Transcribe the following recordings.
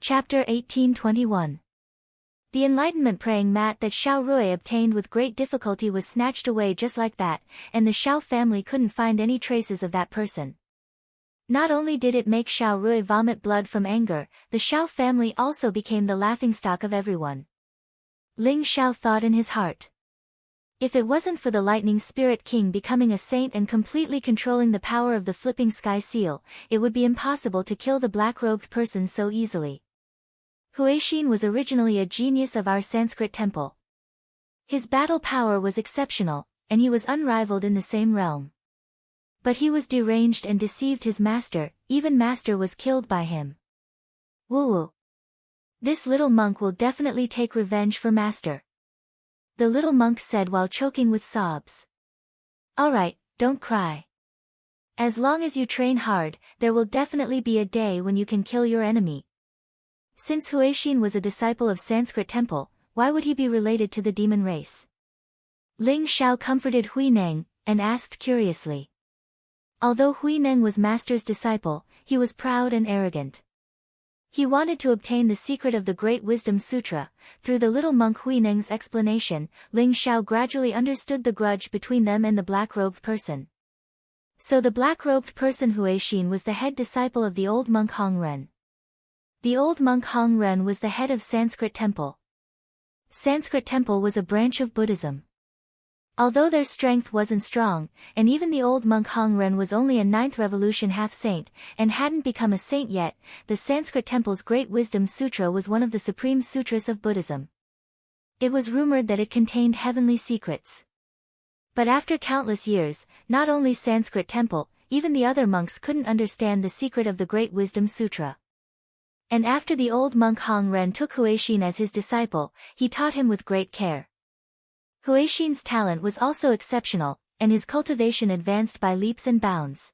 Chapter 1821. The enlightenment praying mat that Xiao Rui obtained with great difficulty was snatched away just like that, and the Xiao family couldn't find any traces of that person. Not only did it make Xiao Rui vomit blood from anger, the Xiao family also became the laughingstock of everyone. Ling Xiao thought in his heart. If it wasn't for the Lightning Spirit King becoming a saint and completely controlling the power of the flipping sky seal, it would be impossible to kill the black-robed person so easily. Huixin was originally a genius of our Sanskrit temple. His battle power was exceptional, and he was unrivaled in the same realm. But he was deranged and deceived his master, even master was killed by him. Woo-woo. This little monk will definitely take revenge for master. The little monk said while choking with sobs. Alright, don't cry. As long as you train hard, there will definitely be a day when you can kill your enemy. Since Huixin was a disciple of Sanskrit temple, why would he be related to the demon race? Ling Xiao comforted Huineng, and asked curiously. Although Huineng was master's disciple, he was proud and arrogant. He wanted to obtain the secret of the Great Wisdom Sutra. Through the little monk Huineng's explanation, Ling Xiao gradually understood the grudge between them and the black-robed person. So the black-robed person Huixin was the head disciple of the old monk Hongren. The old monk Hongren was the head of Sanskrit temple. Sanskrit temple was a branch of Buddhism. Although their strength wasn't strong, and even the old monk Hongren was only a 9th revolution half-saint, and hadn't become a saint yet, the Sanskrit temple's Great Wisdom Sutra was one of the supreme sutras of Buddhism. It was rumored that it contained heavenly secrets. But after countless years, not only Sanskrit temple, even the other monks couldn't understand the secret of the Great Wisdom Sutra. And after the old monk Hongren took Huixin as his disciple, he taught him with great care. Huixin's talent was also exceptional, and his cultivation advanced by leaps and bounds.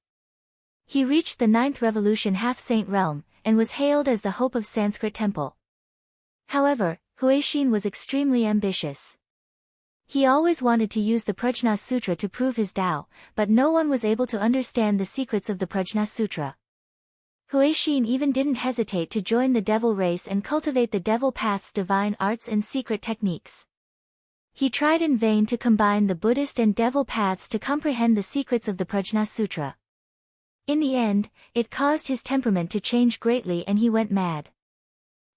He reached the 9th revolution half-saint realm, and was hailed as the hope of Sanskrit temple. However, Huixin was extremely ambitious. He always wanted to use the Prajna Sutra to prove his Tao, but no one was able to understand the secrets of the Prajna Sutra. Huixin even didn't hesitate to join the devil race and cultivate the devil path's divine arts and secret techniques. He tried in vain to combine the Buddhist and devil paths to comprehend the secrets of the Prajna Sutra. In the end, it caused his temperament to change greatly and he went mad.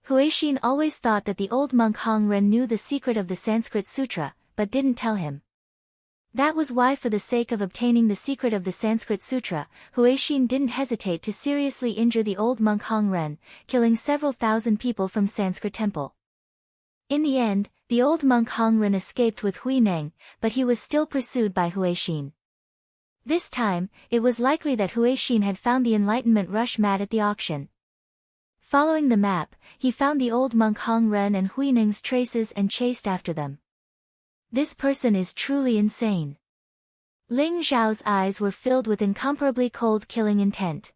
Huixin always thought that the old monk Hongren knew the secret of the Sanskrit Sutra, but didn't tell him. That was why, for the sake of obtaining the secret of the Sanskrit Sutra, Huixin didn't hesitate to seriously injure the old monk Hongren, killing several thousand people from Sanskrit temple. In the end, the old monk Hongren escaped with Huineng, but he was still pursued by Huixin. This time, it was likely that Huixin had found the enlightenment rush mat at the auction. Following the map, he found the old monk Hongren and Huineng's traces and chased after them. This person is truly insane. Ling Xiao's eyes were filled with incomparably cold killing intent.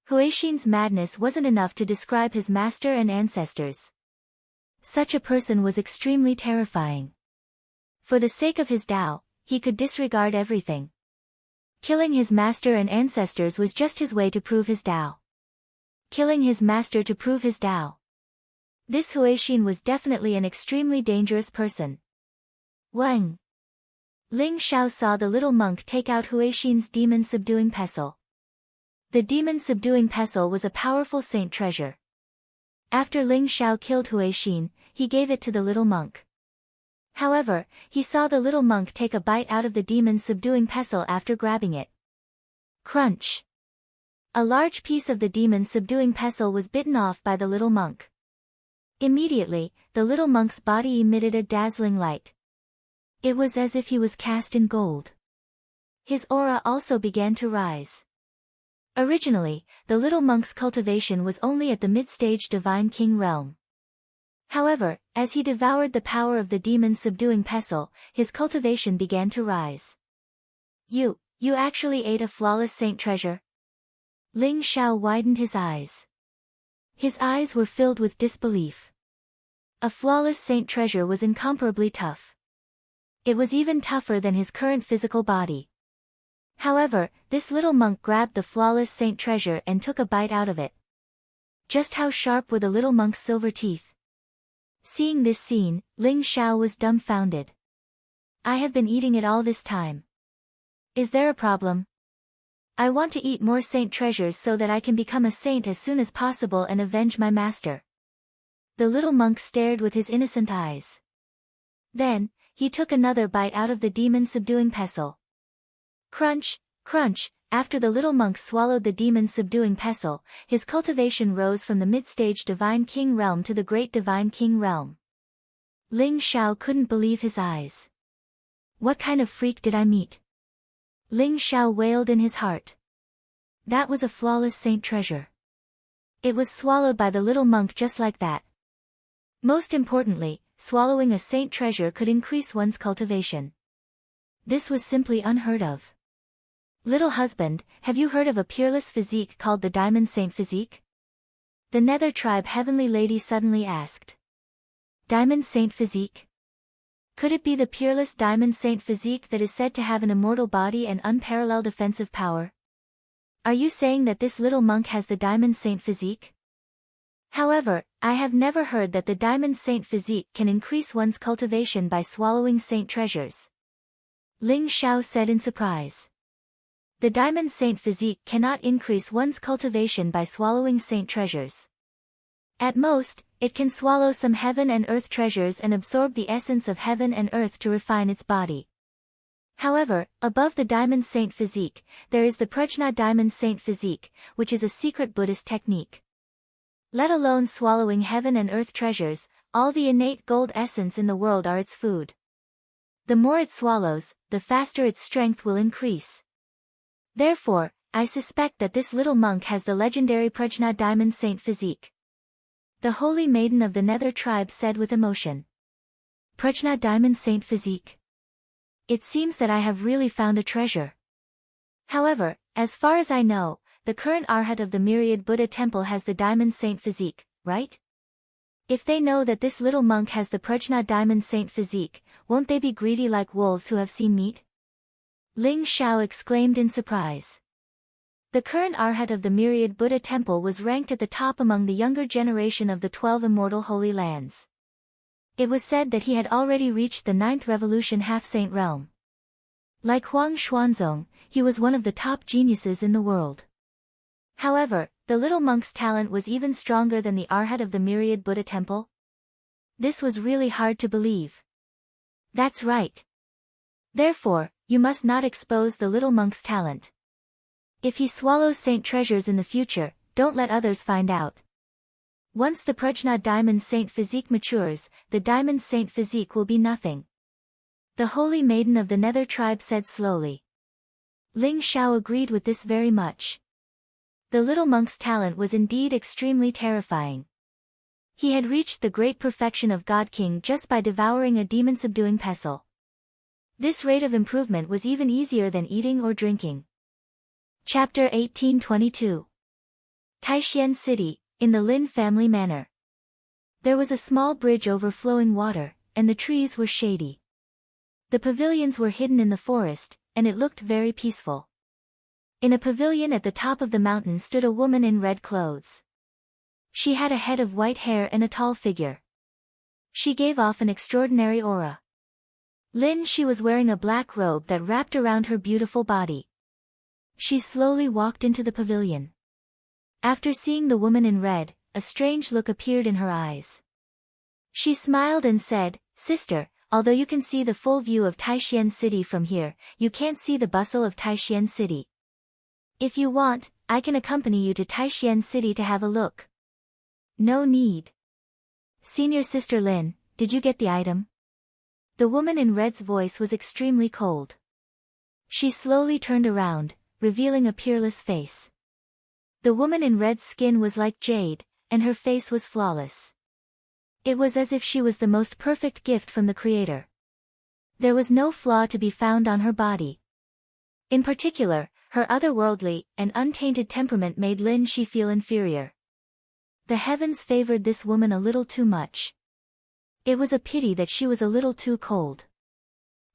Huixin's madness wasn't enough to describe his master and ancestors. Such a person was extremely terrifying. For the sake of his Tao, he could disregard everything. Killing his master and ancestors was just his way to prove his Tao. Killing his master to prove his Tao. This Huixin was definitely an extremely dangerous person. Wang. Ling Xiao saw the little monk take out Huixin's demon-subduing pestle. The demon-subduing pestle was a powerful saint treasure. After Ling Xiao killed Huixin, he gave it to the little monk. However, he saw the little monk take a bite out of the demon-subduing pestle after grabbing it. Crunch! A large piece of the demon-subduing pestle was bitten off by the little monk. Immediately, the little monk's body emitted a dazzling light. It was as if he was cast in gold. His aura also began to rise. Originally, the little monk's cultivation was only at the mid-stage Divine King realm. However, as he devoured the power of the demon-subduing pestle, his cultivation began to rise. You actually ate a flawless saint treasure? Ling Xiao widened his eyes. His eyes were filled with disbelief. A flawless saint treasure was incomparably tough. It was even tougher than his current physical body. However, this little monk grabbed the flawless saint treasure and took a bite out of it. Just how sharp were the little monk's silver teeth? Seeing this scene, Ling Xiao was dumbfounded. I have been eating it all this time. Is there a problem? I want to eat more saint treasures so that I can become a saint as soon as possible and avenge my master. The little monk stared with his innocent eyes. Then, he took another bite out of the demon-subduing pestle. Crunch, crunch, after the little monk swallowed the demon-subduing pestle, his cultivation rose from the mid-stage Divine King realm to the Great Divine King realm. Ling Xiao couldn't believe his eyes. What kind of freak did I meet? Ling Xiao wailed in his heart. That was a flawless saint treasure. It was swallowed by the little monk just like that. Most importantly, swallowing a saint treasure could increase one's cultivation. This was simply unheard of. Little husband, have you heard of a peerless physique called the Diamond Saint Physique? The Nether Tribe Heavenly Lady suddenly asked. Diamond Saint Physique? Could it be the peerless Diamond Saint Physique that is said to have an immortal body and unparalleled offensive power? Are you saying that this little monk has the Diamond Saint Physique? However, I have never heard that the Diamond Saint Physique can increase one's cultivation by swallowing saint treasures. Ling Xiao said in surprise. The Diamond Saint Physique cannot increase one's cultivation by swallowing saint treasures. At most, it can swallow some heaven and earth treasures and absorb the essence of heaven and earth to refine its body. However, above the Diamond Saint Physique, there is the Prajna Diamond Saint Physique, which is a secret Buddhist technique. Let alone swallowing heaven and earth treasures, all the innate gold essence in the world are its food. The more it swallows, the faster its strength will increase. Therefore, I suspect that this little monk has the legendary Prajna Diamond Saint Physique. The holy maiden of the Nether Tribe said with emotion. Prajna Diamond Saint Physique. It seems that I have really found a treasure. However, as far as I know, the current Arhat of the Myriad Buddha Temple has the Diamond Saint Physique, right? If they know that this little monk has the Prajna Diamond Saint Physique, won't they be greedy like wolves who have seen meat? Ling Xiao exclaimed in surprise. The current Arhat of the Myriad Buddha Temple was ranked at the top among the younger generation of the 12 Immortal Holy Lands. It was said that he had already reached the 9th Revolution half-saint realm. Like Huang Xuanzong, he was one of the top geniuses in the world. However, the little monk's talent was even stronger than the Arhat of the Myriad Buddha Temple. This was really hard to believe. That's right. Therefore, you must not expose the little monk's talent. If he swallows saint treasures in the future, don't let others find out. Once the Prajna Diamond Saint Physique matures, the Diamond Saint Physique will be nothing. The holy maiden of the Nether Tribe said slowly. Ling Xiao agreed with this very much. The little monk's talent was indeed extremely terrifying. He had reached the great perfection of God King just by devouring a demon-subduing pestle. This rate of improvement was even easier than eating or drinking. Chapter 1822. Taishian City, in the Lin family manor. There was a small bridge over flowing water, and the trees were shady. The pavilions were hidden in the forest, and it looked very peaceful. In a pavilion at the top of the mountain stood a woman in red clothes. She had a head of white hair and a tall figure. She gave off an extraordinary aura. She was wearing a black robe that wrapped around her beautiful body. She slowly walked into the pavilion. After seeing the woman in red, a strange look appeared in her eyes. She smiled and said, "Sister, although you can see the full view of Taishian City from here, you can't see the bustle of Taishian City. If you want, I can accompany you to Taishian City to have a look." "No need. Senior Sister Lin, did you get the item?" The woman in red's voice was extremely cold. She slowly turned around, revealing a peerless face. The woman in red's skin was like jade, and her face was flawless. It was as if she was the most perfect gift from the Creator. There was no flaw to be found on her body. In particular, her otherworldly and untainted temperament made Shi feel inferior. The heavens favored this woman a little too much. It was a pity that she was a little too cold.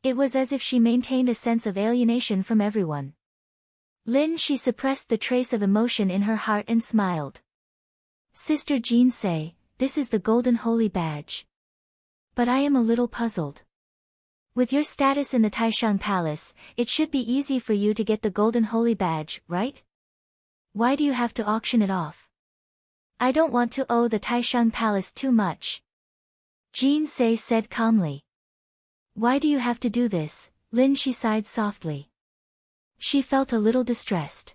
It was as if she maintained a sense of alienation from everyone. She suppressed the trace of emotion in her heart and smiled. Sister Jean say, this is the golden holy badge. But I am a little puzzled. With your status in the Taishang Palace, it should be easy for you to get the golden holy badge, right? Why do you have to auction it off? I don't want to owe the Taishang Palace too much. Jean Sei said calmly. Why do you have to do this, Lin? She sighed softly. She felt a little distressed.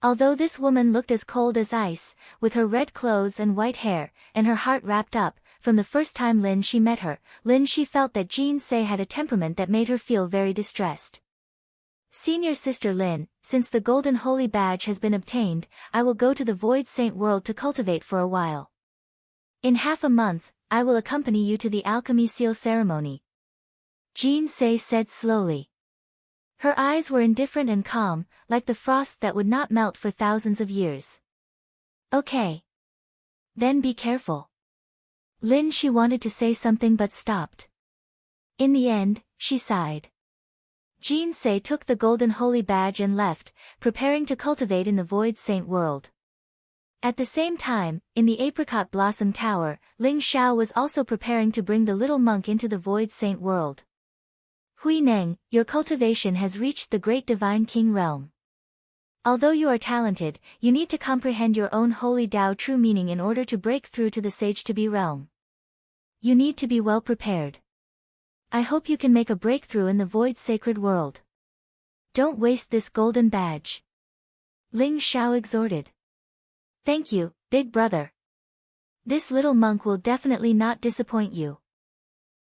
Although this woman looked as cold as ice, with her red clothes and white hair, and her heart wrapped up, from the first time she met her, she felt that Jean Sei had a temperament that made her feel very distressed. Senior Sister Lin, since the golden holy badge has been obtained, I will go to the Void Saint world to cultivate for a while. In half a month, I will accompany you to the alchemy seal ceremony. Jean Sei said slowly. Her eyes were indifferent and calm, like the frost that would not melt for thousands of years. Okay. Then be careful. Lin, she wanted to say something but stopped. In the end, she sighed. Jean Sei took the golden holy badge and left, preparing to cultivate in the Void Saint world. At the same time, in the Apricot Blossom Tower, Ling Xiao was also preparing to bring the little monk into the Void Saint world. Hui Neng, your cultivation has reached the great divine king realm. Although you are talented, you need to comprehend your own holy Tao true meaning in order to break through to the sage-to-be realm. You need to be well prepared. I hope you can make a breakthrough in the void sacred world. Don't waste this golden badge. Ling Xiao exhorted. Thank you, big brother. This little monk will definitely not disappoint you.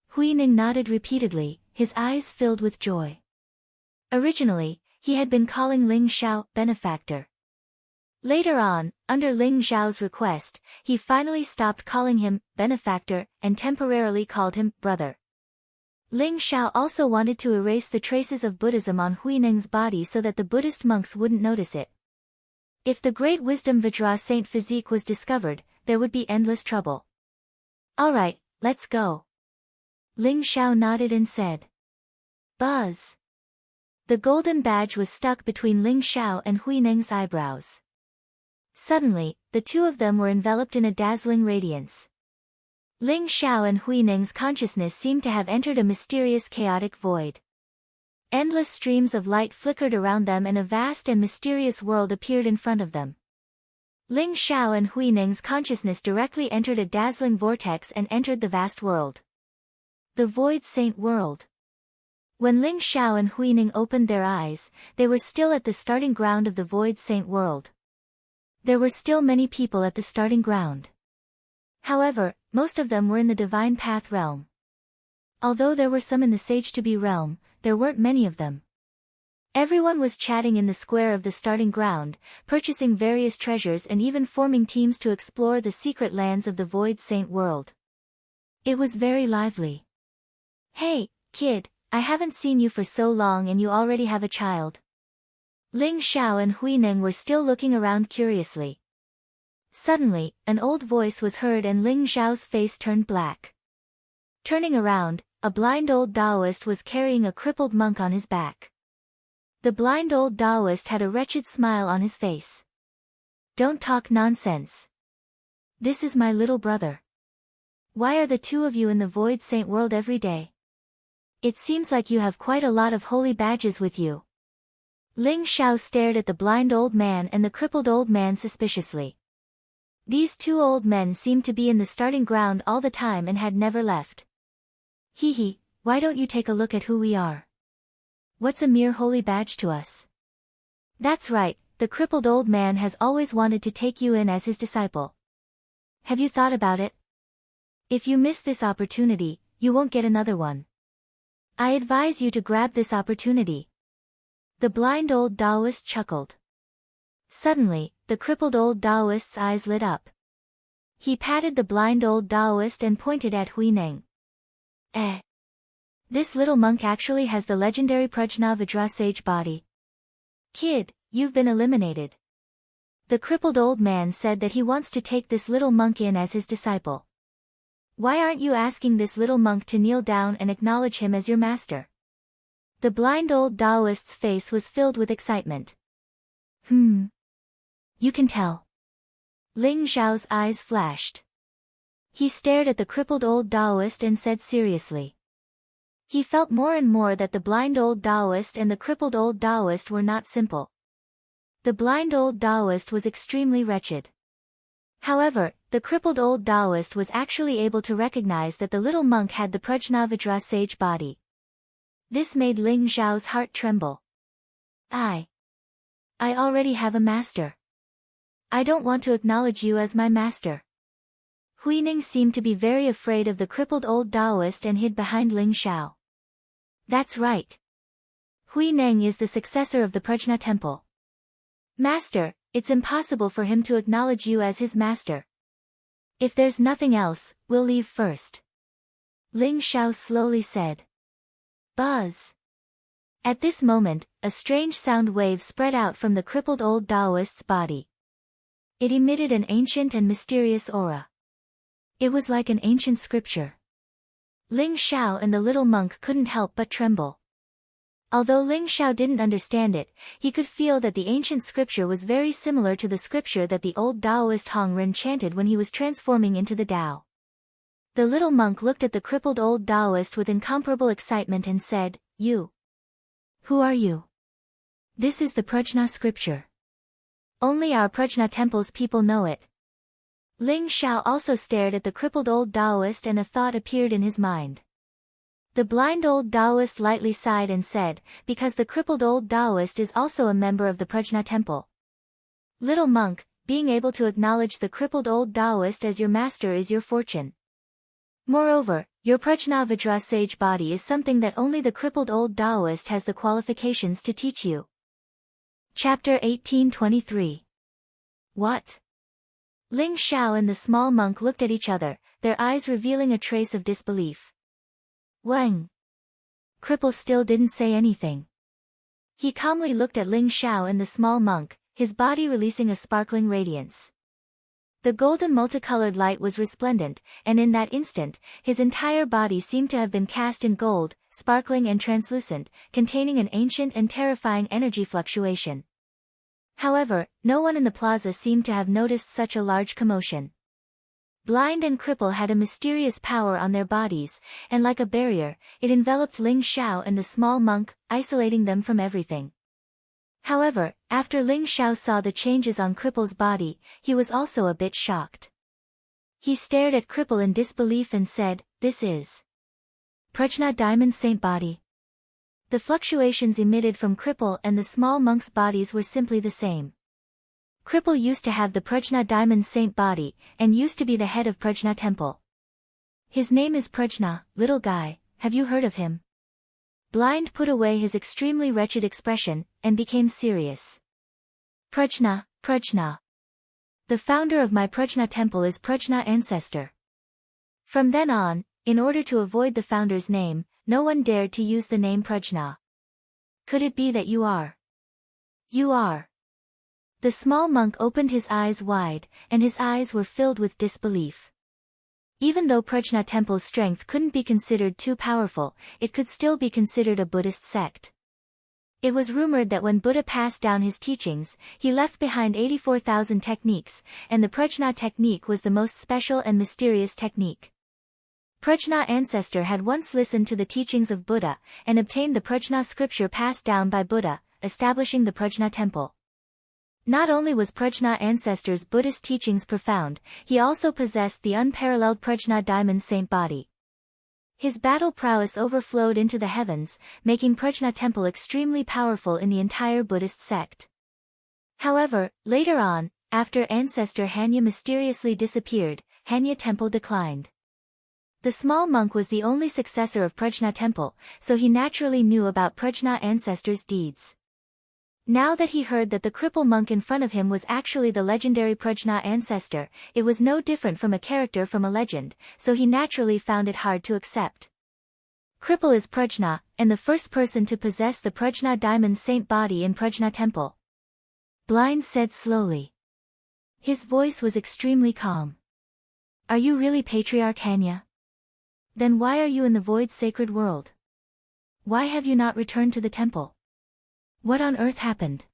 Hui Ning nodded repeatedly, his eyes filled with joy. Originally, he had been calling Ling Xiao benefactor. Later on, under Ling Xiao's request, he finally stopped calling him benefactor and temporarily called him brother. Ling Xiao also wanted to erase the traces of Buddhism on Hui Ning's body so that the Buddhist monks wouldn't notice it. If the great wisdom Vajra Saint physique was discovered, there would be endless trouble. Alright, let's go. Ling Xiao nodded and said. Buzz. The golden badge was stuck between Ling Xiao and Hui Ning's eyebrows. Suddenly, the two of them were enveloped in a dazzling radiance. Ling Xiao and Hui Ning's consciousness seemed to have entered a mysterious chaotic void. Endless streams of light flickered around them and a vast and mysterious world appeared in front of them. Ling Xiao and Hui Ning's consciousness directly entered a dazzling vortex and entered the vast world. The Void Saint world. When Ling Xiao and Hui Ning opened their eyes, they were still at the starting ground of the Void Saint world. There were still many people at the starting ground. However, most of them were in the Divine Path realm. Although there were some in the Sage-to-be realm, there weren't many of them. Everyone was chatting in the square of the starting ground, purchasing various treasures and even forming teams to explore the secret lands of the Void Saint world. It was very lively. Hey, kid, I haven't seen you for so long and you already have a child. Ling Xiao and Hui Ning were still looking around curiously. Suddenly, an old voice was heard and Ling Xiao's face turned black. Turning around, a blind old Taoist was carrying a crippled monk on his back. The blind old Taoist had a wretched smile on his face. Don't talk nonsense. This is my little brother. Why are the two of you in the Void Saint world every day? It seems like you have quite a lot of holy badges with you. Ling Xiao stared at the blind old man and the crippled old man suspiciously. These two old men seemed to be in the starting ground all the time and had never left. Hee, why don't you take a look at who we are? What's a mere holy badge to us? That's right, the crippled old man has always wanted to take you in as his disciple. Have you thought about it? If you miss this opportunity, you won't get another one. I advise you to grab this opportunity. The blind old Taoist chuckled. Suddenly, the crippled old Taoist's eyes lit up. He patted the blind old Taoist and pointed at Hui Ning. This little monk actually has the legendary Prajna Vajra sage body. Kid, you've been eliminated. The crippled old man said that he wants to take this little monk in as his disciple. Why aren't you asking this little monk to kneel down and acknowledge him as your master? The blind old Taoist's face was filled with excitement. You can tell. Ling Xiao's eyes flashed. He stared at the crippled old Taoist and said seriously. He felt more and more that the blind old Taoist and the crippled old Taoist were not simple. The blind old Taoist was extremely wretched. However, the crippled old Taoist was actually able to recognize that the little monk had the Prajnavajra sage body. This made Ling Xiao's heart tremble. I already have a master. I don't want to acknowledge you as my master. Huining seemed to be very afraid of the crippled old Taoist and hid behind Ling Xiao. That's right. Huineng is the successor of the Prajna temple. Master, it's impossible for him to acknowledge you as his master. If there's nothing else, we'll leave first. Ling Xiao slowly said. Buzz. At this moment, a strange sound wave spread out from the crippled old Taoist's body. It emitted an ancient and mysterious aura. It was like an ancient scripture. Ling Xiao and the little monk couldn't help but tremble. Although Ling Xiao didn't understand it, he could feel that the ancient scripture was very similar to the scripture that the old Taoist Hong Ren chanted when he was transforming into the Tao. The little monk looked at the crippled old Taoist with incomparable excitement and said, You. Who are you? This is the Prajna scripture. Only our Prajna temple's people know it. Ling Xiao also stared at the crippled old Taoist and a thought appeared in his mind. The blind old Taoist lightly sighed and said, because the crippled old Taoist is also a member of the Prajna temple. Little monk, being able to acknowledge the crippled old Taoist as your master is your fortune. Moreover, your Prajnavajra sage body is something that only the crippled old Taoist has the qualifications to teach you. Chapter 1823. What? Ling Xiao and the small monk looked at each other, their eyes revealing a trace of disbelief. Wang. Cripple still didn't say anything. He calmly looked at Ling Xiao and the small monk, his body releasing a sparkling radiance. The golden multicolored light was resplendent, and in that instant, his entire body seemed to have been cast in gold, sparkling and translucent, containing an ancient and terrifying energy fluctuation. However, no one in the plaza seemed to have noticed such a large commotion. Blind and cripple had a mysterious power on their bodies, and like a barrier, it enveloped Ling Xiao and the small monk, isolating them from everything. However, after Ling Xiao saw the changes on Cripple's body, he was also a bit shocked. He stared at Cripple in disbelief and said, This is Prajna Diamond Saint Body. The fluctuations emitted from Cripple and the small monk's bodies were simply the same. Cripple used to have the Prajna Diamond Saint Body, and used to be the head of Prajna Temple. His name is Prajna, little guy, have you heard of him? Blind put away his extremely wretched expression, and became serious. Prajna. The founder of my Prajna temple is Prajna ancestor. From then on, in order to avoid the founder's name, no one dared to use the name Prajna. Could it be that you are? You are. The small monk opened his eyes wide, and his eyes were filled with disbelief. Even though Prajna temple's strength couldn't be considered too powerful, it could still be considered a Buddhist sect. It was rumored that when Buddha passed down his teachings, he left behind 84,000 techniques, and the Prajna technique was the most special and mysterious technique. Prajna ancestor had once listened to the teachings of Buddha, and obtained the Prajna scripture passed down by Buddha, establishing the Prajna temple. Not only was Prajna ancestor's Buddhist teachings profound, he also possessed the unparalleled Prajna Diamond Saint Body. His battle prowess overflowed into the heavens, making Prajna temple extremely powerful in the entire Buddhist sect. However, later on, after ancestor Hanya mysteriously disappeared, Hanya temple declined. The small monk was the only successor of Prajna temple, so he naturally knew about Prajna ancestor's deeds. Now that he heard that the cripple monk in front of him was actually the legendary Prajna ancestor, it was no different from a character from a legend, so he naturally found it hard to accept. Cripple is Prajna, and the first person to possess the Prajna Diamond Saint Body in Prajna temple. Blind said slowly. His voice was extremely calm. Are you really Patriarch Hanya? Then why are you in the void sacred world? Why have you not returned to the temple? What on earth happened?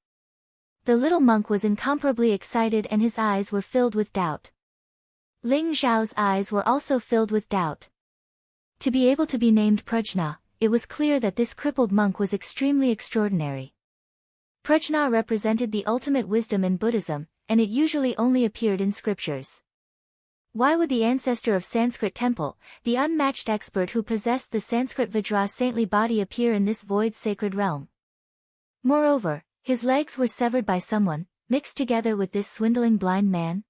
The little monk was incomparably excited and his eyes were filled with doubt. Ling Zhao's eyes were also filled with doubt. To be able to be named Prajna, it was clear that this crippled monk was extremely extraordinary. Prajna represented the ultimate wisdom in Buddhism, and it usually only appeared in scriptures. Why would the ancestor of Sanskrit temple, the unmatched expert who possessed the Sanskrit Vajra saintly body, appear in this void sacred realm? Moreover, his legs were severed by someone, mixed together with this swindling blind man.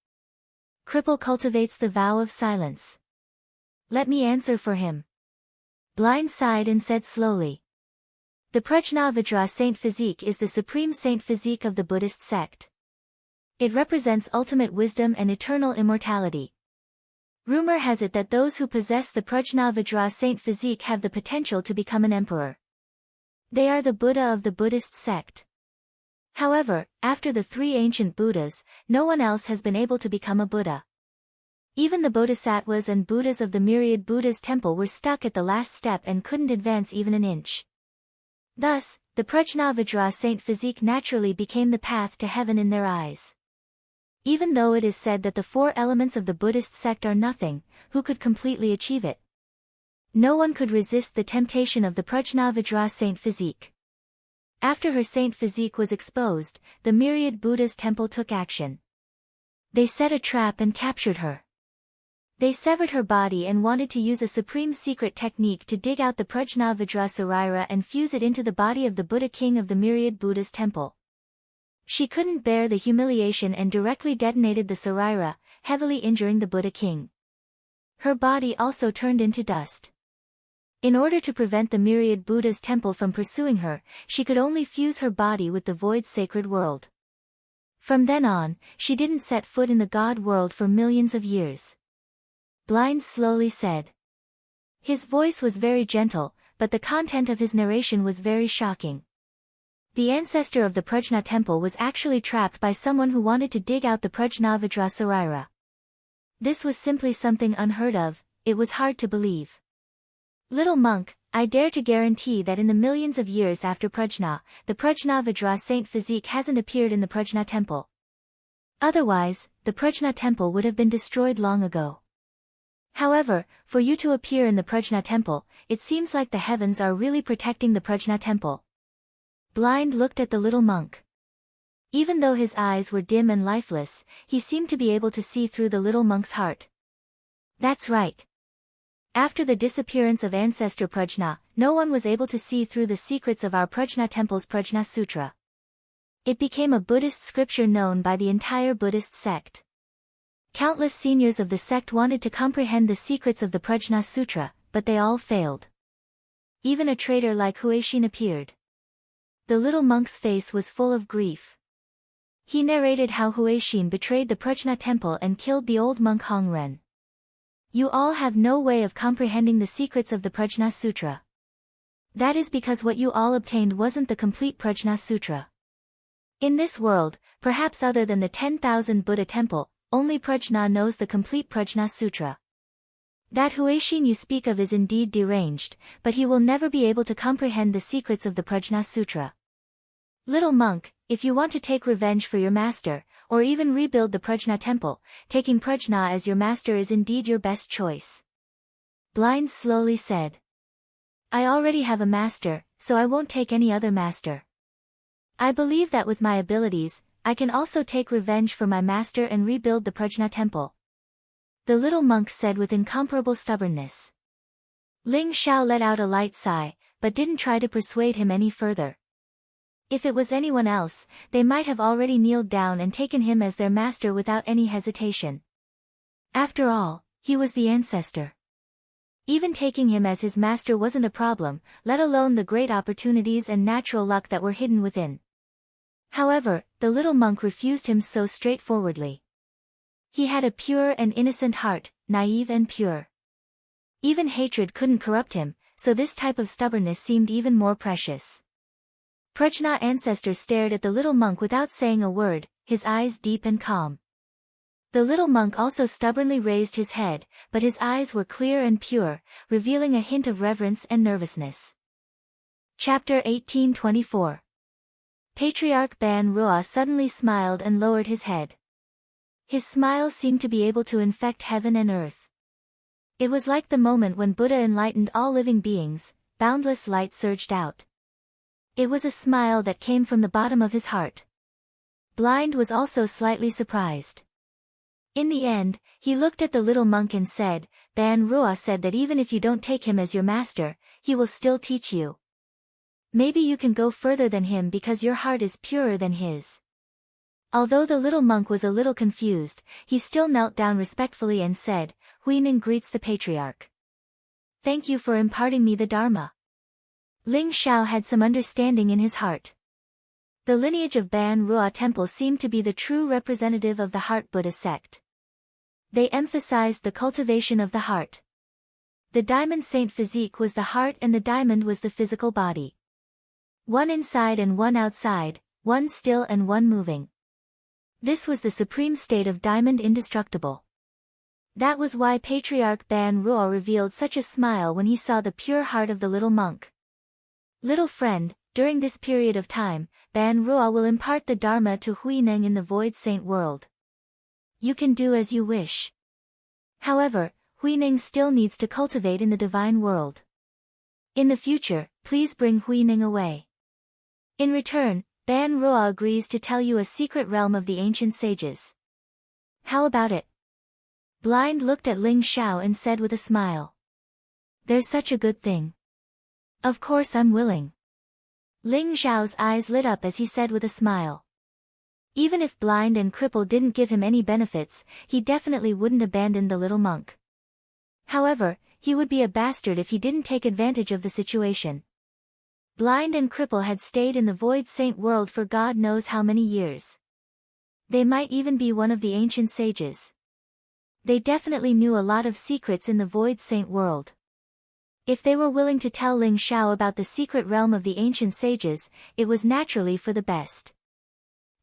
Cripple cultivates the vow of silence. Let me answer for him. Blind sighed and said slowly. The Prajna Vajra saint physique is the supreme saint physique of the Buddhist sect. It represents ultimate wisdom and eternal immortality. Rumor has it that those who possess the Prajna Vajra saint physique have the potential to become an emperor. They are the Buddha of the Buddhist sect. However, after the three ancient Buddhas, no one else has been able to become a Buddha. Even the Bodhisattvas and Buddhas of the myriad Buddhas temple were stuck at the last step and couldn't advance even an inch. Thus, the Prajna Vajra saint physique naturally became the path to heaven in their eyes. Even though it is said that the four elements of the Buddhist sect are nothing, who could completely achieve it? No one could resist the temptation of the Prajna Vajra saint physique. After her saint physique was exposed, the myriad Buddhas temple took action. They set a trap and captured her. They severed her body and wanted to use a supreme secret technique to dig out the Prajna Vajra Sarira and fuse it into the body of the Buddha king of the myriad Buddhas temple. She couldn't bear the humiliation and directly detonated the Sarira, heavily injuring the Buddha king. Her body also turned into dust. In order to prevent the myriad Buddhas temple from pursuing her, she could only fuse her body with the void sacred world. From then on, she didn't set foot in the God world for millions of years. Blind slowly said. His voice was very gentle, but the content of his narration was very shocking. The ancestor of the Prajna temple was actually trapped by someone who wanted to dig out the Prajna Vajra Sarira. This was simply something unheard of, it was hard to believe. Little monk, I dare to guarantee that in the millions of years after Prajna, the Prajna Vajra saint physique hasn't appeared in the Prajna temple. Otherwise, the Prajna temple would have been destroyed long ago. However, for you to appear in the Prajna temple, it seems like the heavens are really protecting the Prajna temple. Blind looked at the little monk. Even though his eyes were dim and lifeless, he seemed to be able to see through the little monk's heart. That's right. After the disappearance of ancestor Prajna, no one was able to see through the secrets of our Prajna temple's Prajna Sutra. It became a Buddhist scripture known by the entire Buddhist sect. Countless seniors of the sect wanted to comprehend the secrets of the Prajna Sutra, but they all failed. Even a traitor like Huaixin appeared. The little monk's face was full of grief. He narrated how Huaixin betrayed the Prajna temple and killed the old monk Hongren. You all have no way of comprehending the secrets of the Prajna Sutra. That is because what you all obtained wasn't the complete Prajna Sutra. In this world, perhaps other than the 10,000 Buddha temple, only Prajna knows the complete Prajna Sutra. That Huaixin you speak of is indeed deranged, but he will never be able to comprehend the secrets of the Prajna Sutra. Little monk, if you want to take revenge for your master, or even rebuild the Prajna temple, taking Prajna as your master is indeed your best choice. Blind slowly said. I already have a master, so I won't take any other master. I believe that with my abilities, I can also take revenge for my master and rebuild the Prajna temple. The little monk said with incomparable stubbornness. Ling Xiao let out a light sigh, but didn't try to persuade him any further. If it was anyone else, they might have already kneeled down and taken him as their master without any hesitation. After all, he was the ancestor. Even taking him as his master wasn't a problem, let alone the great opportunities and natural luck that were hidden within. However, the little monk refused him so straightforwardly. He had a pure and innocent heart, naive and pure. Even hatred couldn't corrupt him, so this type of stubbornness seemed even more precious. Prajna ancestor stared at the little monk without saying a word, his eyes deep and calm. The little monk also stubbornly raised his head, but his eyes were clear and pure, revealing a hint of reverence and nervousness. Chapter 1824. Patriarch Ban Ruo suddenly smiled and lowered his head. His smile seemed to be able to infect heaven and earth. It was like the moment when Buddha enlightened all living beings, boundless light surged out. It was a smile that came from the bottom of his heart. Blind was also slightly surprised. In the end, he looked at the little monk and said, Ban Ruo said that even if you don't take him as your master, he will still teach you. Maybe you can go further than him because your heart is purer than his. Although the little monk was a little confused, he still knelt down respectfully and said, Huining greets the patriarch. Thank you for imparting me the Dharma. Ling Shao had some understanding in his heart. The lineage of Ban Ruo Temple seemed to be the true representative of the Heart Buddha sect. They emphasized the cultivation of the heart. The diamond saint physique was the heart and the diamond was the physical body. One inside and one outside, one still and one moving. This was the supreme state of diamond indestructible. That was why Patriarch Ban Ruo revealed such a smile when he saw the pure heart of the little monk. Little friend, during this period of time, Ban Ruo will impart the Dharma to Huineng in the Void Saint world. You can do as you wish. However, Huineng still needs to cultivate in the divine world. In the future, please bring Huineng away. In return, Ban Ruo agrees to tell you a secret realm of the ancient sages. How about it? Blind looked at Ling Shao and said with a smile. There's such a good thing. Of course I'm willing. Ling Xiao's eyes lit up as he said with a smile. Even if Blind and Cripple didn't give him any benefits, he definitely wouldn't abandon the little monk. However, he would be a bastard if he didn't take advantage of the situation. Blind and Cripple had stayed in the Void Saint world for God knows how many years. They might even be one of the ancient sages. They definitely knew a lot of secrets in the Void Saint world. If they were willing to tell Ling Shao about the secret realm of the ancient sages, it was naturally for the best.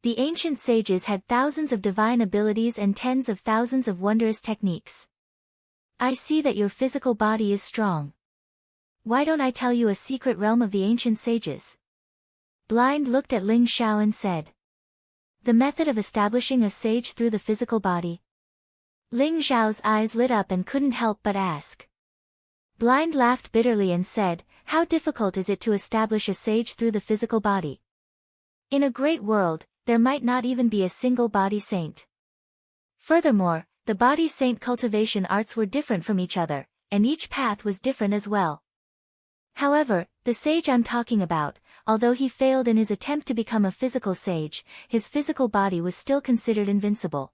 The ancient sages had thousands of divine abilities and tens of thousands of wondrous techniques. I see that your physical body is strong. Why don't I tell you a secret realm of the ancient sages? Blind looked at Ling Shao and said. The method of establishing a sage through the physical body. Ling Xiao's eyes lit up and couldn't help but ask. Blind laughed bitterly and said, how difficult is it to establish a sage through the physical body? In a great world, there might not even be a single body saint. Furthermore, the body saint cultivation arts were different from each other, and each path was different as well. However, the sage I'm talking about, although he failed in his attempt to become a physical sage, his physical body was still considered invincible.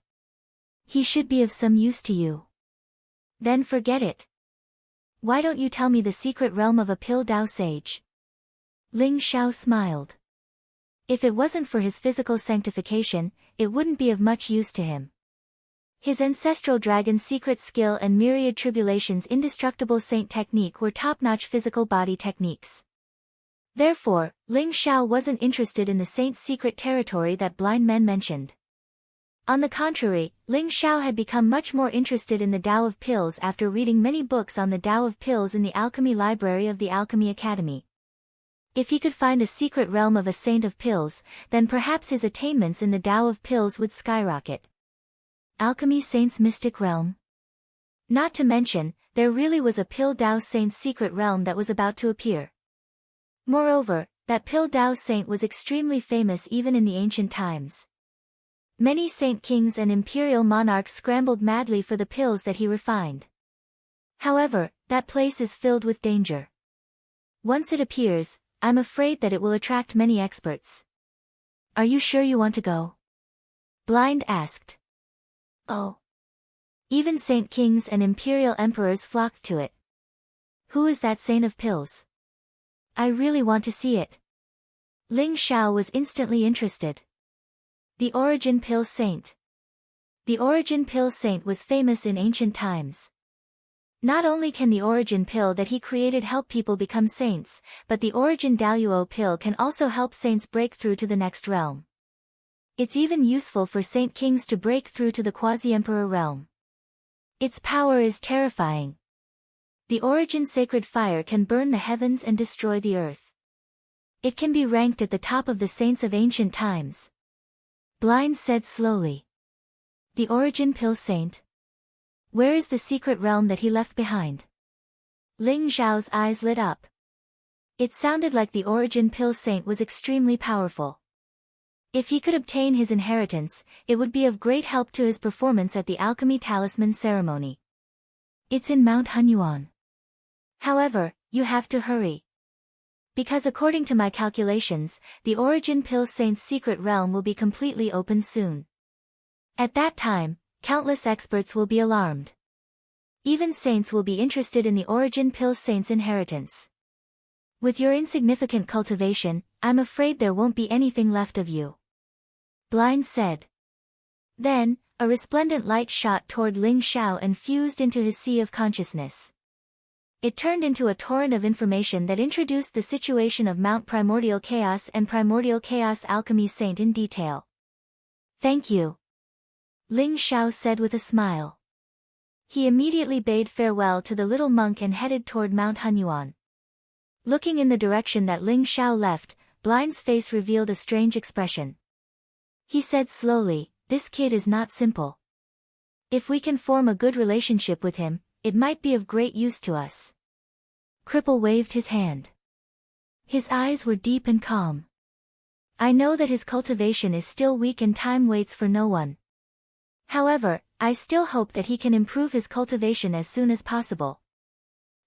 He should be of some use to you. Then forget it. Why don't you tell me the secret realm of a Pill Dao sage? Ling Shao smiled. If it wasn't for his physical sanctification, it wouldn't be of much use to him. His ancestral dragon's secret skill and myriad tribulations' indestructible saint technique were top-notch physical body techniques. Therefore, Ling Shao wasn't interested in the saint's secret territory that blind men mentioned. On the contrary, Ling Shao had become much more interested in the Tao of Pills after reading many books on the Tao of Pills in the Alchemy Library of the Alchemy Academy. If he could find a secret realm of a saint of pills, then perhaps his attainments in the Tao of Pills would skyrocket. Alchemy Saint's mystic realm? Not to mention, there really was a Pill Dao Saint's secret realm that was about to appear. Moreover, that Pill Dao Saint was extremely famous even in the ancient times. Many saint kings and imperial monarchs scrambled madly for the pills that he refined. However, that place is filled with danger. Once it appears, I'm afraid that it will attract many experts. Are you sure you want to go? Blind asked. Oh. Even saint kings and imperial emperors flocked to it. Who is that saint of pills? I really want to see it. Ling Shao was instantly interested. The Origin Pill Saint. The Origin Pill Saint was famous in ancient times. Not only can the Origin Pill that he created help people become saints, but the Origin Daluo Pill can also help saints break through to the next realm. It's even useful for saint kings to break through to the quasi-emperor realm. Its power is terrifying. The Origin Sacred Fire can burn the heavens and destroy the earth. It can be ranked at the top of the saints of ancient times. Blind said slowly. The origin pill saint? Where is the secret realm that he left behind? Ling Zhao's eyes lit up. It sounded like the origin pill saint was extremely powerful. If he could obtain his inheritance, it would be of great help to his performance at the alchemy talisman ceremony. It's in Mount Hunyuan. However, you have to hurry. Because according to my calculations, the origin pill saint's secret realm will be completely open soon. At that time, countless experts will be alarmed. Even saints will be interested in the origin pill saint's inheritance. With your insignificant cultivation, I'm afraid there won't be anything left of you. Blind said. Then, a resplendent light shot toward Ling Zhao and fused into his sea of consciousness. It turned into a torrent of information that introduced the situation of Mount Primordial Chaos and Primordial Chaos Alchemy Saint in detail. Thank you. Ling Zhao said with a smile. He immediately bade farewell to the little monk and headed toward Mount Hunyuan. Looking in the direction that Ling Zhao left, Blind's face revealed a strange expression. He said slowly, "This kid is not simple. If we can form a good relationship with him, it might be of great use to us." Cripple waved his hand. His eyes were deep and calm. I know that his cultivation is still weak and time waits for no one. However, I still hope that he can improve his cultivation as soon as possible.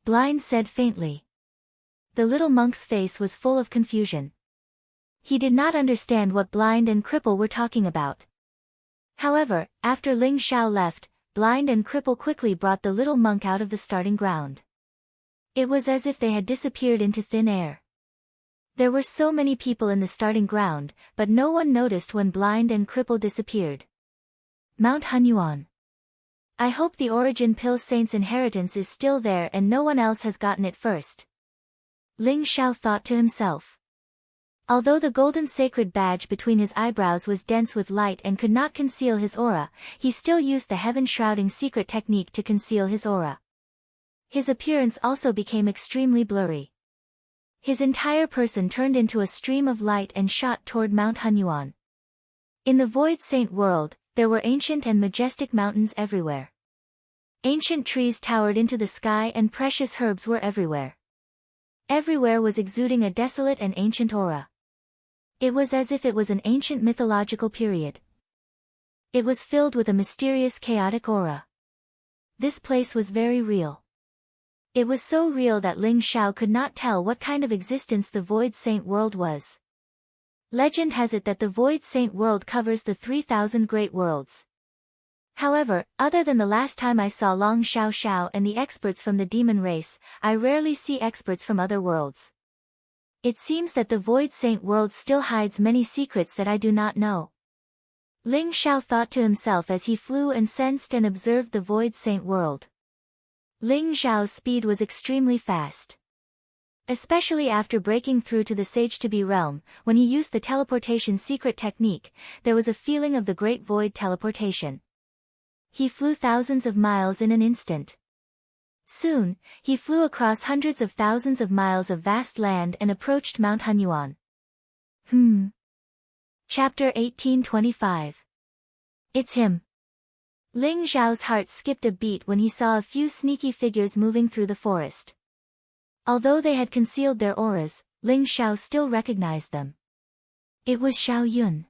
Blind said faintly. The little monk's face was full of confusion. He did not understand what Blind and Cripple were talking about. However, after Ling Zhao left, Blind and Cripple quickly brought the little monk out of the starting ground. It was as if they had disappeared into thin air. There were so many people in the starting ground, but no one noticed when Blind and Cripple disappeared. Mount Hunyuan. I hope the origin pill saint's inheritance is still there and no one else has gotten it first. Ling Zhao thought to himself. Although the golden sacred badge between his eyebrows was dense with light and could not conceal his aura, he still used the heaven-shrouding secret technique to conceal his aura. His appearance also became extremely blurry. His entire person turned into a stream of light and shot toward Mount Hunyuan. In the Void Saint world, there were ancient and majestic mountains everywhere. Ancient trees towered into the sky and precious herbs were everywhere. Everywhere was exuding a desolate and ancient aura. It was as if it was an ancient mythological period. It was filled with a mysterious chaotic aura. This place was very real. It was so real that Ling Zhao could not tell what kind of existence the Void Saint world was. Legend has it that the Void Saint world covers the 3,000 great worlds. However, other than the last time I saw Long Xiao Xiao and the experts from the demon race, I rarely see experts from other worlds. It seems that the Void Saint world still hides many secrets that I do not know. Ling Zhao thought to himself as he flew and sensed and observed the Void Saint world. Ling Zhao's speed was extremely fast. Especially after breaking through to the Sage-to-Be realm, when he used the teleportation secret technique, there was a feeling of the Great Void teleportation. He flew thousands of miles in an instant. Soon, he flew across hundreds of thousands of miles of vast land and approached Mount Hunyuan. Chapter 1825. It's him. Ling Zhao's heart skipped a beat when he saw a few sneaky figures moving through the forest. Although they had concealed their auras, Ling Zhao still recognized them. It was Xiao Yun.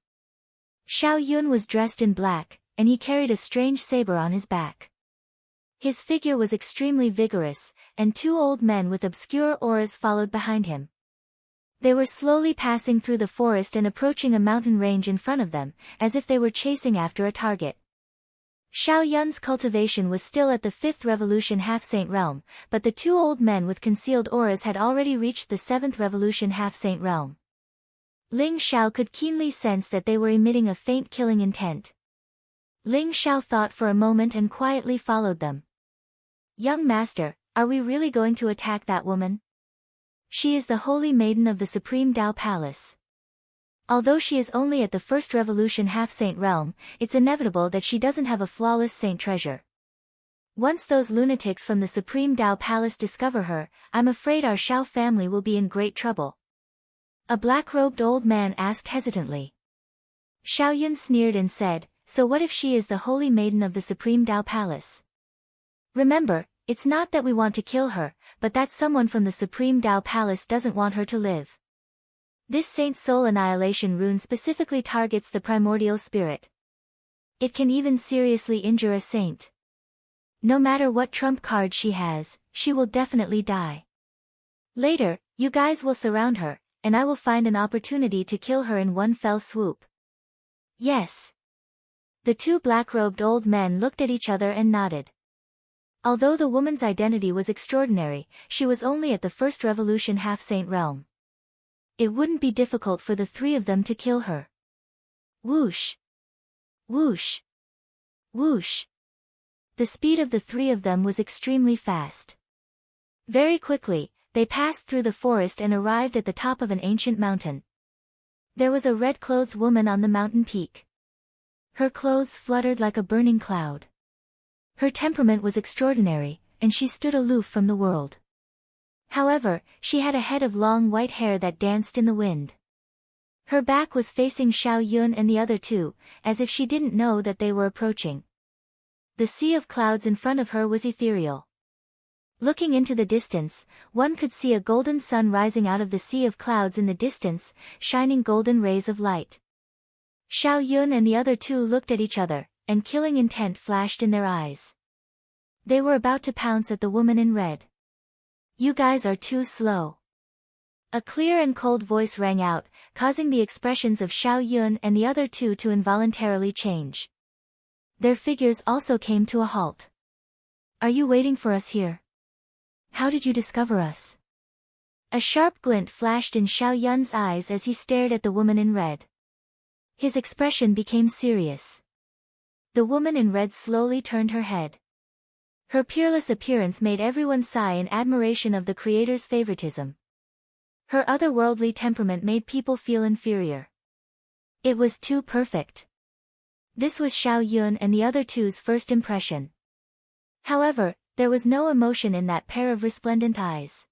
Xiao Yun was dressed in black, and he carried a strange saber on his back. His figure was extremely vigorous, and two old men with obscure auras followed behind him. They were slowly passing through the forest and approaching a mountain range in front of them, as if they were chasing after a target. Xiao Yun's cultivation was still at the 5th Revolution Half-Saint realm, but the two old men with concealed auras had already reached the 7th Revolution Half-Saint realm. Ling Zhao could keenly sense that they were emitting a faint killing intent. Ling Zhao thought for a moment and quietly followed them. Young master, are we really going to attack that woman? She is the holy maiden of the Supreme Tao Palace. Although she is only at the 1st Revolution Half-Saint realm, it's inevitable that she doesn't have a flawless saint treasure. Once those lunatics from the Supreme Tao Palace discover her, I'm afraid our Xiao family will be in great trouble. A black-robed old man asked hesitantly. Xiao Yun sneered and said, "So what if she is the holy maiden of the Supreme Tao Palace? Remember, it's not that we want to kill her, but that someone from the Supreme Tao Palace doesn't want her to live. This Saint's Soul Annihilation rune specifically targets the primordial spirit. It can even seriously injure a saint. No matter what trump card she has, she will definitely die. Later, you guys will surround her, and I will find an opportunity to kill her in one fell swoop." Yes. The two black-robed old men looked at each other and nodded. Although the woman's identity was extraordinary, she was only at the first revolution half-saint realm. It wouldn't be difficult for the three of them to kill her. Whoosh! Whoosh! Whoosh! The speed of the three of them was extremely fast. Very quickly, they passed through the forest and arrived at the top of an ancient mountain. There was a red-clothed woman on the mountain peak. Her clothes fluttered like a burning cloud. Her temperament was extraordinary, and she stood aloof from the world. However, she had a head of long white hair that danced in the wind. Her back was facing Xiao Yun and the other two, as if she didn't know that they were approaching. The sea of clouds in front of her was ethereal. Looking into the distance, one could see a golden sun rising out of the sea of clouds in the distance, shining golden rays of light. Xiao Yun and the other two looked at each other, and killing intent flashed in their eyes. They were about to pounce at the woman in red. "You guys are too slow." A clear and cold voice rang out, causing the expressions of Xiao Yun and the other two to involuntarily change. Their figures also came to a halt. "Are you waiting for us here? How did you discover us?" A sharp glint flashed in Xiao Yun's eyes as he stared at the woman in red. His expression became serious. The woman in red slowly turned her head. Her peerless appearance made everyone sigh in admiration of the creator's favoritism. Her otherworldly temperament made people feel inferior. It was too perfect. This was Xiao Yun and the other two's first impression. However, there was no emotion in that pair of resplendent eyes.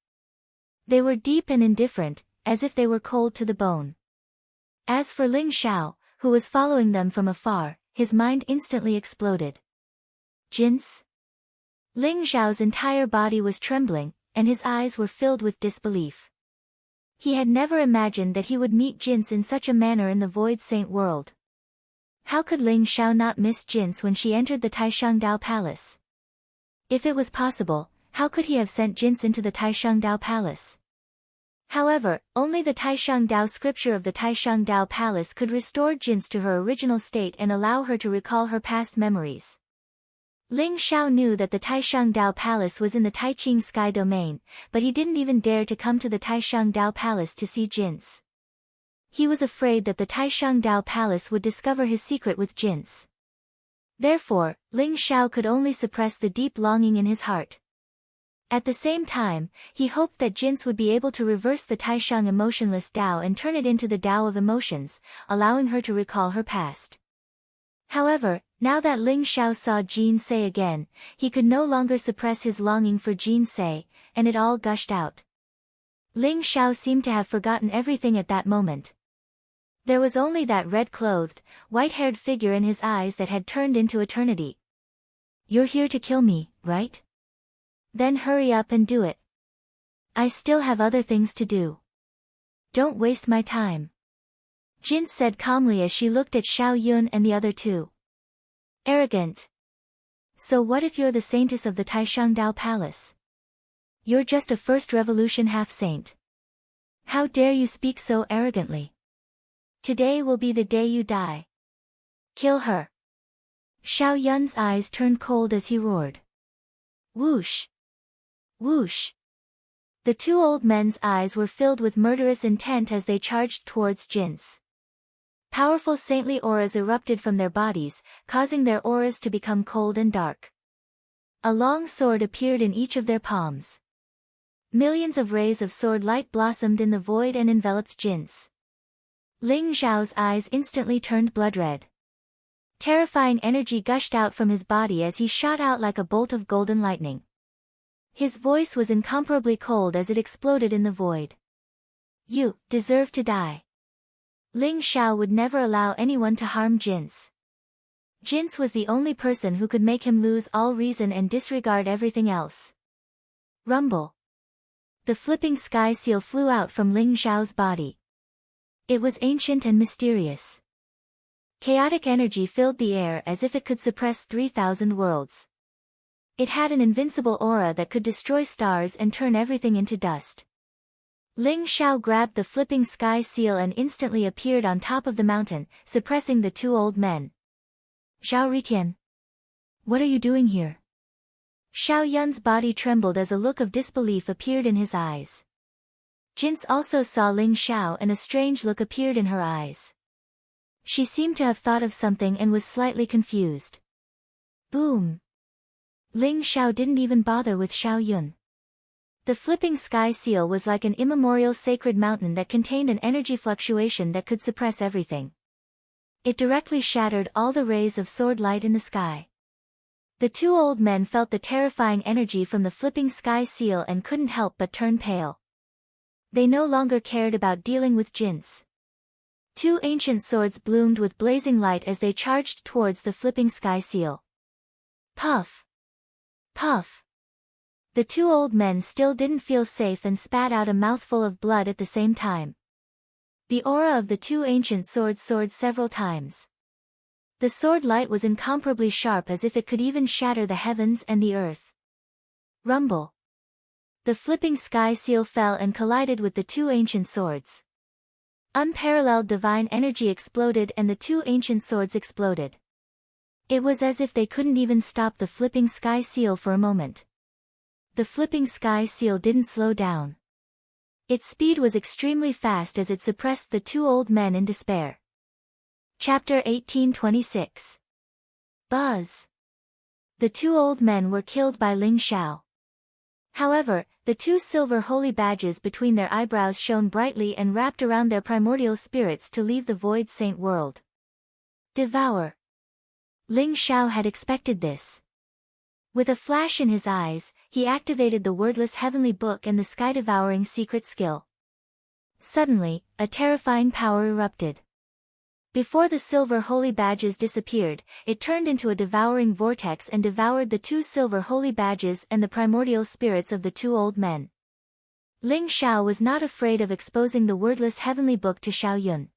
They were deep and indifferent, as if they were cold to the bone. As for Ling Xiao, who was following them from afar, his mind instantly exploded. Jinx? Ling Xiao's entire body was trembling, and his eyes were filled with disbelief. He had never imagined that he would meet Jinx in such a manner in the Void Saint world. How could Ling Xiao not miss Jinx when she entered the Taishengdao Palace? If it was possible, how could he have sent Jinx into the Taishengdao Palace? However, only the Taishengdao scripture of the Taishengdao Palace could restore Jinx to her original state and allow her to recall her past memories. Ling Xiao knew that the Taishengdao Palace was in the Taiqing Sky Domain, but he didn't even dare to come to the Taishengdao Palace to see Jinx. He was afraid that the Taishengdao Palace would discover his secret with Jinx. Therefore, Ling Xiao could only suppress the deep longing in his heart. At the same time, he hoped that Jinx would be able to reverse the Taisheng emotionless Tao and turn it into the Tao of emotions, allowing her to recall her past. However, now that Ling Xiao saw Jin Sei again, he could no longer suppress his longing for Jin Sei, and it all gushed out. Ling Xiao seemed to have forgotten everything at that moment. There was only that red-clothed, white-haired figure in his eyes that had turned into eternity. "You're here to kill me, right? Then hurry up and do it. I still have other things to do. Don't waste my time," Jin said calmly as she looked at Xiao Yun and the other two. "Arrogant. So what if you're the saintess of the Taishengdao Palace? You're just a first revolution half-saint. How dare you speak so arrogantly? Today will be the day you die. Kill her." Xiao Yun's eyes turned cold as he roared. Whoosh! Whoosh! The two old men's eyes were filled with murderous intent as they charged towards Jin's. Powerful saintly auras erupted from their bodies, causing their auras to become cold and dark. A long sword appeared in each of their palms. Millions of rays of sword light blossomed in the void and enveloped Jin's. Ling Xiao's eyes instantly turned blood red. Terrifying energy gushed out from his body as he shot out like a bolt of golden lightning. His voice was incomparably cold as it exploded in the void. You deserve to die. Ling Xiao would never allow anyone to harm Jin's. Jin's was the only person who could make him lose all reason and disregard everything else. Rumble. The flipping sky seal flew out from Ling Xiao's body. It was ancient and mysterious. Chaotic energy filled the air as if it could suppress 3,000 worlds. It had an invincible aura that could destroy stars and turn everything into dust. Ling Xiao grabbed the flipping sky seal and instantly appeared on top of the mountain, suppressing the two old men. Zhao Ritian. What are you doing here? Xiao Yun's body trembled as a look of disbelief appeared in his eyes. Jin's also saw Ling Xiao and a strange look appeared in her eyes. She seemed to have thought of something and was slightly confused. Boom! Ling Xiao didn't even bother with Xiao Yun. The flipping sky seal was like an immemorial sacred mountain that contained an energy fluctuation that could suppress everything. It directly shattered all the rays of sword light in the sky. The two old men felt the terrifying energy from the flipping sky seal and couldn't help but turn pale. They no longer cared about dealing with Jin's. Two ancient swords bloomed with blazing light as they charged towards the flipping sky seal. Puff! Puff! The two old men still didn't feel safe and spat out a mouthful of blood at the same time. The aura of the two ancient swords soared several times. The sword light was incomparably sharp as if it could even shatter the heavens and the earth. Rumble. The flipping sky seal fell and collided with the two ancient swords. Unparalleled divine energy exploded and the two ancient swords exploded. It was as if they couldn't even stop the flipping sky seal for a moment. The flipping sky seal didn't slow down. Its speed was extremely fast as it suppressed the two old men in despair. Chapter 1826. Buzz. The two old men were killed by Ling Xiao. However, the two silver holy badges between their eyebrows shone brightly and wrapped around their primordial spirits to leave the void saint world. Devour. Ling Xiao had expected this. With a flash in his eyes, he activated the wordless heavenly book and the sky-devouring secret skill. Suddenly, a terrifying power erupted. Before the silver holy badges disappeared, it turned into a devouring vortex and devoured the two silver holy badges and the primordial spirits of the two old men. Ling Xiao was not afraid of exposing the wordless heavenly book to Xiao Yun.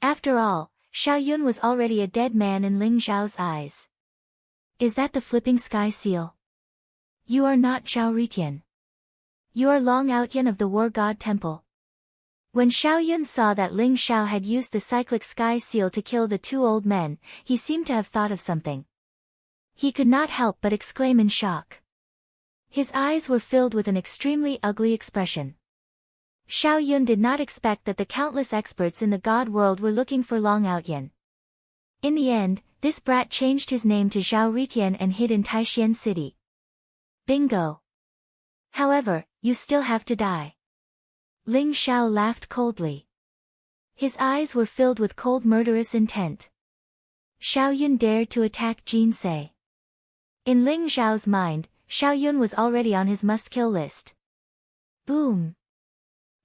After all, Xiao Yun was already a dead man in Ling Xiao's eyes. Is that the flipping sky seal? You are not Zhao Ritian. You are Long Outyan of the War God Temple. When Xiao Yun saw that Ling Xiao had used the cyclic sky seal to kill the two old men, he seemed to have thought of something. He could not help but exclaim in shock. His eyes were filled with an extremely ugly expression. Xiao Yun did not expect that the countless experts in the god world were looking for Long Outyan. In the end, this brat changed his name to Zhao Ritian and hid in Taishan City. Bingo! However, you still have to die. Ling Xiao laughed coldly. His eyes were filled with cold murderous intent. Xiao Yun dared to attack Jin Se. In Ling Xiao's mind, Xiao Yun was already on his must-kill list. Boom!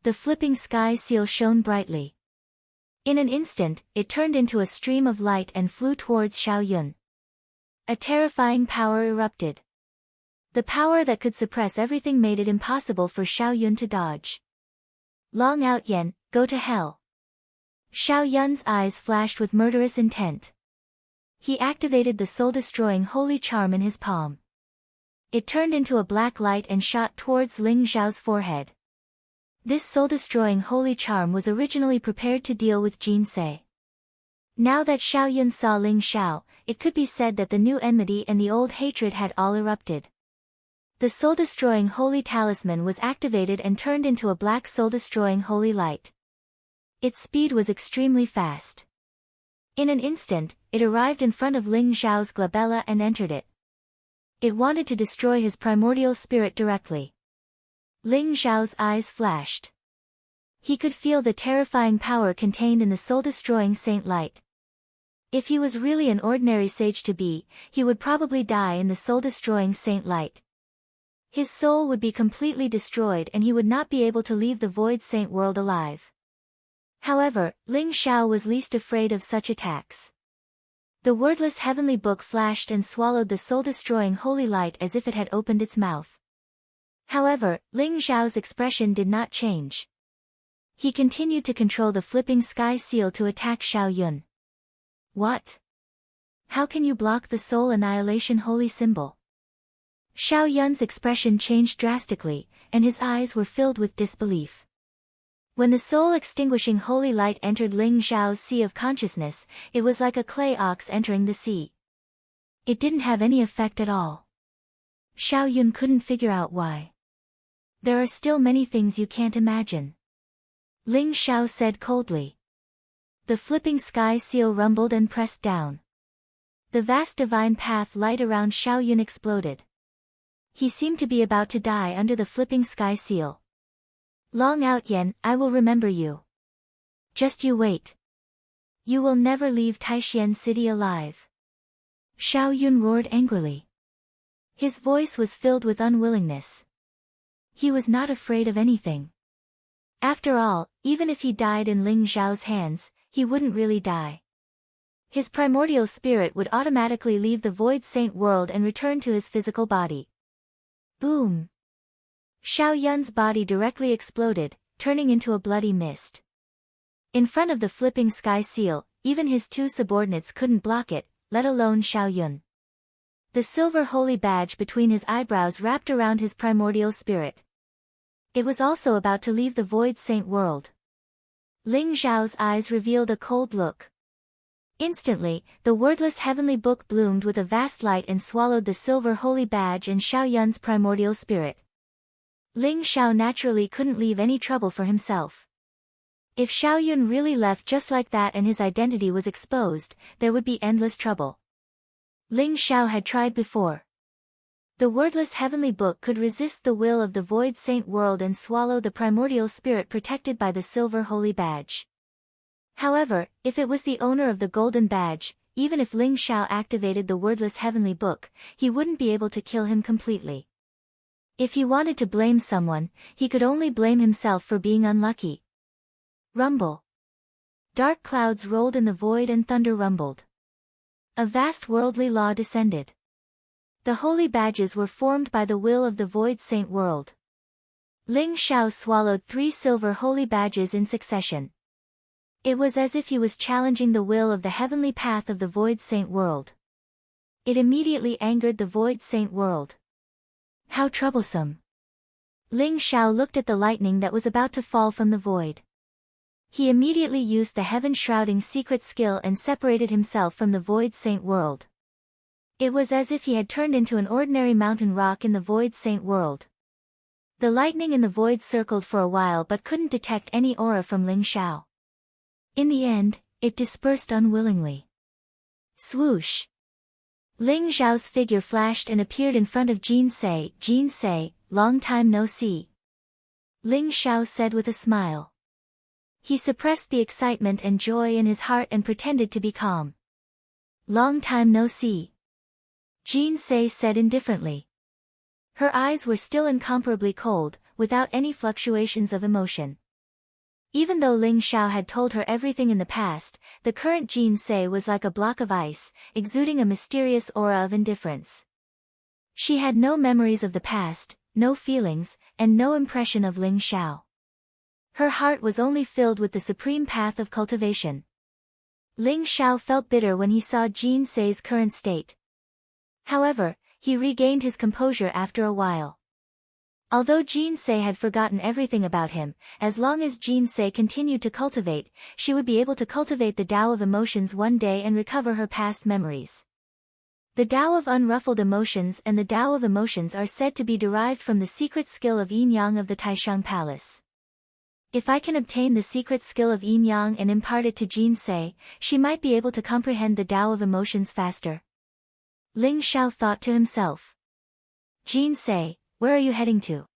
The flipping sky seal shone brightly. In an instant, it turned into a stream of light and flew towards Xiao Yun. A terrifying power erupted. The power that could suppress everything made it impossible for Xiao Yun to dodge. Long Outyan, go to hell. Xiao Yun's eyes flashed with murderous intent. He activated the soul-destroying holy charm in his palm. It turned into a black light and shot towards Ling Xiao's forehead. This soul-destroying holy charm was originally prepared to deal with Jin Se. Now that Xiao Yun saw Ling Xiao, it could be said that the new enmity and the old hatred had all erupted. The soul-destroying holy talisman was activated and turned into a black soul-destroying holy light. Its speed was extremely fast. In an instant, it arrived in front of Ling Xiao's glabella and entered it. It wanted to destroy his primordial spirit directly. Ling Xiao's eyes flashed. He could feel the terrifying power contained in the soul-destroying saint light. If he was really an ordinary sage to be, he would probably die in the soul-destroying saint light. His soul would be completely destroyed and he would not be able to leave the Void Saint world alive. However, Ling Xiao was least afraid of such attacks. The wordless heavenly book flashed and swallowed the soul-destroying holy light as if it had opened its mouth. However, Ling Xiao's expression did not change. He continued to control the flipping sky seal to attack Xiao Yun. What? How can you block the soul annihilation holy symbol? Xiao Yun's expression changed drastically, and his eyes were filled with disbelief. When the soul-extinguishing holy light entered Ling Xiao's sea of consciousness, it was like a clay ox entering the sea. It didn't have any effect at all. Xiao Yun couldn't figure out why. There are still many things you can't imagine. Ling Xiao said coldly. The flipping sky seal rumbled and pressed down. The vast divine path light around Xiao Yun exploded. He seemed to be about to die under the flipping sky seal. Long out Yen, I will remember you. Just you wait. You will never leave Taishan City alive. Xiao Yun roared angrily. His voice was filled with unwillingness. He was not afraid of anything. After all, even if he died in Ling Xiao's hands, he wouldn't really die. His primordial spirit would automatically leave the Void Saint world and return to his physical body. Boom! Xiao Yun's body directly exploded, turning into a bloody mist. In front of the flipping sky seal, even his two subordinates couldn't block it, let alone Xiao Yun. The silver holy badge between his eyebrows wrapped around his primordial spirit. It was also about to leave the Void Saint world. Ling Xiao's eyes revealed a cold look. Instantly, the wordless heavenly book bloomed with a vast light and swallowed the silver holy badge and Xiao Yun's primordial spirit. Ling Xiao naturally couldn't leave any trouble for himself. If Xiao Yun really left just like that and his identity was exposed, there would be endless trouble. Ling Xiao had tried before. The wordless heavenly book could resist the will of the Void Saint world and swallow the primordial spirit protected by the silver holy badge. However, if it was the owner of the golden badge, even if Ling Xiao activated the wordless heavenly book, he wouldn't be able to kill him completely. If he wanted to blame someone, he could only blame himself for being unlucky. Rumble. Dark clouds rolled in the void and thunder rumbled. A vast worldly law descended. The holy badges were formed by the will of the Void Saint world. Ling Xiao swallowed 3 silver holy badges in succession. It was as if he was challenging the will of the heavenly path of the Void Saint world. It immediately angered the Void Saint world. How troublesome. Ling Xiao looked at the lightning that was about to fall from the void. He immediately used the heaven-shrouding secret skill and separated himself from the Void Saint world. It was as if he had turned into an ordinary mountain rock in the Void Saint world. The lightning in the void circled for a while but couldn't detect any aura from Ling Xiao. In the end, it dispersed unwillingly. Swoosh! Ling Xiao's figure flashed and appeared in front of Jin Sei. Jin Sei, long time no see. Ling Xiao said with a smile. He suppressed the excitement and joy in his heart and pretended to be calm. Long time no see. Jin Sei said indifferently. Her eyes were still incomparably cold, without any fluctuations of emotion. Even though Ling Xiao had told her everything in the past, the current Jin Sei was like a block of ice, exuding a mysterious aura of indifference. She had no memories of the past, no feelings, and no impression of Ling Xiao. Her heart was only filled with the supreme path of cultivation. Ling Xiao felt bitter when he saw Jin Sei's current state. However, he regained his composure after a while. Although Jin Sei had forgotten everything about him, as long as Jin Sei continued to cultivate, she would be able to cultivate the Tao of emotions one day and recover her past memories. The Tao of unruffled emotions and the Tao of emotions are said to be derived from the secret skill of Yin Yang of the Taishang Palace. If I can obtain the secret skill of Yin Yang and impart it to Jin Sei, she might be able to comprehend the Tao of emotions faster. Ling Xiao thought to himself. Jin Sei, where are you heading to?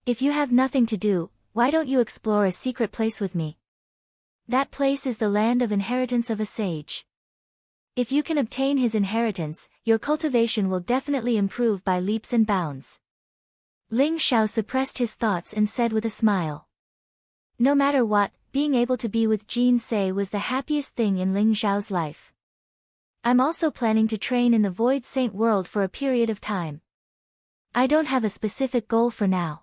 If you have nothing to do, why don't you explore a secret place with me? That place is the land of inheritance of a sage. If you can obtain his inheritance, your cultivation will definitely improve by leaps and bounds. Ling Xiao suppressed his thoughts and said with a smile. No matter what, being able to be with Jin Se was the happiest thing in Ling Xiao's life. I'm also planning to train in the Void Saint world for a period of time. I don't have a specific goal for now.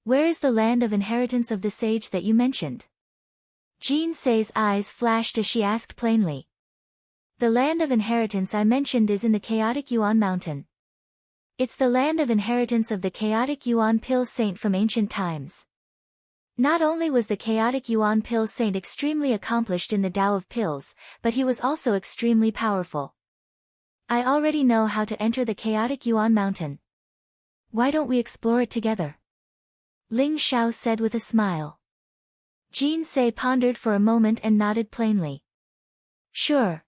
Where is the land of inheritance of the sage that you mentioned? Jin Se's eyes flashed as she asked plainly. The land of inheritance I mentioned is in the chaotic Yuan mountain. It's the land of inheritance of the chaotic Yuan Pill Saint from ancient times. Not only was the chaotic Yuan Pill Saint extremely accomplished in the Tao of Pills, but he was also extremely powerful. I already know how to enter the chaotic Yuan mountain. Why don't we explore it together? Ling Xiao said with a smile. Jin Se pondered for a moment and nodded plainly. Sure.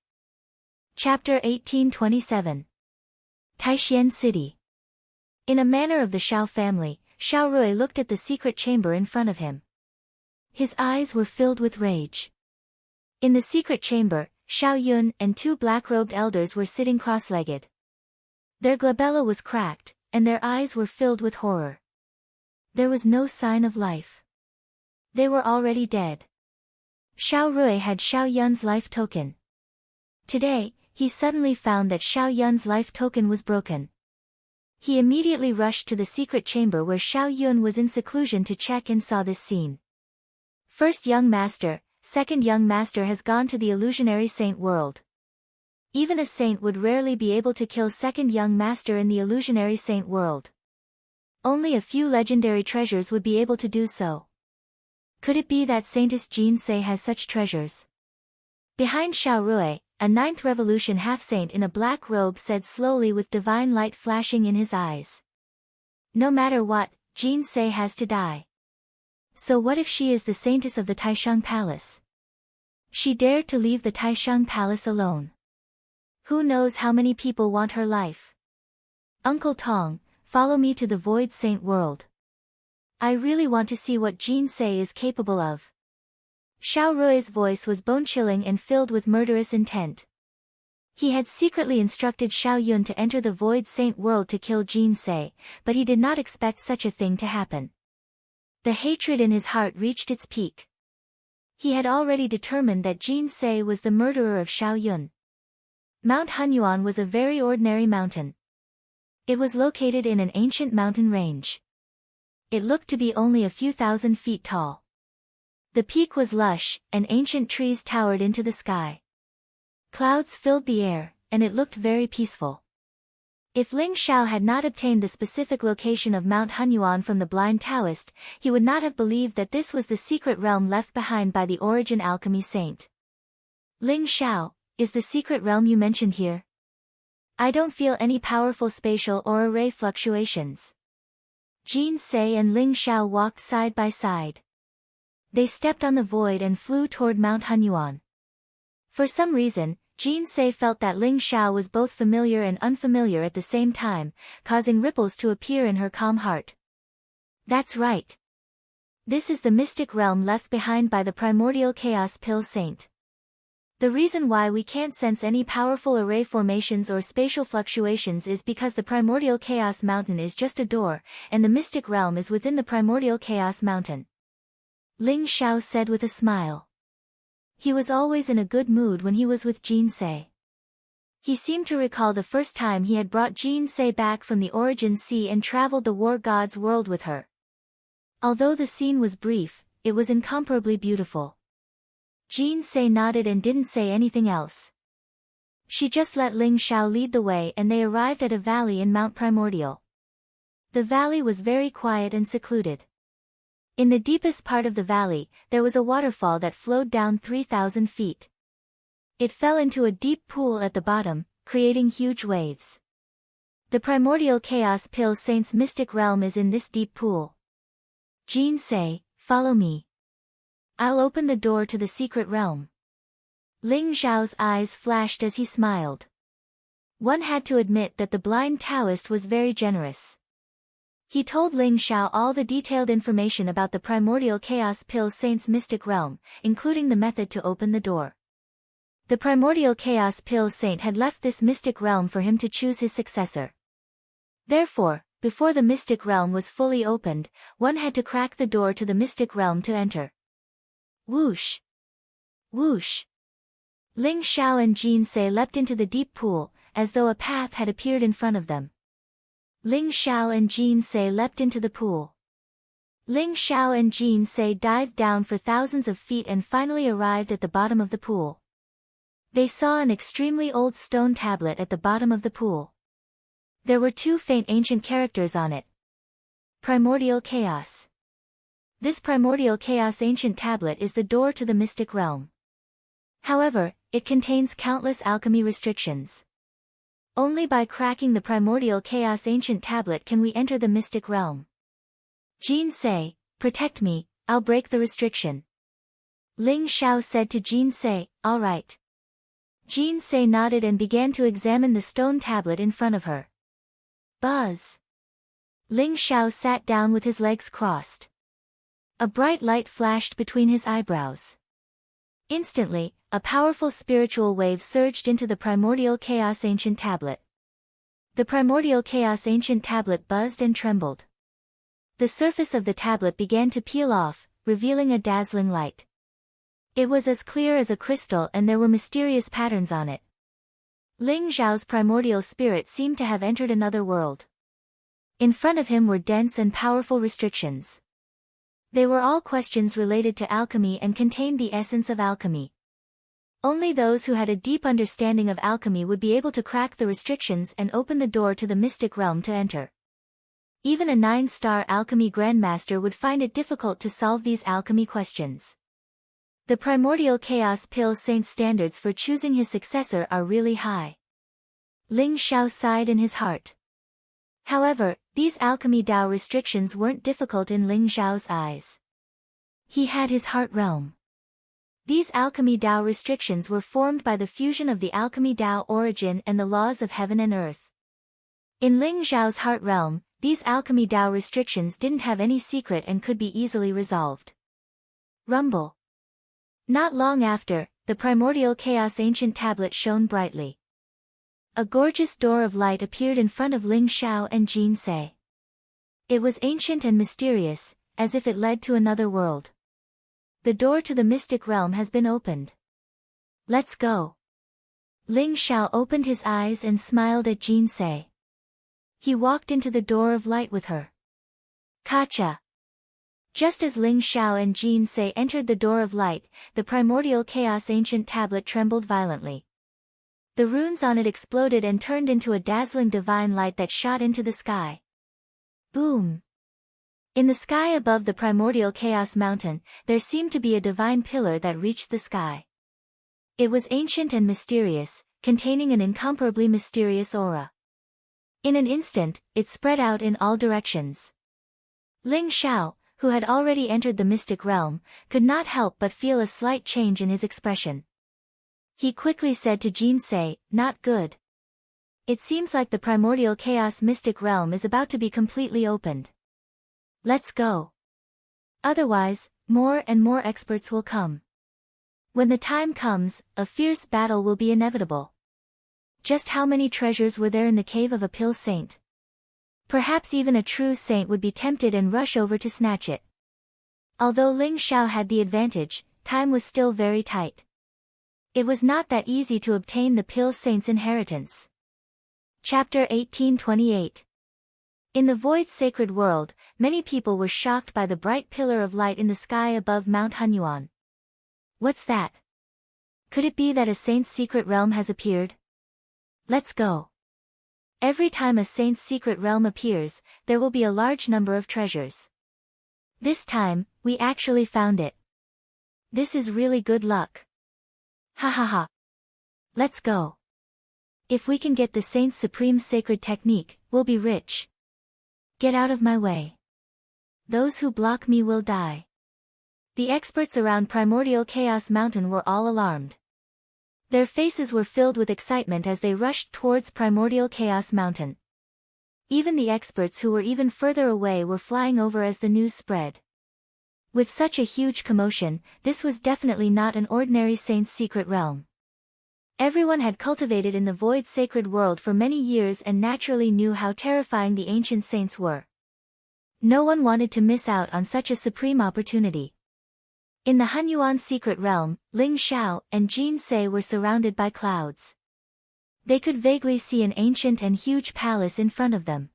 Chapter 1827. Taishan City. In a manner of the Xiao family, Xiao Rui looked at the secret chamber in front of him. His eyes were filled with rage. In the secret chamber, Xiao Yun and two black-robed elders were sitting cross-legged. Their glabella was cracked, and their eyes were filled with horror. There was no sign of life. They were already dead. Xiao Rui had Xiao Yun's life token. Today, he suddenly found that Xiao Yun's life token was broken. He immediately rushed to the secret chamber where Xiao Yun was in seclusion to check and saw this scene. First young master, second young master has gone to the illusionary saint world. Even a saint would rarely be able to kill second young master in the illusionary saint world. Only a few legendary treasures would be able to do so. Could it be that Saintess Jin Se has such treasures? Behind Xiao Rui, a ninth revolution half-saint in a black robe said slowly with divine light flashing in his eyes. No matter what, Jin Se has to die. So what if she is the saintess of the Taishang Palace? She dared to leave the Taishang Palace alone. Who knows how many people want her life? Uncle Tong, follow me to the Void Saint world. I really want to see what Jin Se is capable of. Xiao Rui's voice was bone-chilling and filled with murderous intent. He had secretly instructed Xiao Yun to enter the Void Saint world to kill Jin Se, but he did not expect such a thing to happen. The hatred in his heart reached its peak. He had already determined that Jin Se was the murderer of Xiao Yun. Mount Hunyuan was a very ordinary mountain. It was located in an ancient mountain range. It looked to be only a few thousand feet tall. The peak was lush, and ancient trees towered into the sky. Clouds filled the air, and it looked very peaceful. If Ling Xiao had not obtained the specific location of Mount Hunyuan from the blind Taoist, he would not have believed that this was the secret realm left behind by the origin alchemy saint. Ling Xiao, is the secret realm you mentioned here? I don't feel any powerful spatial or array fluctuations. Jin Se and Ling Xiao walked side by side. They stepped on the void and flew toward Mount Hunyuan. For some reason, Jin Se felt that Ling Xiao was both familiar and unfamiliar at the same time, causing ripples to appear in her calm heart. That's right. This is the mystic realm left behind by the primordial chaos pill saint. The reason why we can't sense any powerful array formations or spatial fluctuations is because the primordial chaos mountain is just a door, and the mystic realm is within the primordial chaos mountain. Ling Xiao said with a smile. He was always in a good mood when he was with Jin Se. He seemed to recall the first time he had brought Jin Se back from the Origin Sea and traveled the War God's world with her. Although the scene was brief, it was incomparably beautiful. Jin Se nodded and didn't say anything else. She just let Ling Xiao lead the way and they arrived at a valley in Mount Primordial. The valley was very quiet and secluded. In the deepest part of the valley, there was a waterfall that flowed down 3,000 feet. It fell into a deep pool at the bottom, creating huge waves. The primordial chaos pill saint's mystic realm is in this deep pool. Jin Se, follow me. I'll open the door to the secret realm. Ling Xiao's eyes flashed as he smiled. One had to admit that the blind Taoist was very generous. He told Ling Xiao all the detailed information about the primordial chaos pill saint's mystic realm, including the method to open the door. The primordial chaos pill saint had left this mystic realm for him to choose his successor. Therefore, Before the mystic realm was fully opened, one had to crack the door to the mystic realm to enter. Whoosh! Whoosh! Ling Xiao and Jin Se leapt into the deep pool, as though a path had appeared in front of them. Ling Xiao and Jin Se leapt into the pool. Ling Xiao and Jin Se dived down for thousands of feet and finally arrived at the bottom of the pool. They saw an extremely old stone tablet at the bottom of the pool. There were two faint ancient characters on it. Primordial Chaos. This Primordial Chaos ancient tablet is the door to the mystic realm. However, it contains countless alchemy restrictions. Only by cracking the Primordial Chaos ancient tablet can we enter the mystic realm. Jin Se, protect me, I'll break the restriction. Ling Xiao said to Jin Se, all right. Jin Se nodded and began to examine the stone tablet in front of her. Buzz! Ling Xiao sat down with his legs crossed. A bright light flashed between his eyebrows. Instantly, a powerful spiritual wave surged into the Primordial Chaos ancient tablet. The Primordial Chaos ancient tablet buzzed and trembled. The surface of the tablet began to peel off, revealing a dazzling light. It was as clear as a crystal and there were mysterious patterns on it. Ling Xiao's primordial spirit seemed to have entered another world. In front of him were dense and powerful restrictions. They were all questions related to alchemy and contained the essence of alchemy. Only those who had a deep understanding of alchemy would be able to crack the restrictions and open the door to the mystic realm to enter. Even a 9-star alchemy grandmaster would find it difficult to solve these alchemy questions. The Primordial Chaos Pill Saint's standards for choosing his successor are really high. Ling Xiao sighed in his heart. However, these alchemy Dao restrictions weren't difficult in Ling Xiao's eyes. He had his heart realm. These alchemy Dao restrictions were formed by the fusion of the alchemy Dao origin and the laws of heaven and earth. In Ling Xiao's heart realm, these alchemy Dao restrictions didn't have any secret and could be easily resolved. Rumble. Not long after, the Primordial Chaos ancient tablet shone brightly. A gorgeous door of light appeared in front of Ling Xiao and Jin Se. It was ancient and mysterious, as if it led to another world. The door to the mystic realm has been opened. Let's go. Ling Xiao opened his eyes and smiled at Jin Se. He walked into the door of light with her. Kacha! Just as Ling Xiao and Jin Se entered the door of light, the Primordial Chaos ancient tablet trembled violently. The runes on it exploded and turned into a dazzling divine light that shot into the sky. Boom! In the sky above the Primordial Chaos mountain, there seemed to be a divine pillar that reached the sky. It was ancient and mysterious, containing an incomparably mysterious aura. In an instant, it spread out in all directions. Ling Xiao, who had already entered the mystic realm, could not help but feel a slight change in his expression. He quickly said to Jin Se, not good. It seems like the Primordial Chaos mystic realm is about to be completely opened. Let's go. Otherwise, more and more experts will come. When the time comes, a fierce battle will be inevitable. Just how many treasures were there in the cave of a pill saint? Perhaps even a true saint would be tempted and rush over to snatch it. Although Ling Xiao had the advantage, time was still very tight. It was not that easy to obtain the pill saint's inheritance. Chapter 1828. In the void sacred world, many people were shocked by the bright pillar of light in the sky above Mount Hunyuan. What's that? Could it be that a saint's secret realm has appeared? Let's go. Every time a saint's secret realm appears, there will be a large number of treasures. This time, we actually found it. This is really good luck. Ha ha ha. Let's go. If we can get the saint's supreme sacred technique, we'll be rich. Get out of my way. Those who block me will die. The experts around Primordial Chaos Mountain were all alarmed. Their faces were filled with excitement as they rushed towards Primordial Chaos Mountain. Even the experts who were even further away were flying over as the news spread. With such a huge commotion, this was definitely not an ordinary saint's secret realm. Everyone had cultivated in the void sacred world for many years and naturally knew how terrifying the ancient saints were. No one wanted to miss out on such a supreme opportunity. In the Hunyuan secret realm, Ling Xiao and Jin Se were surrounded by clouds. They could vaguely see an ancient and huge palace in front of them.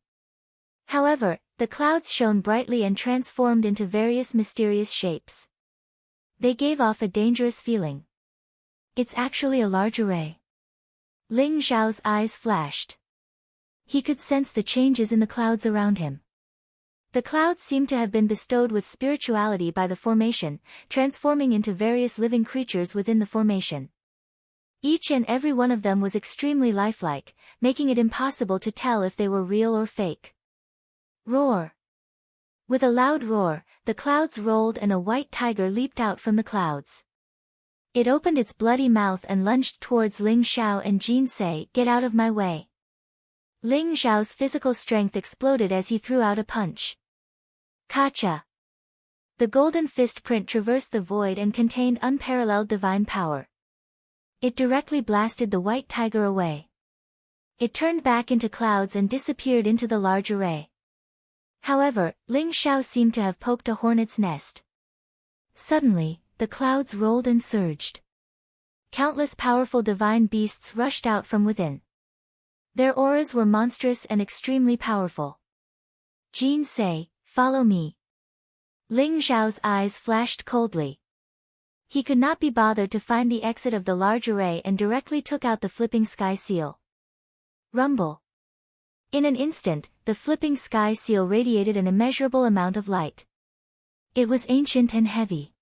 However, the clouds shone brightly and transformed into various mysterious shapes. They gave off a dangerous feeling. It's actually a large array. Ling Xiao's eyes flashed. He could sense the changes in the clouds around him. The clouds seemed to have been bestowed with spirituality by the formation, transforming into various living creatures within the formation. Each and every one of them was extremely lifelike, making it impossible to tell if they were real or fake. Roar! With a loud roar, the clouds rolled and a white tiger leaped out from the clouds. It opened its bloody mouth and lunged towards Ling Xiao and Jin Se. Get out of my way. Ling Xiao's physical strength exploded as he threw out a punch. Kacha! The golden fist print traversed the void and contained unparalleled divine power. It directly blasted the white tiger away. It turned back into clouds and disappeared into the large array. However, Ling Xiao seemed to have poked a hornet's nest. Suddenly, the clouds rolled and surged. Countless powerful divine beasts rushed out from within. Their auras were monstrous and extremely powerful. Jin Se, follow me. Ling Xiao's eyes flashed coldly. He could not be bothered to find the exit of the large array and directly took out the flipping sky seal. Rumble. In an instant, the flipping sky seal radiated an immeasurable amount of light. It was ancient and heavy.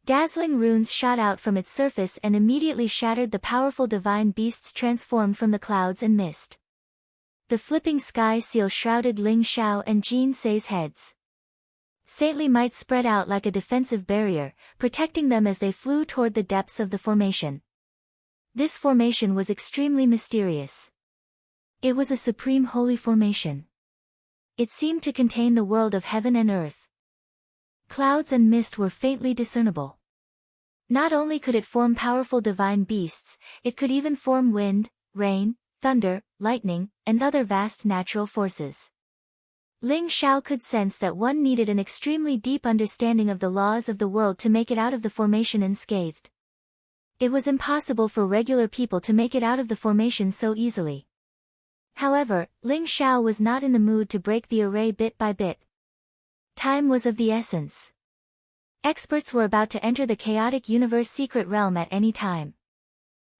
Dazzling runes shot out from its surface and immediately shattered the powerful divine beasts transformed from the clouds and mist. The flipping sky seal shrouded Ling Xiao and Jin Se's heads. Saintly might spread out like a defensive barrier, protecting them as they flew toward the depths of the formation. This formation was extremely mysterious. It was a supreme holy formation. It seemed to contain the world of heaven and earth. Clouds and mist were faintly discernible. Not only could it form powerful divine beasts, it could even form wind, rain, thunder, lightning, and other vast natural forces. Ling Xiao could sense that one needed an extremely deep understanding of the laws of the world to make it out of the formation unscathed. It was impossible for regular people to make it out of the formation so easily. However, Ling Xiao was not in the mood to break the array bit by bit. Time was of the essence. Experts were about to enter the chaotic universe secret realm at any time.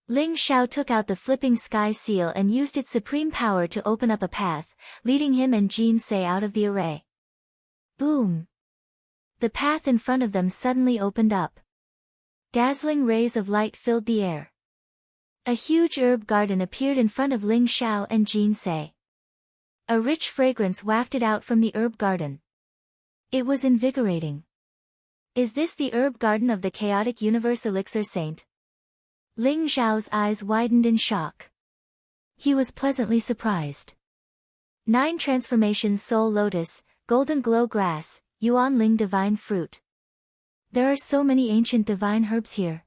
Ling Xiao took out the flipping sky seal and used its supreme power to open up a path, leading him and Jin Se out of the array. Boom! The path in front of them suddenly opened up. Dazzling rays of light filled the air. A huge herb garden appeared in front of Ling Xiao and Jin Se. A rich fragrance wafted out from the herb garden. It was invigorating. Is this the herb garden of the chaotic universe elixir saint? Ling Xiao's eyes widened in shock. He was pleasantly surprised. 9 transformations soul lotus, golden glow grass, yuan ling divine fruit. There are so many ancient divine herbs here.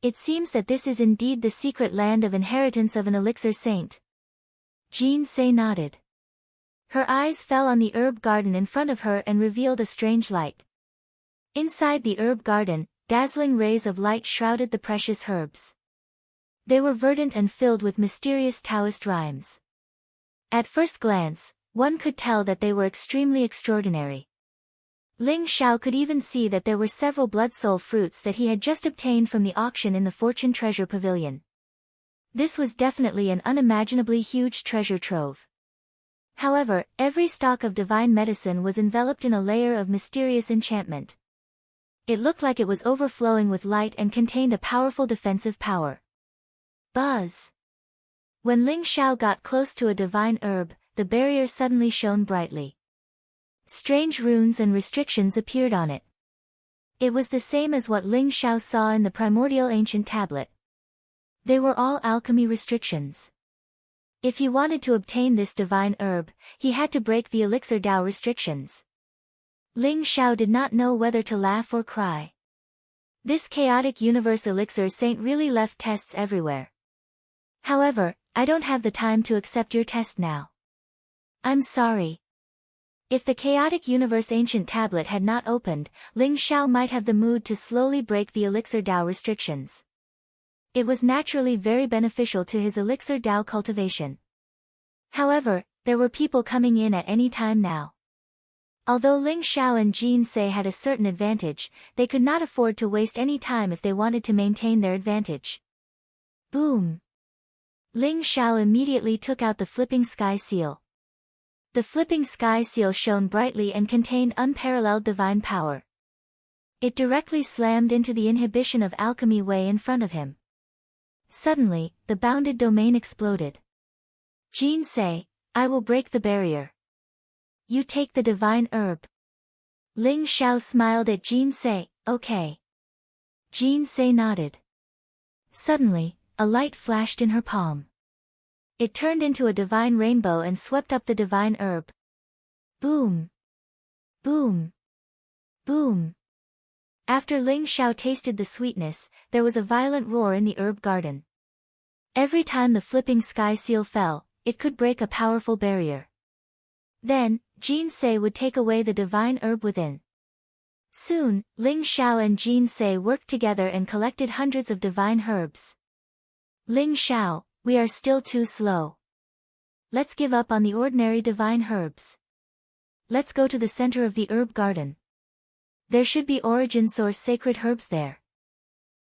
It seems that this is indeed the secret land of inheritance of an elixir saint. Jin Se nodded. Her eyes fell on the herb garden in front of her and revealed a strange light. Inside the herb garden, dazzling rays of light shrouded the precious herbs. They were verdant and filled with mysterious Taoist rhymes. At first glance, one could tell that they were extremely extraordinary. Ling Xiao could even see that there were several blood soul fruits that he had just obtained from the auction in the Fortune Treasure Pavilion. This was definitely an unimaginably huge treasure trove. However, every stalk of divine medicine was enveloped in a layer of mysterious enchantment. It looked like it was overflowing with light and contained a powerful defensive power. Buzz! When Ling Xiao got close to a divine herb, the barrier suddenly shone brightly. Strange runes and restrictions appeared on it. It was the same as what Ling Xiao saw in the primordial ancient tablet. They were all alchemy restrictions. If he wanted to obtain this divine herb, he had to break the elixir Dao restrictions. Ling Xiao did not know whether to laugh or cry. This chaotic universe elixir saint really left tests everywhere. However, I don't have the time to accept your test now. I'm sorry. If the chaotic universe ancient tablet had not opened, Ling Xiao might have the mood to slowly break the elixir Dao restrictions. It was naturally very beneficial to his elixir Dao cultivation. However, there were people coming in at any time now. Although Ling Xiao and Jin Se had a certain advantage, they could not afford to waste any time if they wanted to maintain their advantage. Boom! Ling Xiao immediately took out the flipping sky seal. The flipping sky seal shone brightly and contained unparalleled divine power. It directly slammed into the inhibition of alchemy way in front of him. Suddenly, the bounded domain exploded. Jin Se, I will break the barrier. You take the divine herb. Ling Xiao smiled at Jin Se, okay. Jin Se nodded. Suddenly, a light flashed in her palm. It turned into a divine rainbow and swept up the divine herb. Boom! Boom! Boom! After Ling Xiao tasted the sweetness, there was a violent roar in the herb garden. Every time the flipping sky seal fell, it could break a powerful barrier. Then, Jin Se would take away the divine herb within. Soon, Ling Xiao and Jin Se worked together and collected hundreds of divine herbs. Ling Xiao, we are still too slow. Let's give up on the ordinary divine herbs. Let's go to the center of the herb garden. There should be origin source sacred herbs there.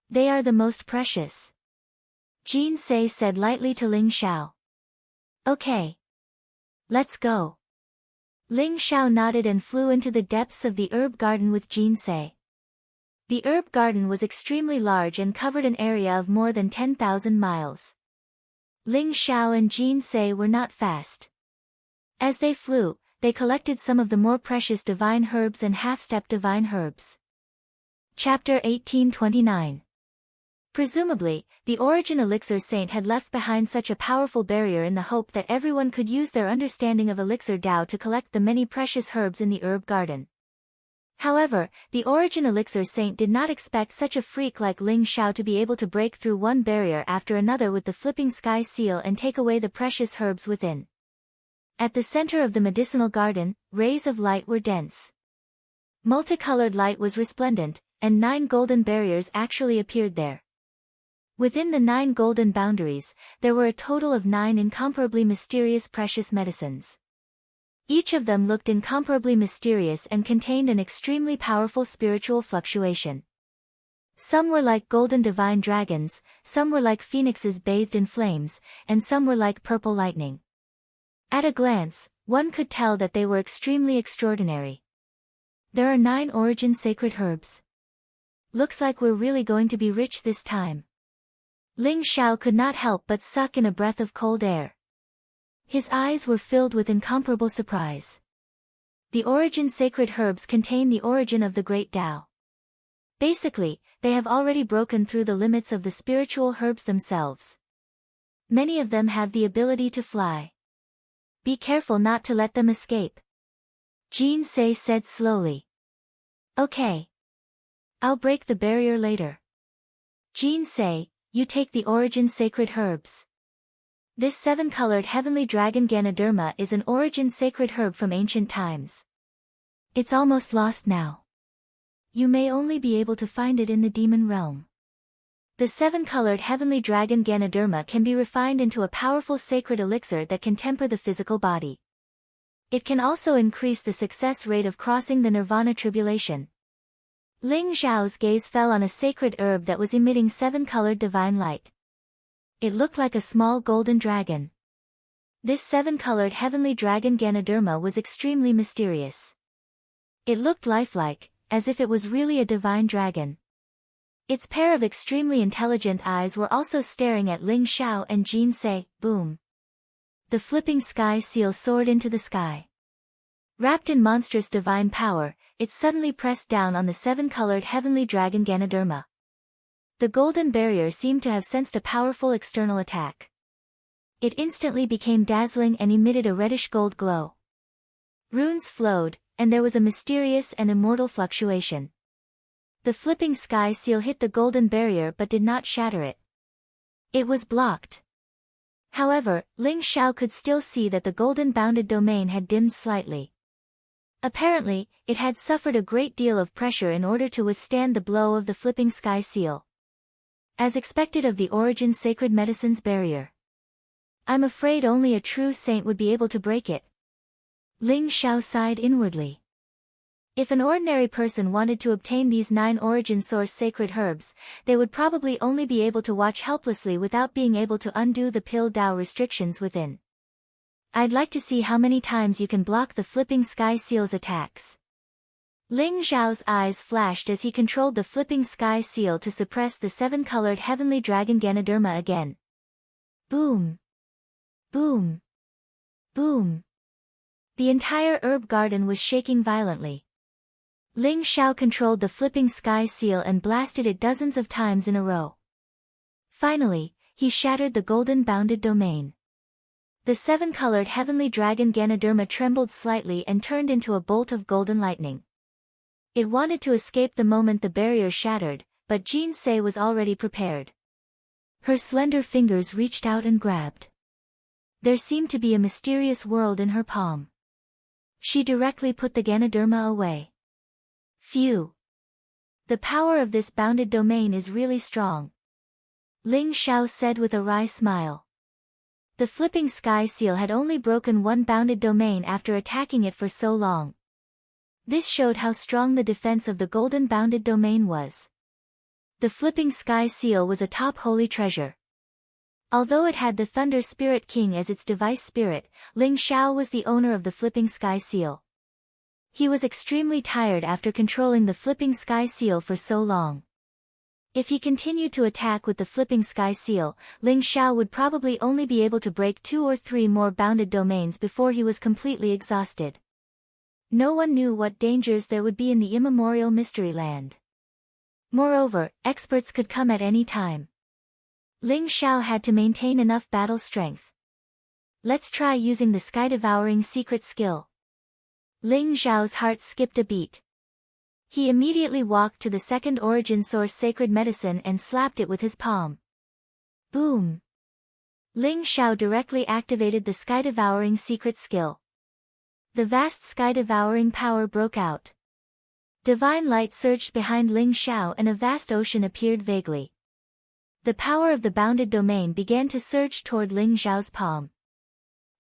They are the most precious. Jin Se said lightly to Ling Xiao. Okay. Let's go. Ling Xiao nodded and flew into the depths of the herb garden with Jin Se. The herb garden was extremely large and covered an area of more than 10,000 miles. Ling Xiao and Jin Se were not fast. As they flew, they collected some of the more precious divine herbs and half-step divine herbs. Chapter 1829. Presumably, the origin elixir saint had left behind such a powerful barrier in the hope that everyone could use their understanding of elixir Dao to collect the many precious herbs in the herb garden. However, the origin elixir saint did not expect such a freak like Ling Xiao to be able to break through one barrier after another with the flipping sky seal and take away the precious herbs within. At the center of the medicinal garden, rays of light were dense. Multicolored light was resplendent, and 9 golden barriers actually appeared there. Within the 9 golden boundaries, there were a total of 9 incomparably mysterious precious medicines. Each of them looked incomparably mysterious and contained an extremely powerful spiritual fluctuation. Some were like golden divine dragons, some were like phoenixes bathed in flames, and some were like purple lightning. At a glance, one could tell that they were extremely extraordinary. There are 9 origin sacred herbs. Looks like we're really going to be rich this time. Ling Xiao could not help but suck in a breath of cold air. His eyes were filled with incomparable surprise. The origin sacred herbs contain the origin of the great Tao. Basically, they have already broken through the limits of the spiritual herbs themselves. Many of them have the ability to fly. Be careful not to let them escape. Jin Se said slowly. Okay. I'll break the barrier later. Jin Se, you take the origin sacred herbs. This 7-colored heavenly dragon Ganoderma is an origin sacred herb from ancient times. It's almost lost now. You may only be able to find it in the demon realm. The 7-colored heavenly dragon Ganoderma can be refined into a powerful sacred elixir that can temper the physical body. It can also increase the success rate of crossing the nirvana tribulation. Ling Xiao's gaze fell on a sacred herb that was emitting 7-colored divine light. It looked like a small golden dragon. This 7-colored heavenly dragon Ganoderma was extremely mysterious. It looked lifelike, as if it was really a divine dragon. Its pair of extremely intelligent eyes were also staring at Ling Xiao and Jin Se. Boom! The flipping sky seal soared into the sky. Wrapped in monstrous divine power, it suddenly pressed down on the 7-colored heavenly dragon Ganoderma. The golden barrier seemed to have sensed a powerful external attack. It instantly became dazzling and emitted a reddish gold glow. Runes flowed, and there was a mysterious and immortal fluctuation. The flipping sky seal hit the golden barrier but did not shatter it. It was blocked. However, Ling Xiao could still see that the golden bounded domain had dimmed slightly. Apparently, it had suffered a great deal of pressure in order to withstand the blow of the flipping sky seal. As expected of the Origin Sacred Medicine's barrier. I'm afraid only a true saint would be able to break it. Ling Xiao sighed inwardly. If an ordinary person wanted to obtain these 9 origin source sacred herbs, they would probably only be able to watch helplessly without being able to undo the pill Dao restrictions within. I'd like to see how many times you can block the flipping sky seal's attacks. Ling Xiao's eyes flashed as he controlled the flipping sky seal to suppress the 7-colored heavenly dragon Ganoderma again. Boom! Boom! Boom! The entire herb garden was shaking violently. Ling Xiao controlled the flipping sky seal and blasted it dozens of times in a row. Finally, he shattered the golden bounded domain. The 7-colored heavenly dragon Ganoderma trembled slightly and turned into a bolt of golden lightning. It wanted to escape the moment the barrier shattered, but Jean Sei was already prepared. Her slender fingers reached out and grabbed. There seemed to be a mysterious world in her palm. She directly put the Ganoderma away. Phew! The power of this bounded domain is really strong. Ling Xiao said with a wry smile. The flipping sky seal had only broken one bounded domain after attacking it for so long. This showed how strong the defense of the golden bounded domain was. The flipping sky seal was a top holy treasure. Although it had the Thunder Spirit King as its device spirit, Ling Xiao was the owner of the flipping sky seal. He was extremely tired after controlling the flipping sky seal for so long. If he continued to attack with the flipping sky seal, Ling Xiao would probably only be able to break 2 or 3 more bounded domains before he was completely exhausted. No one knew what dangers there would be in the immemorial mystery land. Moreover, experts could come at any time. Ling Xiao had to maintain enough battle strength. Let's try using the sky-devouring secret skill. Ling Xiao's heart skipped a beat. He immediately walked to the second origin source sacred medicine and slapped it with his palm. Boom! Ling Xiao directly activated the sky-devouring secret skill. The vast sky-devouring power broke out. Divine light surged behind Ling Xiao and a vast ocean appeared vaguely. The power of the bounded domain began to surge toward Ling Xiao's palm.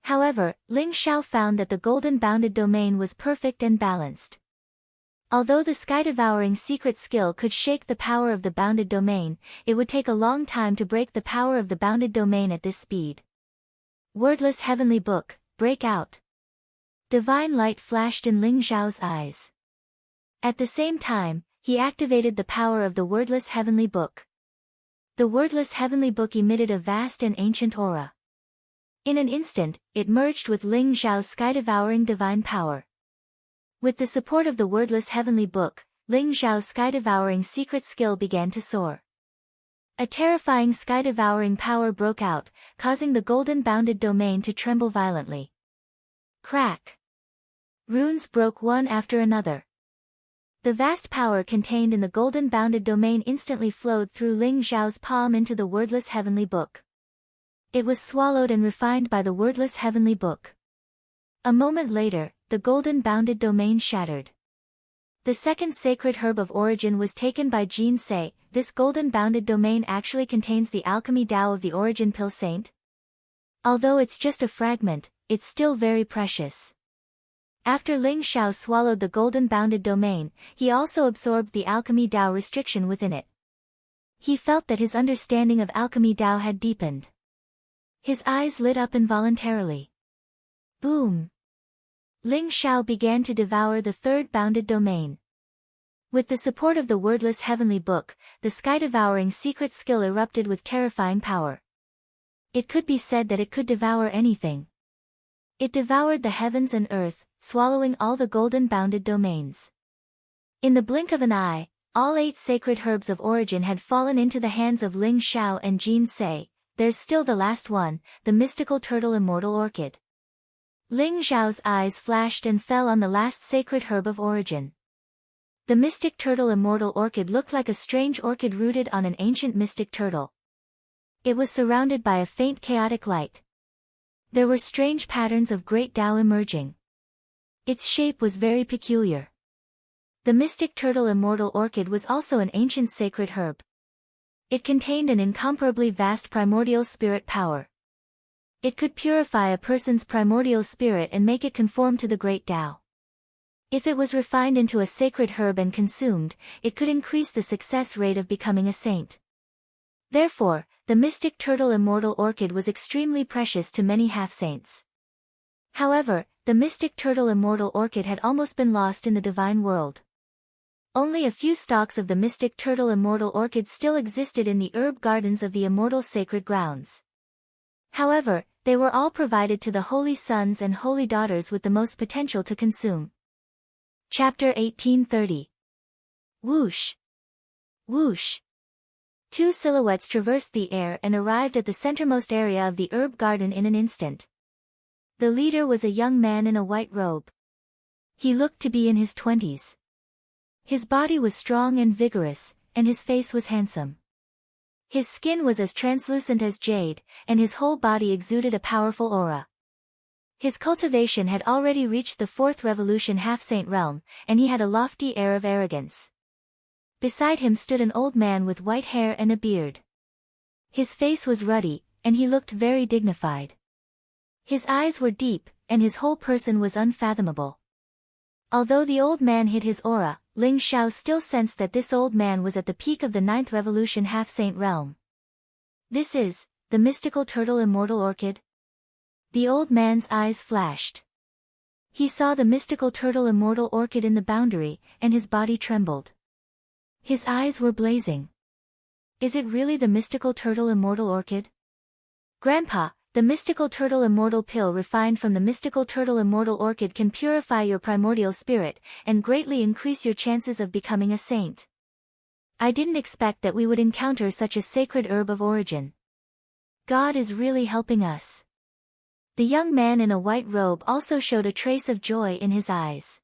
However, Ling Xiao found that the golden bounded domain was perfect and balanced. Although the sky-devouring secret skill could shake the power of the bounded domain, it would take a long time to break the power of the bounded domain at this speed. Wordless heavenly book, break out. Divine light flashed in Ling Xiao's eyes. At the same time, he activated the power of the wordless heavenly book. The wordless heavenly book emitted a vast and ancient aura. In an instant, it merged with Ling Xiao's sky-devouring divine power. With the support of the wordless heavenly book, Ling Xiao's sky-devouring secret skill began to soar. A terrifying sky-devouring power broke out, causing the golden bounded domain to tremble violently. Crack! Runes broke one after another. The vast power contained in the golden bounded domain instantly flowed through Ling Xiao's palm into the wordless heavenly book. It was swallowed and refined by the wordless heavenly book. A moment later, the golden bounded domain shattered. The second sacred herb of origin was taken by Jean Sei. This golden bounded domain actually contains the alchemy Dao of the origin pill saint. Although it's just a fragment, it's still very precious. After Ling Xiao swallowed the golden bounded domain, he also absorbed the alchemy Dao restriction within it. He felt that his understanding of alchemy Dao had deepened. His eyes lit up involuntarily. Boom! Ling Xiao began to devour the third bounded domain. With the support of the wordless heavenly book, the sky-devouring secret skill erupted with terrifying power. It could be said that it could devour anything. It devoured the heavens and earth, swallowing all the golden bounded domains. In the blink of an eye, all 8 sacred herbs of origin had fallen into the hands of Ling Xiao and Jean Sei. There's still the last one, the mystical turtle immortal orchid. Ling Xiao's eyes flashed and fell on the last sacred herb of origin. The mystic turtle immortal orchid looked like a strange orchid rooted on an ancient mystic turtle. It was surrounded by a faint chaotic light. There were strange patterns of great Tao emerging. Its shape was very peculiar. The mystic turtle immortal orchid was also an ancient sacred herb. It contained an incomparably vast primordial spirit power. It could purify a person's primordial spirit and make it conform to the great Tao. If it was refined into a sacred herb and consumed, it could increase the success rate of becoming a saint. Therefore, the mystic turtle immortal orchid was extremely precious to many half-saints. However, the mystic turtle immortal orchid had almost been lost in the divine world. Only a few stalks of the mystic turtle immortal orchid still existed in the herb gardens of the immortal sacred grounds. However, they were all provided to the holy sons and holy daughters with the most potential to consume. Chapter 1830. Whoosh! Whoosh! Two silhouettes traversed the air and arrived at the centermost area of the herb garden in an instant. The leader was a young man in a white robe. He looked to be in his 20s. His body was strong and vigorous, and his face was handsome. His skin was as translucent as jade, and his whole body exuded a powerful aura. His cultivation had already reached the 4th revolution half-saint realm, and he had a lofty air of arrogance. Beside him stood an old man with white hair and a beard. His face was ruddy, and he looked very dignified. His eyes were deep, and his whole person was unfathomable. Although the old man hid his aura, Ling Xiao still sensed that this old man was at the peak of the 9th revolution half-saint realm. This is, the mystical turtle immortal orchid? The old man's eyes flashed. He saw the mystical turtle immortal orchid in the boundary, and his body trembled. His eyes were blazing. Is it really the mystical turtle immortal orchid? Grandpa, the mystical turtle immortal pill refined from the mystical turtle immortal orchid can purify your primordial spirit, and greatly increase your chances of becoming a saint. I didn't expect that we would encounter such a sacred herb of origin. God is really helping us. The young man in a white robe also showed a trace of joy in his eyes.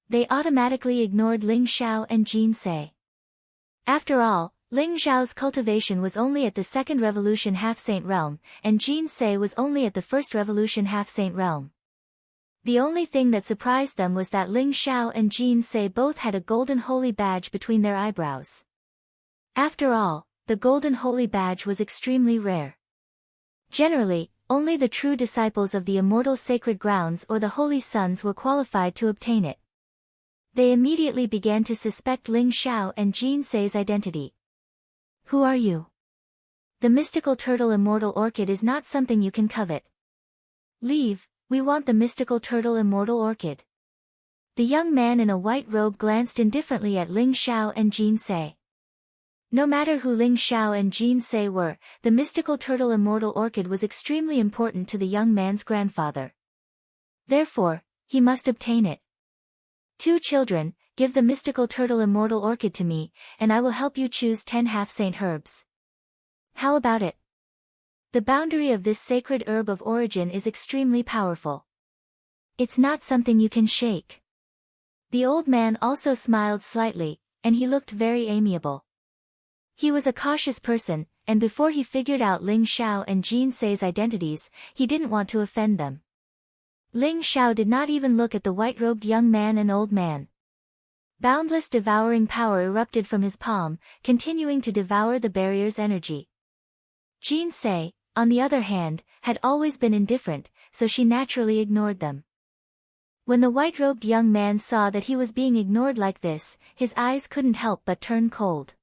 They automatically ignored Ling Xiao and Jin Se. After all, Ling Xiao's cultivation was only at the 2nd revolution half-saint realm, and Jin Se was only at the 1st revolution half-saint realm. The only thing that surprised them was that Ling Xiao and Jin Se both had a golden holy badge between their eyebrows. After all, the golden holy badge was extremely rare. Generally, only the true disciples of the immortal sacred grounds or the holy sons were qualified to obtain it. They immediately began to suspect Ling Xiao and Jin Se's identity. Who are you? The mystical turtle immortal orchid is not something you can covet. Leave, we want the mystical turtle immortal orchid. The young man in a white robe glanced indifferently at Ling Xiao and Jin Se. No matter who Ling Xiao and Jin Se were, the mystical turtle immortal orchid was extremely important to the young man's grandfather. Therefore, he must obtain it. 2 children, give the mystical turtle immortal orchid to me, and I will help you choose 10 half-saint herbs. How about it? The boundary of this sacred herb of origin is extremely powerful. It's not something you can shake. The old man also smiled slightly, and he looked very amiable. He was a cautious person, and before he figured out Ling Xiao and Jin Se's identities, he didn't want to offend them. Ling Xiao did not even look at the white-robed young man and old man. Boundless devouring power erupted from his palm, continuing to devour the barrier's energy. Jin Se, on the other hand, had always been indifferent, so she naturally ignored them. When the white-robed young man saw that he was being ignored like this, his eyes couldn't help but turn cold.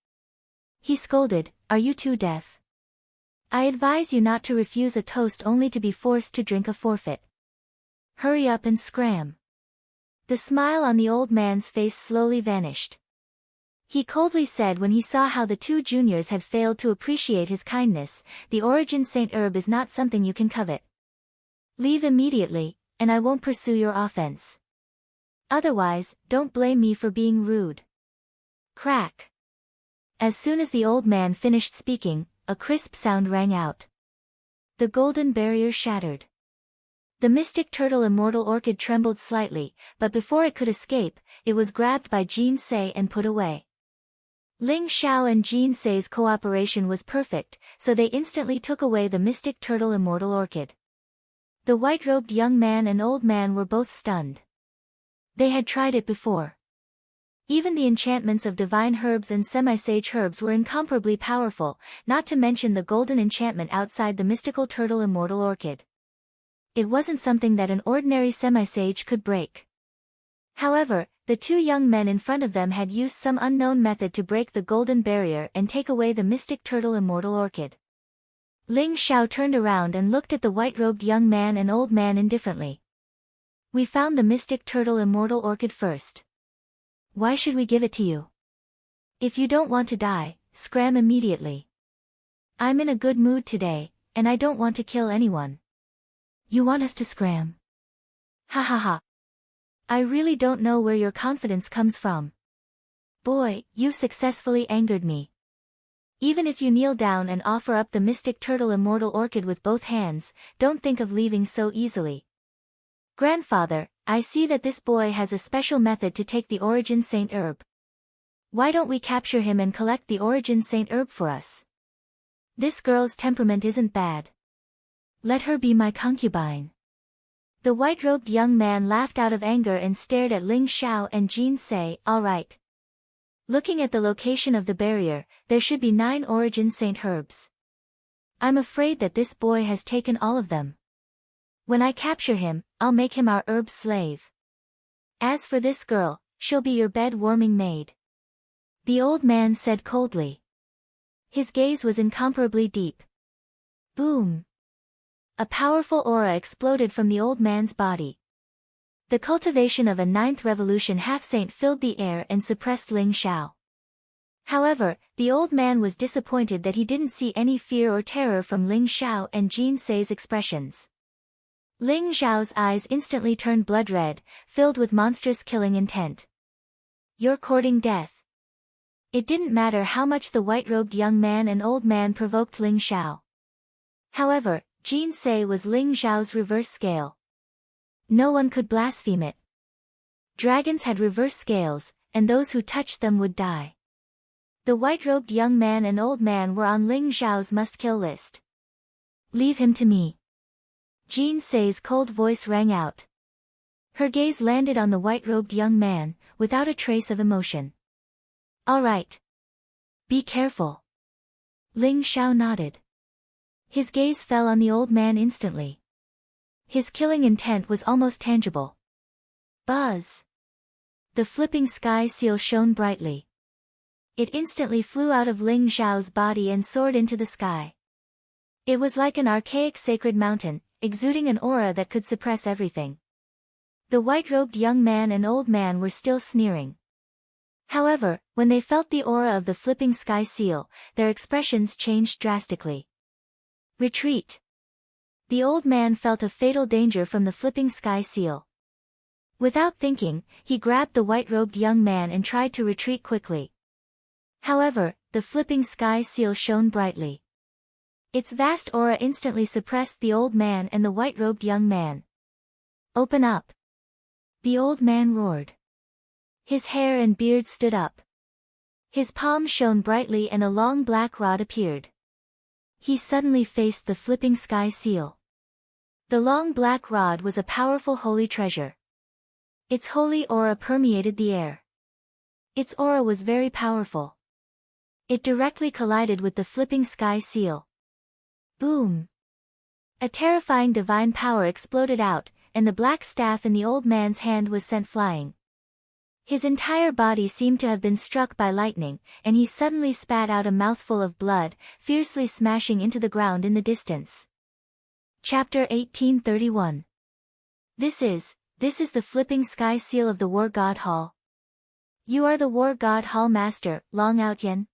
He scolded, "Are you too deaf? I advise you not to refuse a toast only to be forced to drink a forfeit. Hurry up and scram." The smile on the old man's face slowly vanished. He coldly said when he saw how the 2 juniors had failed to appreciate his kindness, "The origin saint herb is not something you can covet. Leave immediately, and I won't pursue your offense. Otherwise, don't blame me for being rude." Crack. As soon as the old man finished speaking, a crisp sound rang out. The golden barrier shattered. The mystic turtle immortal orchid trembled slightly, but before it could escape, it was grabbed by Jin Se and put away. Ling Xiao and Jin Se's cooperation was perfect, so they instantly took away the mystic turtle immortal orchid. The white-robed young man and old man were both stunned. They had tried it before. Even the enchantments of divine herbs and semi-sage herbs were incomparably powerful, not to mention the golden enchantment outside the mystical turtle immortal orchid. It wasn't something that an ordinary semi-sage could break. However, the two young men in front of them had used some unknown method to break the golden barrier and take away the mystic turtle immortal orchid. Ling Xiao turned around and looked at the white-robed young man and old man indifferently. "We found the mystic turtle immortal orchid first. Why should we give it to you? If you don't want to die, scram immediately. I'm in a good mood today, and I don't want to kill anyone." "You want us to scram? Ha ha ha. I really don't know where your confidence comes from. Boy, you've successfully angered me. Even if you kneel down and offer up the mystic turtle immortal orchid with both hands, don't think of leaving so easily. Grandfather, I see that this boy has a special method to take the origin saint herb. Why don't we capture him and collect the origin saint herb for us? This girl's temperament isn't bad. Let her be my concubine." The white-robed young man laughed out of anger and stared at Ling Xiao and Jin Se. "All right. Looking at the location of the barrier, there should be 9 origin saint herbs. I'm afraid that this boy has taken all of them. When I capture him, I'll make him our herb slave. As for this girl, she'll be your bed-warming maid," the old man said coldly. His gaze was incomparably deep. Boom! A powerful aura exploded from the old man's body. The cultivation of a 9th revolution half-saint filled the air and suppressed Ling Xiao. However, the old man was disappointed that he didn't see any fear or terror from Ling Xiao and Jin Se's expressions. Ling Xiao's eyes instantly turned blood red, filled with monstrous killing intent. "You're courting death." It didn't matter how much the white-robed young man and old man provoked Ling Xiao. However, Jin Se was Ling Xiao's reverse scale. No one could blaspheme it. Dragons had reverse scales, and those who touched them would die. The white-robed young man and old man were on Ling Xiao's must-kill list. "Leave him to me." Jin Se's cold voice rang out. Her gaze landed on the white-robed young man, without a trace of emotion. "All right. Be careful." Ling Xiao nodded. His gaze fell on the old man instantly. His killing intent was almost tangible. Buzz! The flipping sky seal shone brightly. It instantly flew out of Ling Xiao's body and soared into the sky. It was like an archaic sacred mountain, exuding an aura that could suppress everything. The white-robed young man and old man were still sneering. However, when they felt the aura of the flipping sky seal, their expressions changed drastically. "Retreat." The old man felt a fatal danger from the flipping sky seal. Without thinking, he grabbed the white-robed young man and tried to retreat quickly. However, the flipping sky seal shone brightly. Its vast aura instantly suppressed the old man and the white-robed young man. "Open up!" the old man roared. His hair and beard stood up. His palm shone brightly and a long black rod appeared. He suddenly faced the flipping sky seal. The long black rod was a powerful holy treasure. Its holy aura permeated the air. Its aura was very powerful. It directly collided with the flipping sky seal. Boom! A terrifying divine power exploded out, and the black staff in the old man's hand was sent flying. His entire body seemed to have been struck by lightning, and he suddenly spat out a mouthful of blood, fiercely smashing into the ground in the distance. Chapter 1831. This is the flipping sky seal of the War God Hall. You are the War God Hall Master, Long Outyen?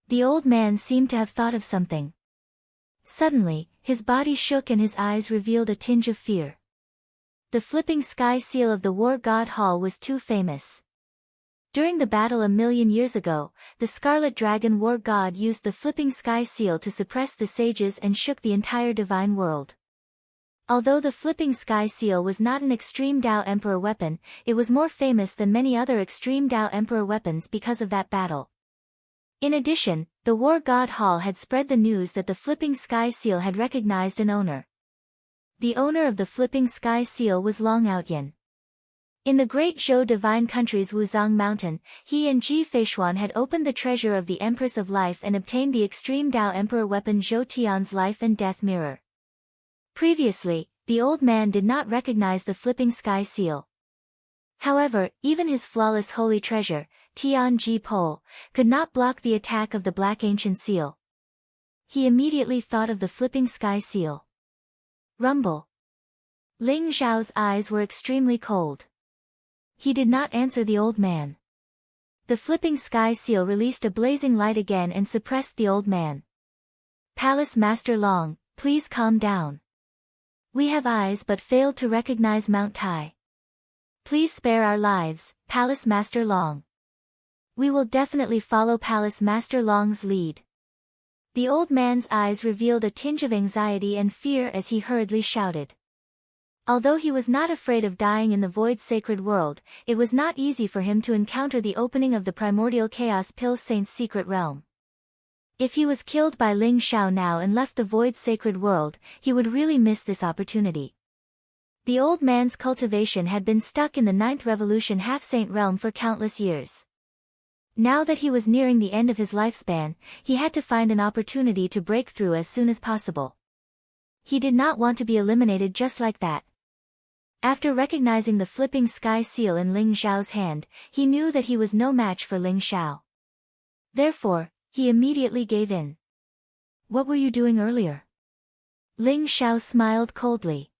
The old man seemed to have thought of something. Suddenly, his body shook and his eyes revealed a tinge of fear. The flipping sky seal of the War God Hall was too famous. During the battle a million years ago, the Scarlet Dragon War God used the flipping sky seal to suppress the sages and shook the entire divine world. Although the flipping sky seal was not an extreme Tao Emperor weapon, it was more famous than many other extreme Tao Emperor weapons because of that battle. In addition, the war god Hall had spread the news that the flipping sky seal had recognized an owner. The owner of the flipping sky seal was Long Outyin. In the great Zhou divine country's Wuzong mountain, he and Ji Feishuan had opened the treasure of the Empress of Life and obtained the extreme Tao Emperor weapon Zhou Tian's life and death mirror. Previously, the old man did not recognize the flipping sky seal. However, even his flawless holy treasure, Tian Ji Pole, could not block the attack of the black ancient seal. He immediately thought of the flipping sky seal. Rumble. Ling Zhao's eyes were extremely cold. He did not answer the old man. The flipping sky seal released a blazing light again and suppressed the old man. Palace Master Long, please calm down. We have eyes but failed to recognize Mount Tai. Please spare our lives, Palace Master Long. We will definitely follow Palace Master Long's lead. The old man's eyes revealed a tinge of anxiety and fear as he hurriedly shouted. Although he was not afraid of dying in the void sacred world, it was not easy for him to encounter the opening of the primordial chaos Pill Saint's secret realm. If he was killed by Ling Xiao now and left the void sacred world, he would really miss this opportunity. The old man's cultivation had been stuck in the 9th Revolution half-saint realm for countless years. Now that he was nearing the end of his lifespan, he had to find an opportunity to break through as soon as possible. He did not want to be eliminated just like that. After recognizing the flipping sky seal in Ling Xiao's hand, he knew that he was no match for Ling Xiao. Therefore, he immediately gave in. What were you doing earlier? Ling Xiao smiled coldly.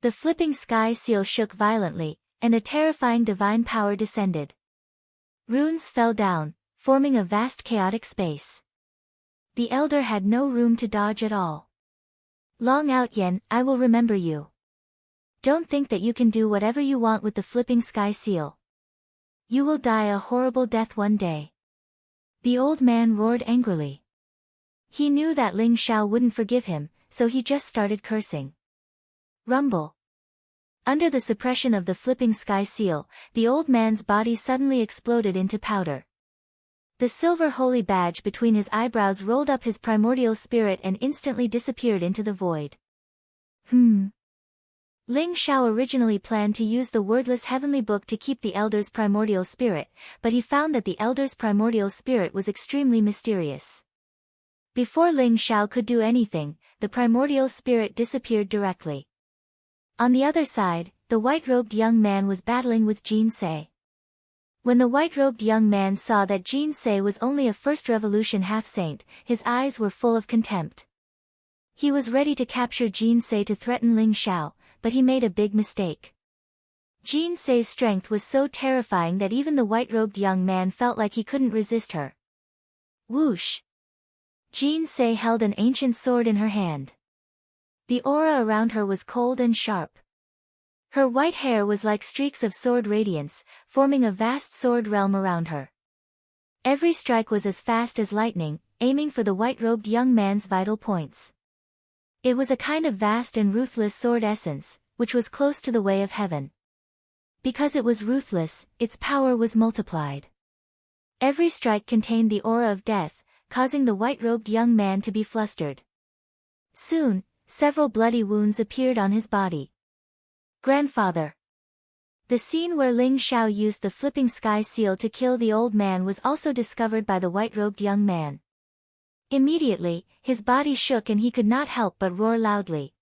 The flipping sky seal shook violently, and a terrifying divine power descended. Runes fell down, forming a vast chaotic space. The elder had no room to dodge at all. Long Outyin, I will remember you. Don't think that you can do whatever you want with the flipping sky seal. You will die a horrible death one day. The old man roared angrily. He knew that Ling Xiao wouldn't forgive him, so he just started cursing. Rumble. Under the suppression of the flipping sky seal, the old man's body suddenly exploded into powder. The silver holy badge between his eyebrows rolled up his primordial spirit and instantly disappeared into the void. Ling Xiao originally planned to use the wordless heavenly book to keep the elder's primordial spirit, but he found that the elder's primordial spirit was extremely mysterious. Before Ling Xiao could do anything, the primordial spirit disappeared directly. On the other side, the white-robed young man was battling with Jin Se. When the white-robed young man saw that Jin Se was only a first revolution half-saint, his eyes were full of contempt. He was ready to capture Jin Se to threaten Ling Xiao, but he made a big mistake. Jin Se's strength was so terrifying that even the white-robed young man felt like he couldn't resist her. Whoosh! Jin Se held an ancient sword in her hand. The aura around her was cold and sharp. Her white hair was like streaks of sword radiance, forming a vast sword realm around her. Every strike was as fast as lightning, aiming for the white-robed young man's vital points. It was a kind of vast and ruthless sword essence, which was close to the way of heaven. Because it was ruthless, its power was multiplied. Every strike contained the aura of death, causing the white-robed young man to be flustered. Soon, several bloody wounds appeared on his body. Grandfather. The scene where Ling Xiao used the flipping sky seal to kill the old man was also discovered by the white-robed young man. Immediately, his body shook and he could not help but roar loudly.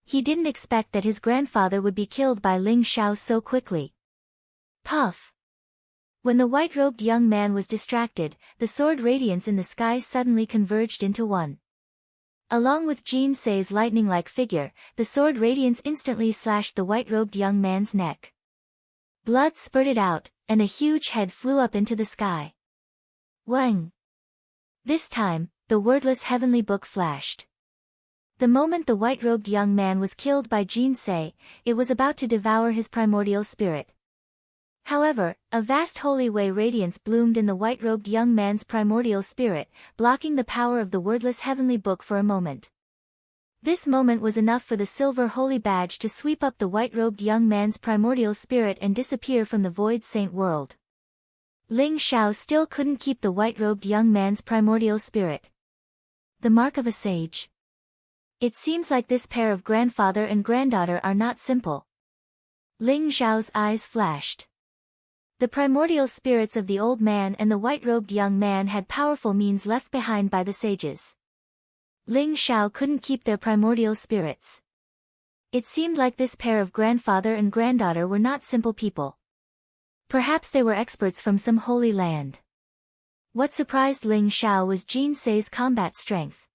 He didn't expect that his grandfather would be killed by Ling Xiao so quickly. Puff! When the white-robed young man was distracted, the sword radiance in the sky suddenly converged into one. Along with Jin Se's lightning-like figure, the sword radiance instantly slashed the white-robed young man's neck. Blood spurted out, and a huge head flew up into the sky. Wang! This time, the wordless heavenly book flashed. The moment the white-robed young man was killed by Jin Se, it was about to devour his primordial spirit. However, a vast holy way radiance bloomed in the white-robed young man's primordial spirit, blocking the power of the wordless heavenly book for a moment. This moment was enough for the silver holy badge to sweep up the white-robed young man's primordial spirit and disappear from the void saint world. Ling Xiao still couldn't keep the white-robed young man's primordial spirit. The mark of a sage. It seems like this pair of grandfather and granddaughter are not simple. Ling Xiao's eyes flashed. The primordial spirits of the old man and the white-robed young man had powerful means left behind by the sages. Ling Xiao couldn't keep their primordial spirits. It seemed like this pair of grandfather and granddaughter were not simple people. Perhaps they were experts from some holy land. What surprised Ling Xiao was Jin Sei's combat strength.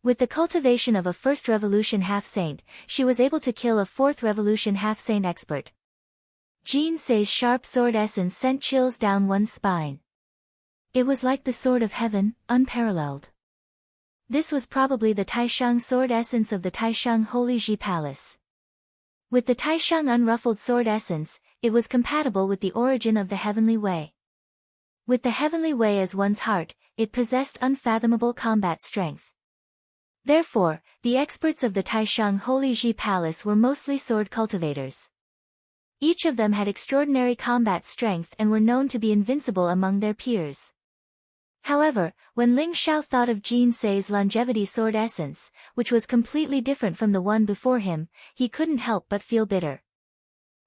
With the cultivation of a first revolution half-saint, she was able to kill a fourth revolution half-saint expert. Jin Sei's sharp sword essence sent chills down one's spine. It was like the sword of heaven, unparalleled. This was probably the Taisheng sword essence of the Taisheng Holy Ji Palace. With the Taisheng unruffled sword essence, it was compatible with the origin of the heavenly way. With the heavenly way as one's heart, it possessed unfathomable combat strength. Therefore, the experts of the Taisheng Holy Ji Palace were mostly sword cultivators. Each of them had extraordinary combat strength and were known to be invincible among their peers. However, when Ling Xiao thought of Jin Sei's longevity sword essence, which was completely different from the one before him, he couldn't help but feel bitter.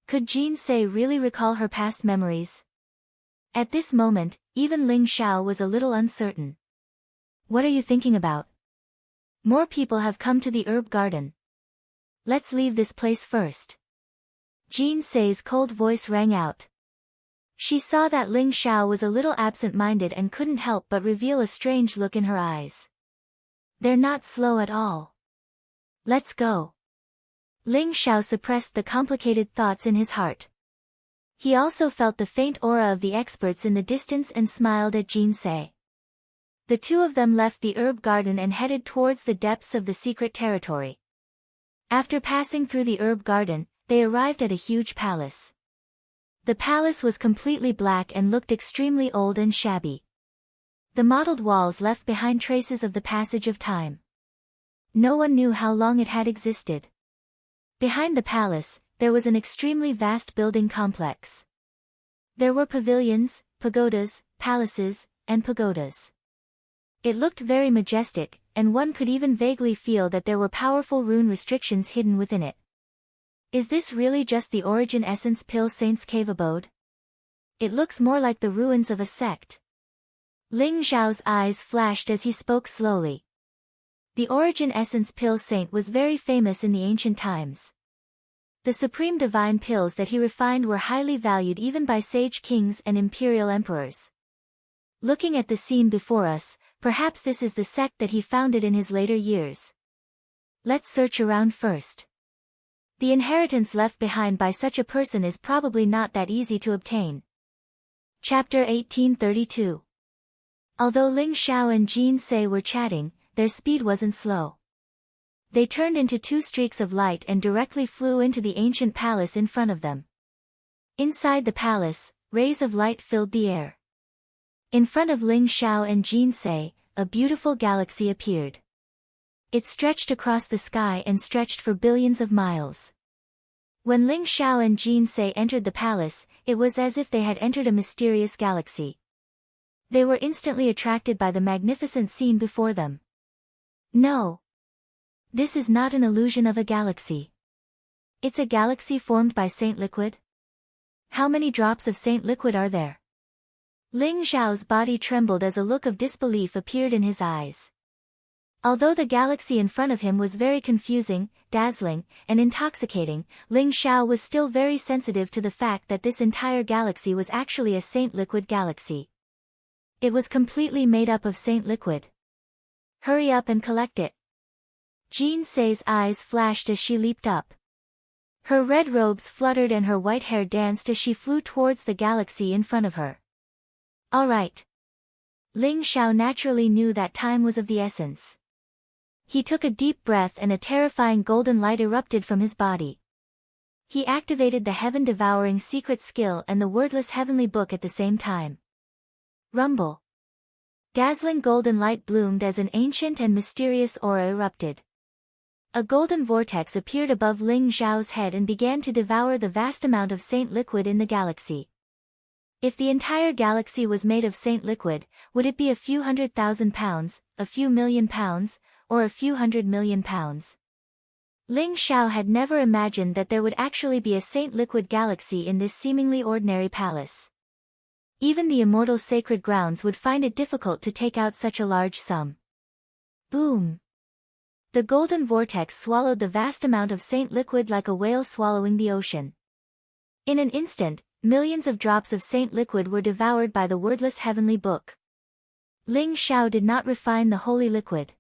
Could Jin Sei really recall her past memories? At this moment, even Ling Xiao was a little uncertain. What are you thinking about? More people have come to the herb garden. Let's leave this place first. Jin Sei's cold voice rang out. She saw that Ling Xiao was a little absent-minded and couldn't help but reveal a strange look in her eyes. They're not slow at all. Let's go. Ling Xiao suppressed the complicated thoughts in his heart. He also felt the faint aura of the experts in the distance and smiled at Jin Sei. The two of them left the herb garden and headed towards the depths of the secret territory. After passing through the herb garden, they arrived at a huge palace. The palace was completely black and looked extremely old and shabby. The mottled walls left behind traces of the passage of time. No one knew how long it had existed. Behind the palace, there was an extremely vast building complex. There were pavilions, pagodas, palaces, and pagodas. It looked very majestic, and one could even vaguely feel that there were powerful rune restrictions hidden within it. Is this really just the Origin Essence Pill Saint's cave abode? It looks more like the ruins of a sect. Ling Xiao's eyes flashed as he spoke slowly. The Origin Essence Pill Saint was very famous in the ancient times. The supreme divine pills that he refined were highly valued even by sage kings and imperial emperors. Looking at the scene before us, perhaps this is the sect that he founded in his later years. Let's search around first. The inheritance left behind by such a person is probably not that easy to obtain. Chapter 1832. Although Ling Xiao and Jin Sei were chatting, their speed wasn't slow. They turned into two streaks of light and directly flew into the ancient palace in front of them. Inside the palace, rays of light filled the air. In front of Ling Xiao and Jin Sei, a beautiful galaxy appeared. It stretched across the sky and stretched for billions of miles. When Ling Xiao and Jin Sei entered the palace, it was as if they had entered a mysterious galaxy. They were instantly attracted by the magnificent scene before them. No. This is not an illusion of a galaxy. It's a galaxy formed by saint liquid? How many drops of saint liquid are there? Ling Xiao's body trembled as a look of disbelief appeared in his eyes. Although the galaxy in front of him was very confusing, dazzling, and intoxicating, Ling Xiao was still very sensitive to the fact that this entire galaxy was actually a saint liquid galaxy. It was completely made up of saint liquid. Hurry up and collect it. Jin Sei's eyes flashed as she leaped up. Her red robes fluttered and her white hair danced as she flew towards the galaxy in front of her. All right. Ling Xiao naturally knew that time was of the essence. He took a deep breath and a terrifying golden light erupted from his body. He activated the heaven-devouring secret skill and the wordless heavenly book at the same time. Rumble. Dazzling golden light bloomed as an ancient and mysterious aura erupted. A golden vortex appeared above Ling Xiao's head and began to devour the vast amount of saint liquid in the galaxy. If the entire galaxy was made of saint liquid, would it be a few 100,000 pounds, a few million pounds, or a few 100 million pounds? Ling Xiao had never imagined that there would actually be a saint liquid galaxy in this seemingly ordinary palace. Even the immortal sacred grounds would find it difficult to take out such a large sum. Boom! The golden vortex swallowed the vast amount of saint liquid like a whale swallowing the ocean. In an instant, millions of drops of saint liquid were devoured by the wordless heavenly book. Ling Xiao did not refine the holy liquid.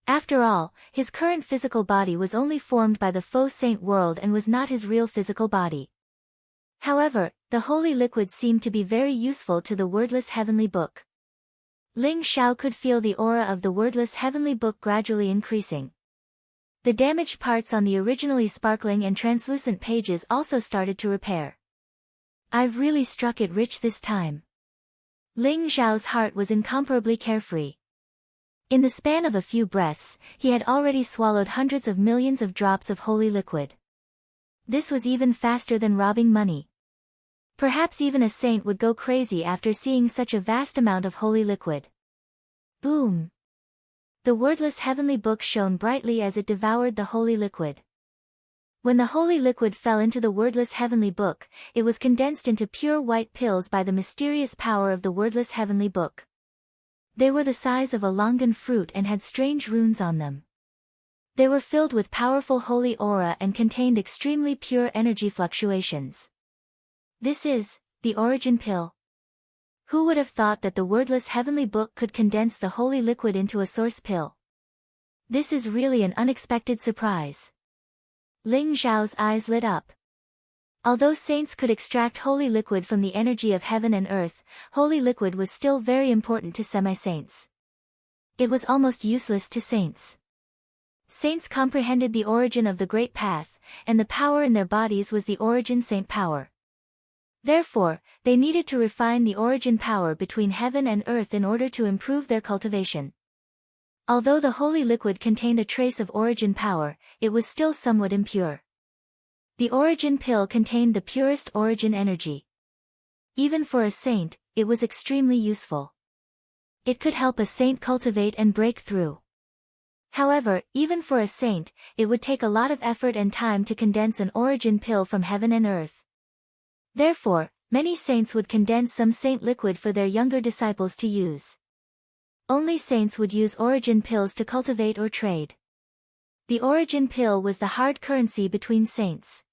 After all, his current physical body was only formed by the faux saint world and was not his real physical body. However, the holy liquid seemed to be very useful to the wordless heavenly book. Ling Xiao could feel the aura of the wordless heavenly book gradually increasing. The damaged parts on the originally sparkling and translucent pages also started to repair. I've really struck it rich this time. Ling Xiao's heart was incomparably carefree. In the span of a few breaths, he had already swallowed hundreds of millions of drops of holy liquid. This was even faster than robbing money. Perhaps even a saint would go crazy after seeing such a vast amount of holy liquid. Boom! The wordless heavenly book shone brightly as it devoured the holy liquid. When the holy liquid fell into the wordless heavenly book, it was condensed into pure white pills by the mysterious power of the wordless heavenly book. They were the size of a longan fruit and had strange runes on them. They were filled with powerful holy aura and contained extremely pure energy fluctuations. This is the origin pill. Who would have thought that the wordless heavenly book could condense the holy liquid into a source pill? This is really an unexpected surprise. Ling Xiao's eyes lit up. Although saints could extract holy liquid from the energy of heaven and earth, holy liquid was still very important to semi-saints. It was almost useless to saints. Saints comprehended the origin of the great path, and the power in their bodies was the origin saint power. Therefore, they needed to refine the origin power between heaven and earth in order to improve their cultivation. Although the holy liquid contained a trace of origin power, it was still somewhat impure. The origin pill contained the purest origin energy. Even for a saint, it was extremely useful. It could help a saint cultivate and break through. However, even for a saint, it would take a lot of effort and time to condense an origin pill from heaven and earth. Therefore, many saints would condense some saint liquid for their younger disciples to use. Only saints would use origin pills to cultivate or trade. The origin pill was the hard currency between saints.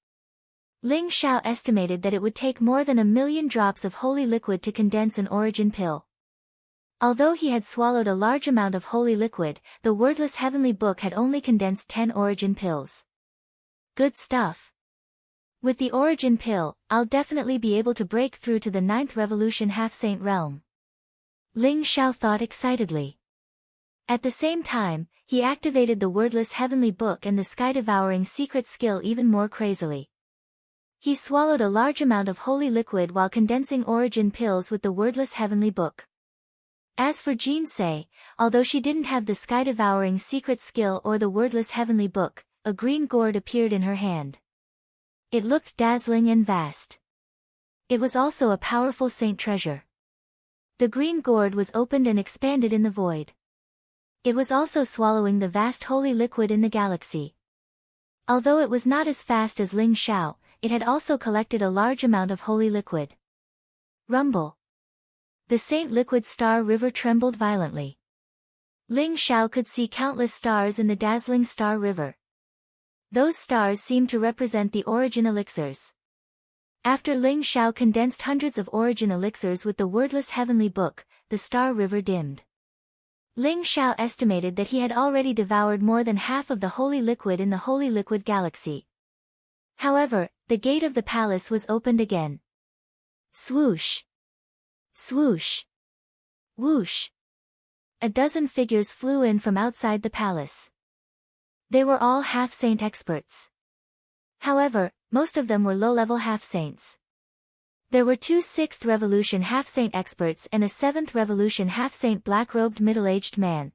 Ling Xiao estimated that it would take more than 1 million drops of holy liquid to condense an origin pill. Although he had swallowed a large amount of holy liquid, the wordless heavenly book had only condensed 10 origin pills. Good stuff. With the origin pill, I'll definitely be able to break through to the 9th revolution half-saint realm. Ling Xiao thought excitedly. At the same time, he activated the wordless heavenly book and the sky-devouring secret skill even more crazily. He swallowed a large amount of holy liquid while condensing origin pills with the wordless heavenly book. As for Jinsei, although she didn't have the sky-devouring secret skill or the wordless heavenly book, a green gourd appeared in her hand. It looked dazzling and vast. It was also a powerful saint treasure. The green gourd was opened and expanded in the void. It was also swallowing the vast holy liquid in the galaxy. Although it was not as fast as Ling Xiao, it had also collected a large amount of holy liquid. Rumble. The Saint Liquid Star River trembled violently. Ling Xiao could see countless stars in the dazzling star river. Those stars seemed to represent the origin elixirs. After Ling Xiao condensed hundreds of origin elixirs with the wordless heavenly book, the star river dimmed. Ling Xiao estimated that he had already devoured more than half of the holy liquid in the holy liquid galaxy. However, the gate of the palace was opened again. Swoosh! Swoosh! Whoosh! A dozen figures flew in from outside the palace. They were all half-saint experts. However, most of them were low-level half-saints. There were 2 6th Revolution half-saint experts and a 7th Revolution half-saint black-robed middle-aged man.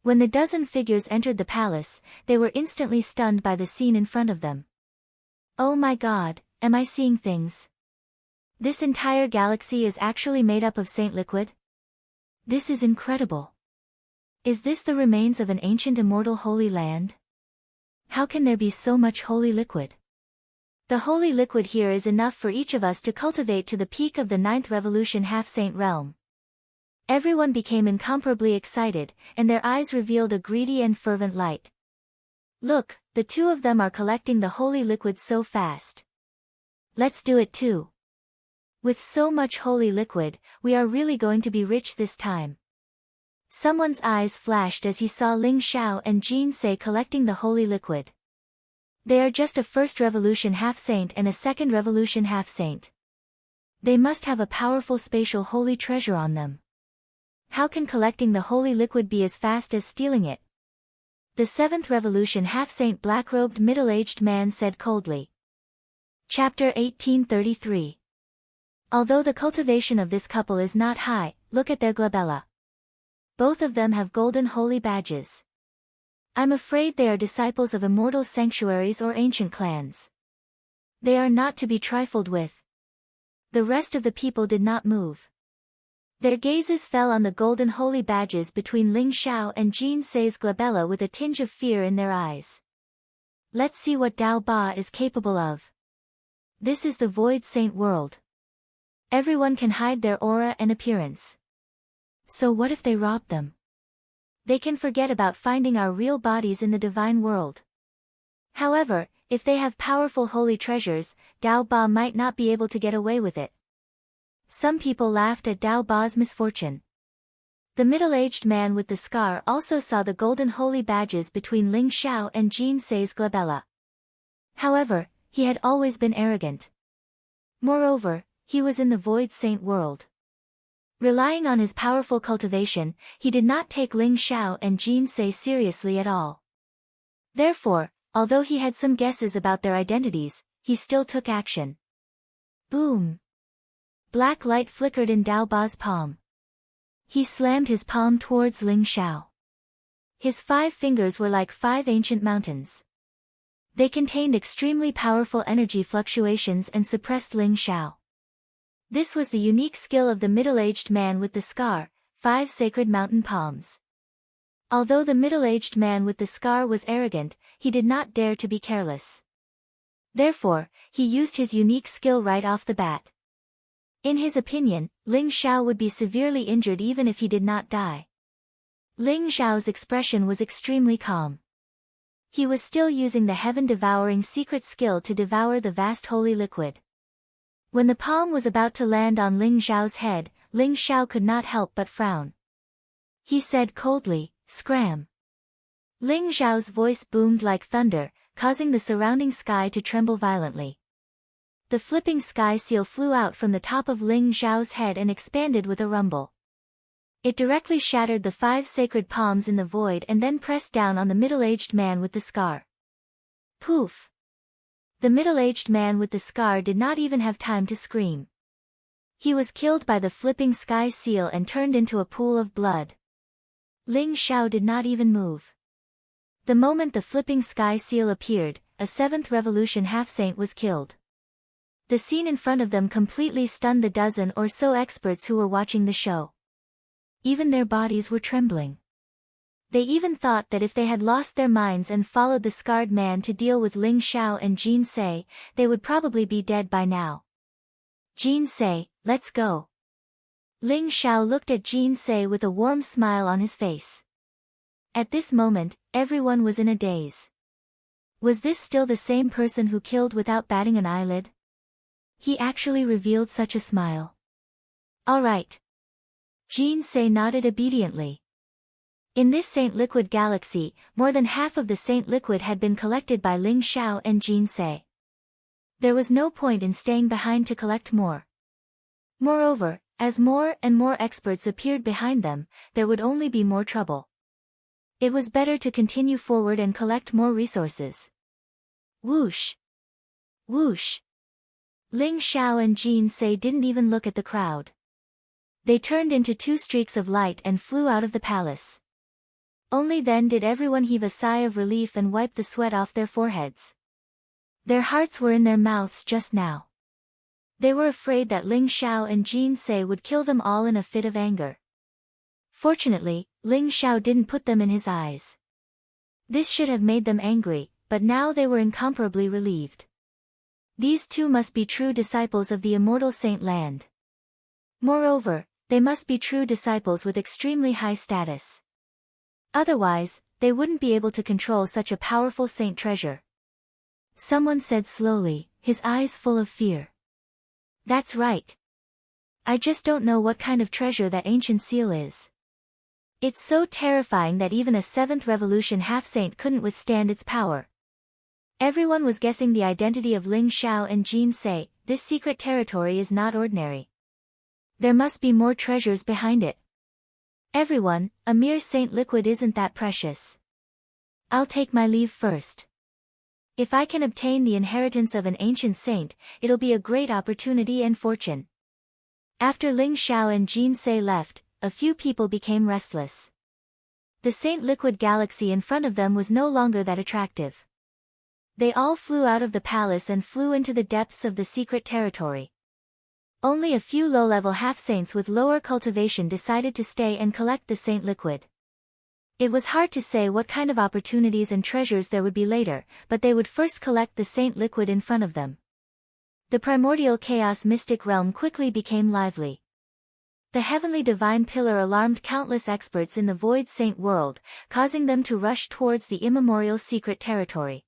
When the dozen figures entered the palace, they were instantly stunned by the scene in front of them. Oh my God, am I seeing things? This entire galaxy is actually made up of saint liquid? This is incredible. Is this the remains of an ancient immortal holy land? How can there be so much holy liquid? The holy liquid here is enough for each of us to cultivate to the peak of the 9th revolution half-saint realm. Everyone became incomparably excited, and their eyes revealed a greedy and fervent light. Look, the two of them are collecting the holy liquid so fast. Let's do it too. With so much holy liquid, we are really going to be rich this time. Someone's eyes flashed as he saw Ling Xiao and Jin Se collecting the holy liquid. They are just a first revolution half-saint and a second revolution half-saint. They must have a powerful spatial holy treasure on them. How can collecting the holy liquid be as fast as stealing it? The 7th revolution half-saint black-robed middle-aged man said coldly. Chapter 1833. Although the cultivation of this couple is not high, look at their glabella. Both of them have golden holy badges. I'm afraid they are disciples of immortal sanctuaries or ancient clans. They are not to be trifled with. The rest of the people did not move. Their gazes fell on the golden holy badges between Ling Xiao and Jin Se's glabella with a tinge of fear in their eyes. Let's see what Dao Ba is capable of. This is the Void Saint world. Everyone can hide their aura and appearance. So what if they rob them? They can forget about finding our real bodies in the divine world. However, if they have powerful holy treasures, Dao Ba might not be able to get away with it. Some people laughed at Dao Ba's misfortune. The middle-aged man with the scar also saw the golden holy badges between Ling Xiao and Jin Se's glabella. However, he had always been arrogant. Moreover, he was in the Void Saint world. Relying on his powerful cultivation, he did not take Ling Xiao and Jin Se seriously at all. Therefore, although he had some guesses about their identities, he still took action. Boom! Black light flickered in Dao Ba's palm. He slammed his palm towards Ling Xiao. His 5 fingers were like 5 ancient mountains. They contained extremely powerful energy fluctuations and suppressed Ling Xiao. This was the unique skill of the middle-aged man with the scar, 5 sacred mountain palms. Although the middle-aged man with the scar was arrogant, he did not dare to be careless. Therefore, he used his unique skill right off the bat. In his opinion, Ling Xiao would be severely injured even if he did not die. Ling Xiao's expression was extremely calm. He was still using the heaven-devouring secret skill to devour the vast holy liquid. When the palm was about to land on Ling Xiao's head, Ling Xiao could not help but frown. He said coldly, "Scram." Ling Xiao's voice boomed like thunder, causing the surrounding sky to tremble violently. The flipping sky seal flew out from the top of Ling Xiao's head and expanded with a rumble. It directly shattered the 5 sacred palms in the void and then pressed down on the middle-aged man with the scar. Poof! The middle-aged man with the scar did not even have time to scream. He was killed by the flipping sky seal and turned into a pool of blood. Ling Xiao did not even move. The moment the flipping sky seal appeared, a 7th revolution half-saint was killed. The scene in front of them completely stunned the dozen or so experts who were watching the show. Even their bodies were trembling. They even thought that if they had lost their minds and followed the scarred man to deal with Ling Xiao and Jin Se, they would probably be dead by now. Jin Se, let's go. Ling Xiao looked at Jin Se with a warm smile on his face. At this moment, everyone was in a daze. Was this still the same person who killed without batting an eyelid? He actually revealed such a smile. All right. Jin Se nodded obediently. In this Saint Liquid galaxy, more than half of the Saint Liquid had been collected by Ling Xiao and Jin Se. There was no point in staying behind to collect more. Moreover, as more and more experts appeared behind them, there would only be more trouble. It was better to continue forward and collect more resources. Whoosh! Whoosh! Ling Xiao and Jin Se didn't even look at the crowd. They turned into 2 streaks of light and flew out of the palace. Only then did everyone heave a sigh of relief and wipe the sweat off their foreheads. Their hearts were in their mouths just now. They were afraid that Ling Xiao and Jin Se would kill them all in a fit of anger. Fortunately, Ling Xiao didn't put them in his eyes. This should have made them angry, but now they were incomparably relieved. These two must be true disciples of the immortal Saint Land. Moreover, they must be true disciples with extremely high status. Otherwise, they wouldn't be able to control such a powerful saint treasure. Someone said slowly, his eyes full of fear. That's right. I just don't know what kind of treasure that ancient seal is. It's so terrifying that even a 7th revolution half-saint couldn't withstand its power. Everyone was guessing the identity of Ling Xiao and Jin Se. This secret territory is not ordinary. There must be more treasures behind it. Everyone, a mere saint liquid isn't that precious. I'll take my leave first. If I can obtain the inheritance of an ancient saint, it'll be a great opportunity and fortune. After Ling Xiao and Jin Se left, a few people became restless. The saint liquid galaxy in front of them was no longer that attractive. They all flew out of the palace and flew into the depths of the secret territory. Only a few low-level half-saints with lower cultivation decided to stay and collect the saint liquid. It was hard to say what kind of opportunities and treasures there would be later, but they would first collect the saint liquid in front of them. The primordial chaos mystic realm quickly became lively. The heavenly divine pillar alarmed countless experts in the void saint world, causing them to rush towards the immemorial secret territory.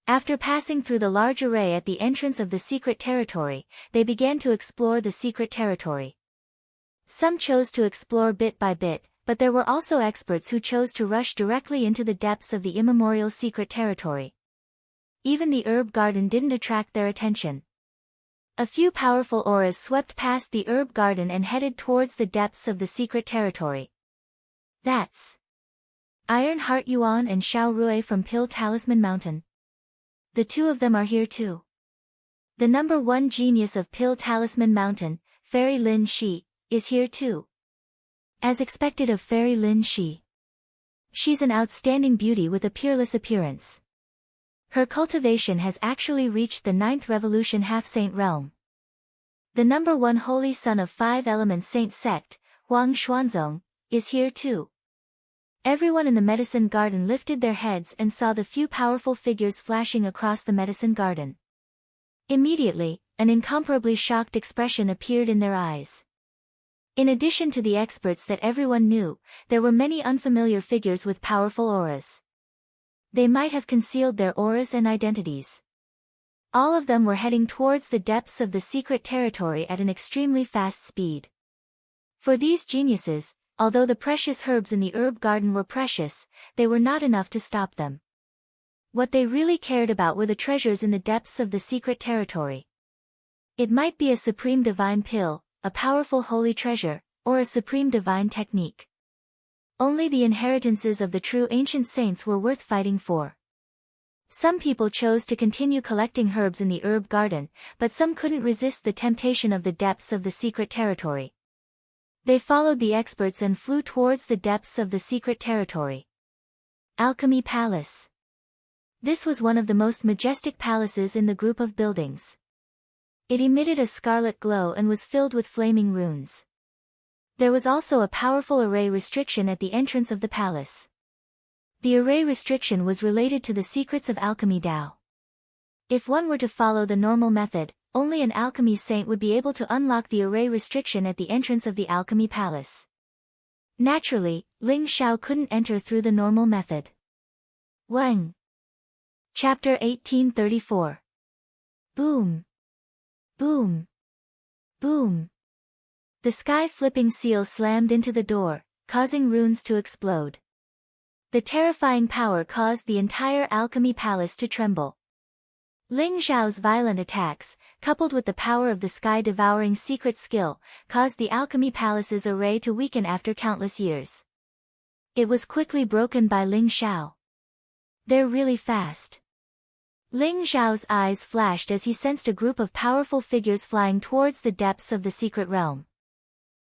After passing through the large array at the entrance of the secret territory, they began to explore the secret territory. Some chose to explore bit by bit, but there were also experts who chose to rush directly into the depths of the immemorial secret territory. Even the herb garden didn't attract their attention. A few powerful auras swept past the herb garden and headed towards the depths of the secret territory. That's Iron Heart Yuan and Xiao Rui from Pill Talisman Mountain. The two of them are here too. The number 1 genius of Pill Talisman Mountain, Fairy Lin Shi, is here too. As expected of Fairy Lin Shi. She's an outstanding beauty with a peerless appearance. Her cultivation has actually reached the 9th revolution half-saint realm. The number 1 holy son of 5 elements saint sect, Huang Xuanzong, is here too. Everyone in the medicine garden lifted their heads and saw the few powerful figures flashing across the medicine garden. Immediately, an incomparably shocked expression appeared in their eyes. In addition to the experts that everyone knew, there were many unfamiliar figures with powerful auras. They might have concealed their auras and identities. All of them were heading towards the depths of the secret territory at an extremely fast speed. For these geniuses, although the precious herbs in the herb garden were precious, they were not enough to stop them. What they really cared about were the treasures in the depths of the secret territory. It might be a supreme divine pill, a powerful holy treasure, or a supreme divine technique. Only the inheritances of the true ancient saints were worth fighting for. Some people chose to continue collecting herbs in the herb garden, but some couldn't resist the temptation of the depths of the secret territory. They followed the experts and flew towards the depths of the secret territory. Alchemy Palace. This was one of the most majestic palaces in the group of buildings. It emitted a scarlet glow and was filled with flaming runes. There was also a powerful array restriction at the entrance of the palace. The array restriction was related to the secrets of alchemy Dao. If one were to follow the normal method, only an alchemy saint would be able to unlock the array restriction at the entrance of the alchemy palace. Naturally, Ling Xiao couldn't enter through the normal method. Wang. Chapter 1834. Boom. Boom. Boom. The sky-flipping seal slammed into the door, causing runes to explode. The terrifying power caused the entire alchemy palace to tremble. Ling Xiao's violent attacks, coupled with the power of the sky-devouring secret skill, caused the alchemy palace's array to weaken after countless years. It was quickly broken by Ling Xiao. They're really fast. Ling Xiao's eyes flashed as he sensed a group of powerful figures flying towards the depths of the secret realm.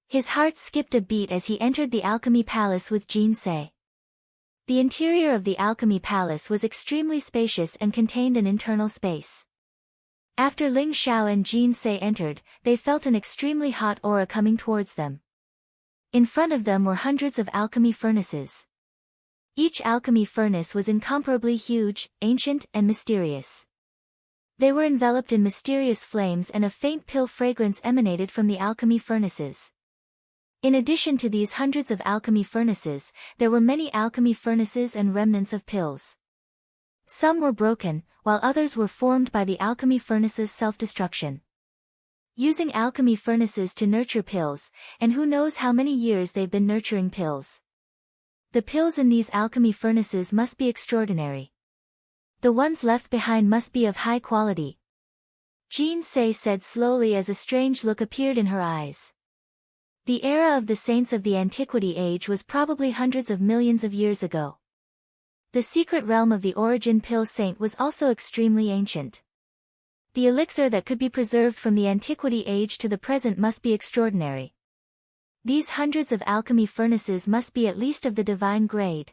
His heart skipped a beat as he entered the alchemy palace with Jin Se. The interior of the alchemy palace was extremely spacious and contained an internal space. After Ling Xiao and Jin Se entered, they felt an extremely hot aura coming towards them. In front of them were hundreds of alchemy furnaces. Each alchemy furnace was incomparably huge, ancient, and mysterious. They were enveloped in mysterious flames and a faint pill fragrance emanated from the alchemy furnaces. In addition to these hundreds of alchemy furnaces, there were many alchemy furnaces and remnants of pills. Some were broken, while others were formed by the alchemy furnaces' self-destruction. Using alchemy furnaces to nurture pills, and who knows how many years they've been nurturing pills. The pills in these alchemy furnaces must be extraordinary. The ones left behind must be of high quality. Jin Se said slowly as a strange look appeared in her eyes. The era of the saints of the Antiquity Age was probably hundreds of millions of years ago. The secret realm of the origin pill saint was also extremely ancient. The elixir that could be preserved from the Antiquity Age to the present must be extraordinary. These hundreds of alchemy furnaces must be at least of the divine grade.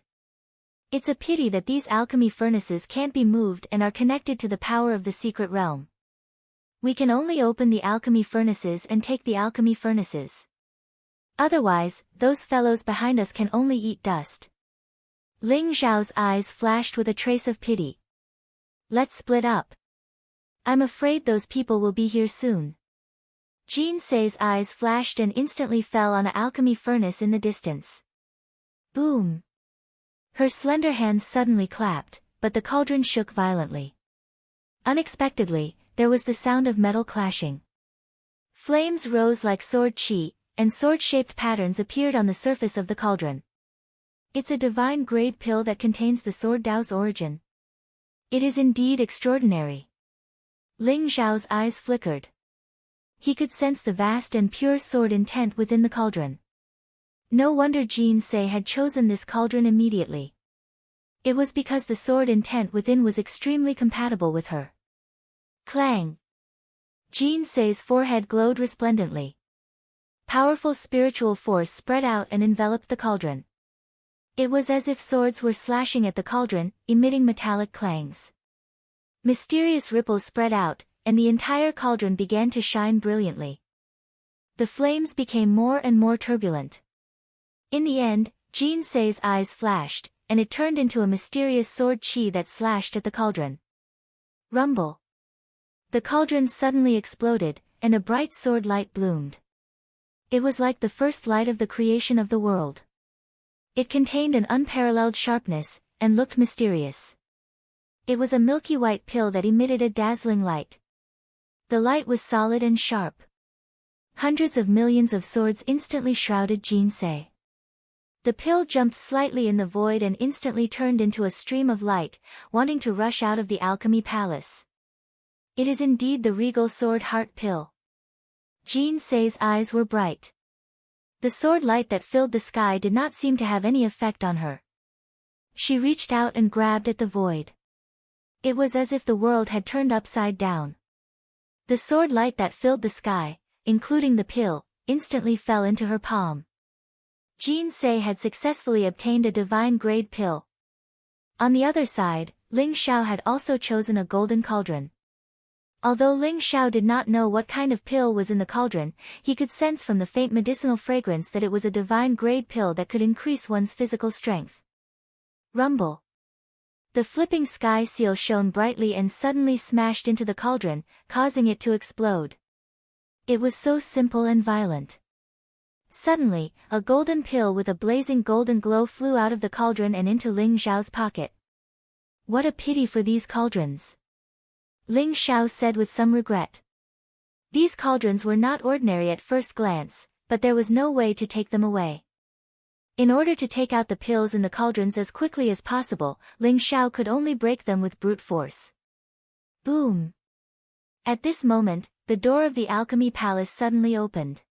It's a pity that these alchemy furnaces can't be moved and are connected to the power of the secret realm. We can only open the alchemy furnaces and take the alchemy furnaces. Otherwise, those fellows behind us can only eat dust. Ling Xiao's eyes flashed with a trace of pity. Let's split up. I'm afraid those people will be here soon. Jin Se's eyes flashed and instantly fell on an alchemy furnace in the distance. Boom! Her slender hands suddenly clapped, but the cauldron shook violently. Unexpectedly, there was the sound of metal clashing. Flames rose like sword chi, and sword-shaped patterns appeared on the surface of the cauldron. It's a divine grade pill that contains the sword Dao's origin. It is indeed extraordinary. Ling Xiao's eyes flickered. He could sense the vast and pure sword intent within the cauldron. No wonder Jin Se had chosen this cauldron immediately. It was because the sword intent within was extremely compatible with her. Clang! Jin Se's forehead glowed resplendently. Powerful spiritual force spread out and enveloped the cauldron. It was as if swords were slashing at the cauldron, emitting metallic clangs. Mysterious ripples spread out, and the entire cauldron began to shine brilliantly. The flames became more and more turbulent. In the end, Jin Se's eyes flashed, and it turned into a mysterious sword chi that slashed at the cauldron. Rumble! The cauldron suddenly exploded, and a bright sword light bloomed. It was like the first light of the creation of the world. It contained an unparalleled sharpness, and looked mysterious. It was a milky white pill that emitted a dazzling light. The light was solid and sharp. Hundreds of millions of swords instantly shrouded Jin Se. The pill jumped slightly in the void and instantly turned into a stream of light, wanting to rush out of the alchemy palace. It is indeed the regal sword heart pill. Jin Se's eyes were bright. The sword light that filled the sky did not seem to have any effect on her. She reached out and grabbed at the void. It was as if the world had turned upside down. The sword light that filled the sky, including the pill, instantly fell into her palm. Jin Se had successfully obtained a divine grade pill. On the other side, Ling Xiao had also chosen a golden cauldron. Although Ling Xiao did not know what kind of pill was in the cauldron, he could sense from the faint medicinal fragrance that it was a divine grade pill that could increase one's physical strength. Rumble! The flipping sky seal shone brightly and suddenly smashed into the cauldron, causing it to explode. It was so simple and violent. Suddenly, a golden pill with a blazing golden glow flew out of the cauldron and into Ling Xiao's pocket. What a pity for these cauldrons! Ling Xiao said with some regret. These cauldrons were not ordinary at first glance, but there was no way to take them away. In order to take out the pills in the cauldrons as quickly as possible, Ling Xiao could only break them with brute force. Boom! At this moment, the door of the alchemy palace suddenly opened.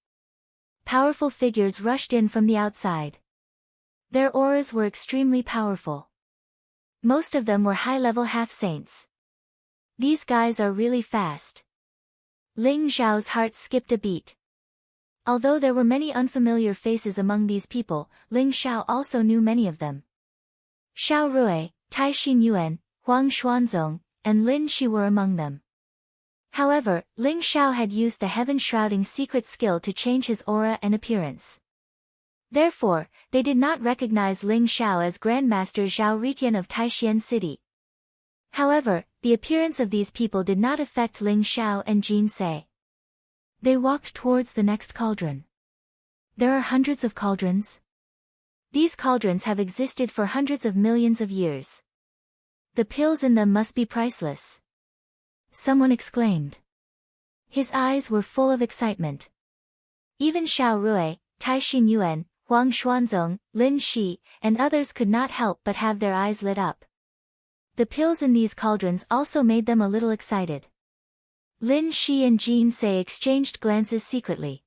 Powerful figures rushed in from the outside. Their auras were extremely powerful. Most of them were high-level half-saints. These guys are really fast. Ling Xiao's heart skipped a beat. Although there were many unfamiliar faces among these people, Ling Xiao also knew many of them. Xiao Rui, Tai Xinyuan, Huang Xuanzong, and Lin Shi were among them. However, Ling Xiao had used the heaven-shrouding secret skill to change his aura and appearance. Therefore, they did not recognize Ling Xiao as Grandmaster Zhao Ritian of Taishan City. However, the appearance of these people did not affect Ling Xiao and Jin Se. They walked towards the next cauldron. There are hundreds of cauldrons. These cauldrons have existed for hundreds of millions of years. The pills in them must be priceless. Someone exclaimed. His eyes were full of excitement. Even Xiao Rui, Tai Xinyuan, Huang Xuanzong, Lin Shi, and others could not help but have their eyes lit up. The pills in these cauldrons also made them a little excited. Lin Shi and Jin Se exchanged glances secretly.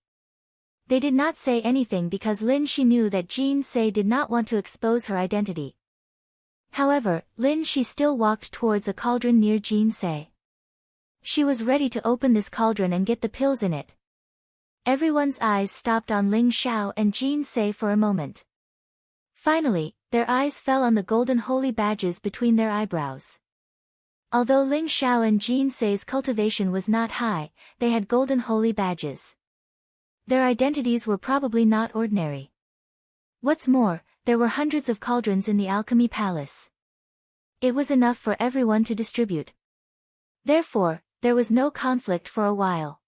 They did not say anything because Lin Shi knew that Jin Se did not want to expose her identity. However, Lin Shi still walked towards a cauldron near Jin Se. She was ready to open this cauldron and get the pills in it. Everyone's eyes stopped on Ling Xiao and Jin Se for a moment. Finally, their eyes fell on the golden holy badges between their eyebrows. Although Ling Xiao and Jin Se's cultivation was not high, they had golden holy badges. Their identities were probably not ordinary. What's more, there were hundreds of cauldrons in the alchemy palace. It was enough for everyone to distribute. Therefore, there was no conflict for a while.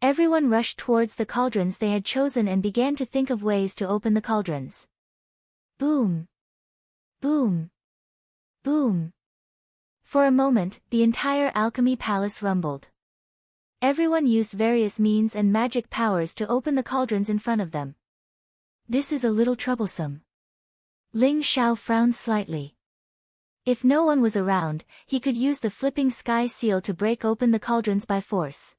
Everyone rushed towards the cauldrons they had chosen and began to think of ways to open the cauldrons. Boom! Boom! Boom! For a moment, the entire alchemy palace rumbled. Everyone used various means and magic powers to open the cauldrons in front of them. This is a little troublesome. Ling Xiao frowned slightly. If no one was around, he could use the flipping sky seal to break open the cauldrons by force.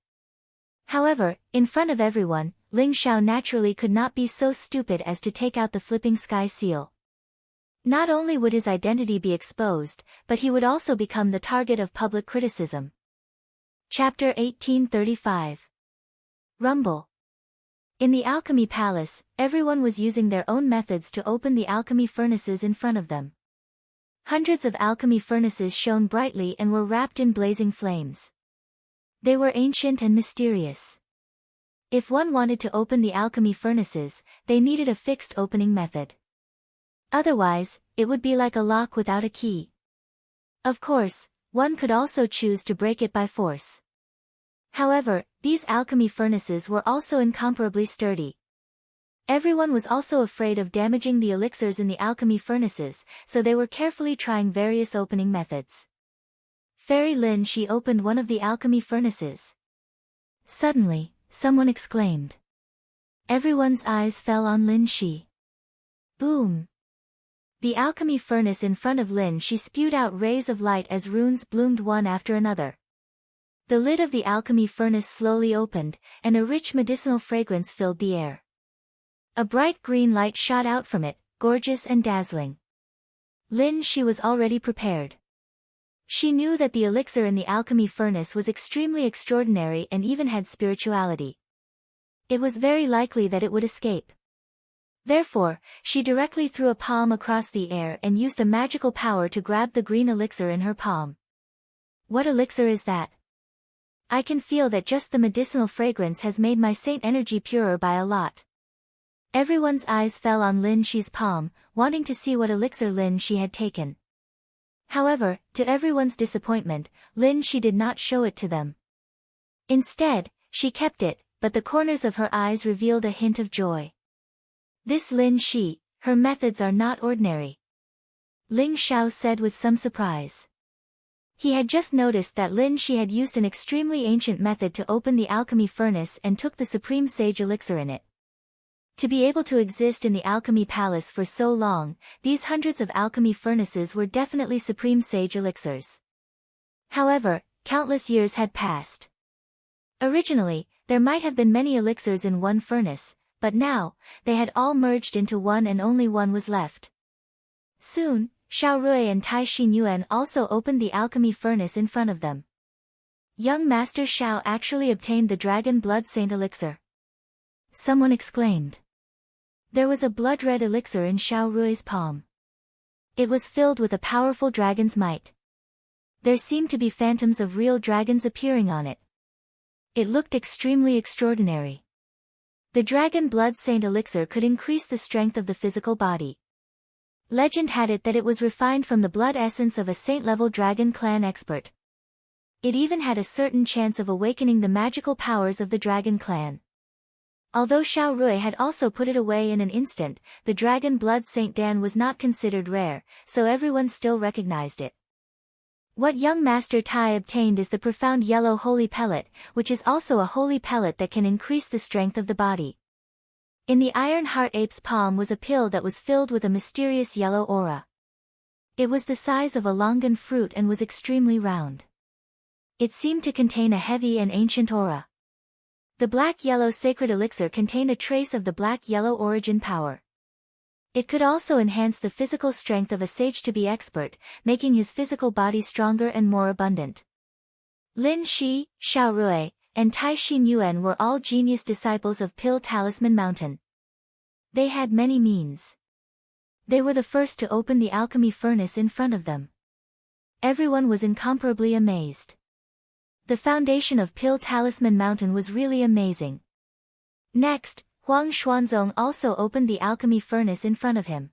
However, in front of everyone, Ling Xiao naturally could not be so stupid as to take out the flipping sky seal. Not only would his identity be exposed, but he would also become the target of public criticism. Chapter 1835. Rumble. In the alchemy palace, everyone was using their own methods to open the alchemy furnaces in front of them. Hundreds of alchemy furnaces shone brightly and were wrapped in blazing flames. They were ancient and mysterious. If one wanted to open the alchemy furnaces, they needed a fixed opening method. Otherwise, it would be like a lock without a key. Of course, one could also choose to break it by force. However, these alchemy furnaces were also incomparably sturdy. Everyone was also afraid of damaging the elixirs in the alchemy furnaces, so they were carefully trying various opening methods. Fairy Lin Shi opened one of the alchemy furnaces. Suddenly, someone exclaimed. Everyone's eyes fell on Lin Shi. Boom! The alchemy furnace in front of Lin Shi spewed out rays of light as runes bloomed one after another. The lid of the alchemy furnace slowly opened, and a rich medicinal fragrance filled the air. A bright green light shot out from it, gorgeous and dazzling. Lin Shi was already prepared. She knew that the elixir in the alchemy furnace was extremely extraordinary and even had spirituality. It was very likely that it would escape. Therefore, she directly threw a palm across the air and used a magical power to grab the green elixir in her palm. What elixir is that? I can feel that just the medicinal fragrance has made my saint energy purer by a lot. Everyone's eyes fell on Lin Shi's palm, wanting to see what elixir Lin Shi had taken. However, to everyone's disappointment, Lin Shi did not show it to them. Instead, she kept it, but the corners of her eyes revealed a hint of joy. This Lin Shi, her methods are not ordinary. Ling Xiao said with some surprise. He had just noticed that Lin Shi had used an extremely ancient method to open the alchemy furnace and took the supreme sage elixir in it. To be able to exist in the alchemy palace for so long, these hundreds of alchemy furnaces were definitely supreme sage elixirs. However, countless years had passed. Originally, there might have been many elixirs in one furnace, but now, they had all merged into one and only one was left. Soon, Xiao Rui and Tai Xinyuan also opened the alchemy furnace in front of them. Young Master Xiao actually obtained the Dragon Blood Saint elixir. Someone exclaimed. There was a blood-red elixir in Xiao Rui's palm. It was filled with a powerful dragon's might. There seemed to be phantoms of real dragons appearing on it. It looked extremely extraordinary. The Dragon Blood Saint Elixir could increase the strength of the physical body. Legend had it that it was refined from the blood essence of a saint-level dragon clan expert. It even had a certain chance of awakening the magical powers of the dragon clan. Although Xiao Rui had also put it away in an instant, the Dragon Blood Saint Dan was not considered rare, so everyone still recognized it. What young Master Tai obtained is the profound yellow holy pellet, which is also a holy pellet that can increase the strength of the body. In the Iron Heart Ape's palm was a pill that was filled with a mysterious yellow aura. It was the size of a longan fruit and was extremely round. It seemed to contain a heavy and ancient aura. The black-yellow sacred elixir contained a trace of the black-yellow origin power. It could also enhance the physical strength of a sage to be expert, making his physical body stronger and more abundant. Lin Shi, Xiao Rui, and Tai Xin Yuan were all genius disciples of Pill Talisman Mountain. They had many means. They were the first to open the alchemy furnace in front of them. Everyone was incomparably amazed. The foundation of Pill Talisman Mountain was really amazing. Next, Huang Xuanzong also opened the alchemy furnace in front of him.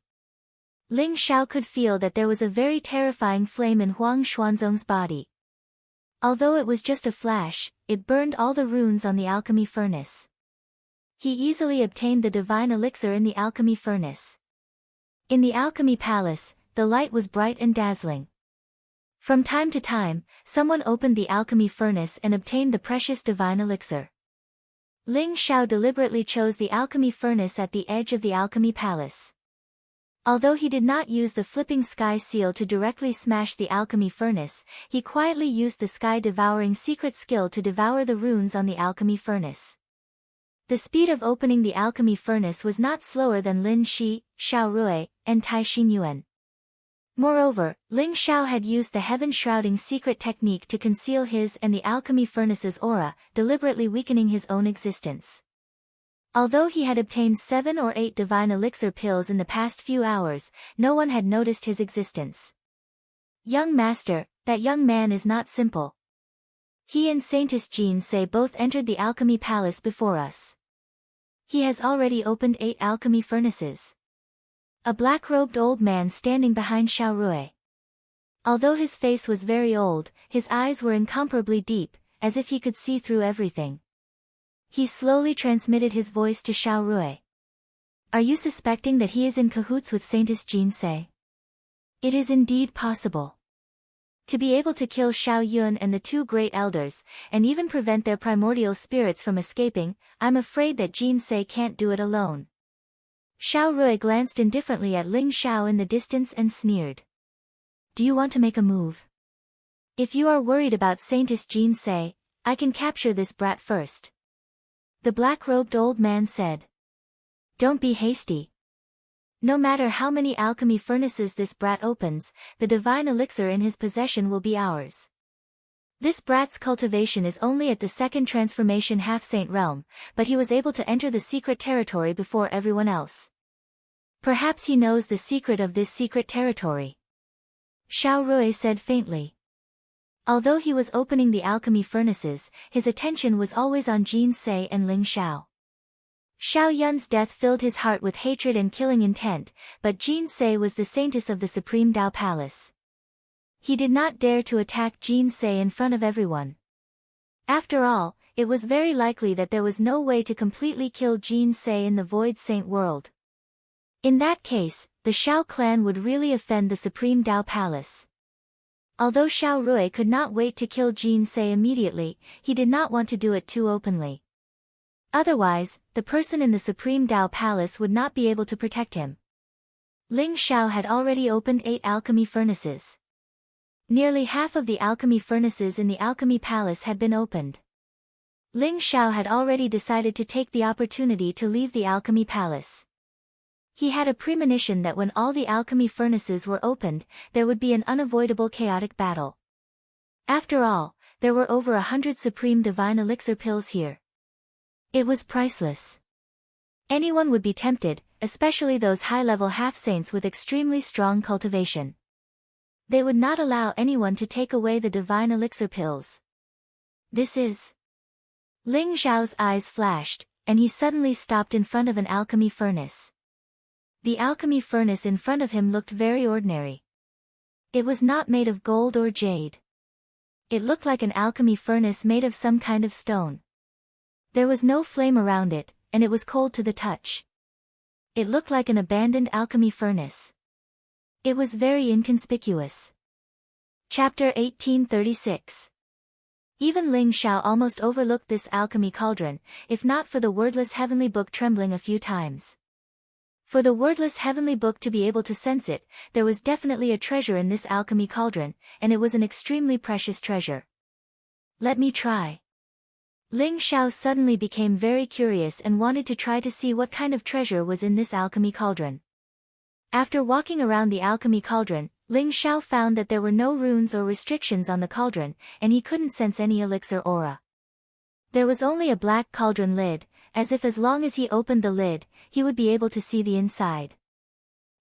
Ling Xiao could feel that there was a very terrifying flame in Huang Xuanzong's body. Although it was just a flash, it burned all the runes on the alchemy furnace. He easily obtained the divine elixir in the alchemy furnace. In the alchemy palace, the light was bright and dazzling. From time to time, someone opened the alchemy furnace and obtained the precious divine elixir. Ling Xiao deliberately chose the alchemy furnace at the edge of the alchemy palace. Although he did not use the flipping sky seal to directly smash the alchemy furnace, he quietly used the sky-devouring secret skill to devour the runes on the alchemy furnace. The speed of opening the alchemy furnace was not slower than Lin Shi, Xiao Rui, and Tai Xin Yuan. Moreover, Ling Xiao had used the heaven-shrouding secret technique to conceal his and the alchemy furnace's aura, deliberately weakening his own existence. Although he had obtained 7 or 8 divine elixir pills in the past few hours, no one had noticed his existence. Young Master, that young man is not simple. He and Saintess Jean Sei both entered the alchemy palace before us. He has already opened 8 alchemy furnaces. A black-robed old man standing behind Xiao Rui. Although his face was very old, his eyes were incomparably deep, as if he could see through everything. He slowly transmitted his voice to Xiao Rui. Are you suspecting that he is in cahoots with Saintess Jean Sei? It is indeed possible. To be able to kill Xiao Yun and the 2 great elders, and even prevent their primordial spirits from escaping, I'm afraid that Jean Sei can't do it alone. Xiao Rui glanced indifferently at Ling Xiao in the distance and sneered. Do you want to make a move? If you are worried about Saintess Jean Sei, I can capture this brat first. The black-robed old man said. Don't be hasty. No matter how many alchemy furnaces this brat opens, the divine elixir in his possession will be ours. This brat's cultivation is only at the 2nd transformation half-saint realm, but he was able to enter the secret territory before everyone else. Perhaps he knows the secret of this secret territory. Xiao Rui said faintly. Although he was opening the alchemy furnaces, his attention was always on Jean Sei and Ling Xiao. Xiao Yun's death filled his heart with hatred and killing intent, but Jean Sei was the saintess of the Supreme Dao Palace. He did not dare to attack Jean Sei in front of everyone. After all, it was very likely that there was no way to completely kill Jean Sei in the Void Saint world. In that case, the Xiao clan would really offend the Supreme Dao Palace. Although Xiao Rui could not wait to kill Jean Sei immediately, he did not want to do it too openly. Otherwise, the person in the Supreme Dao Palace would not be able to protect him. Ling Xiao had already opened 8 alchemy furnaces. Nearly half of the alchemy furnaces in the alchemy palace had been opened. Ling Xiao had already decided to take the opportunity to leave the alchemy palace. He had a premonition that when all the alchemy furnaces were opened, there would be an unavoidable chaotic battle. After all, there were over 100 supreme divine elixir pills here. It was priceless. Anyone would be tempted, especially those high-level half-saints with extremely strong cultivation. They would not allow anyone to take away the divine elixir pills. This is... Ling Xiao's eyes flashed, and he suddenly stopped in front of an alchemy furnace. The alchemy furnace in front of him looked very ordinary. It was not made of gold or jade. It looked like an alchemy furnace made of some kind of stone. There was no flame around it, and it was cold to the touch. It looked like an abandoned alchemy furnace. It was very inconspicuous. Chapter 1836. Even Ling Xiao almost overlooked this alchemy cauldron, if not for the wordless heavenly book trembling a few times. For the wordless heavenly book to be able to sense it, there was definitely a treasure in this alchemy cauldron, and it was an extremely precious treasure. Let me try. Ling Xiao suddenly became very curious and wanted to try to see what kind of treasure was in this alchemy cauldron. After walking around the alchemy cauldron, Ling Xiao found that there were no runes or restrictions on the cauldron, and he couldn't sense any elixir aura. There was only a black cauldron lid, as if as long as he opened the lid, he would be able to see the inside.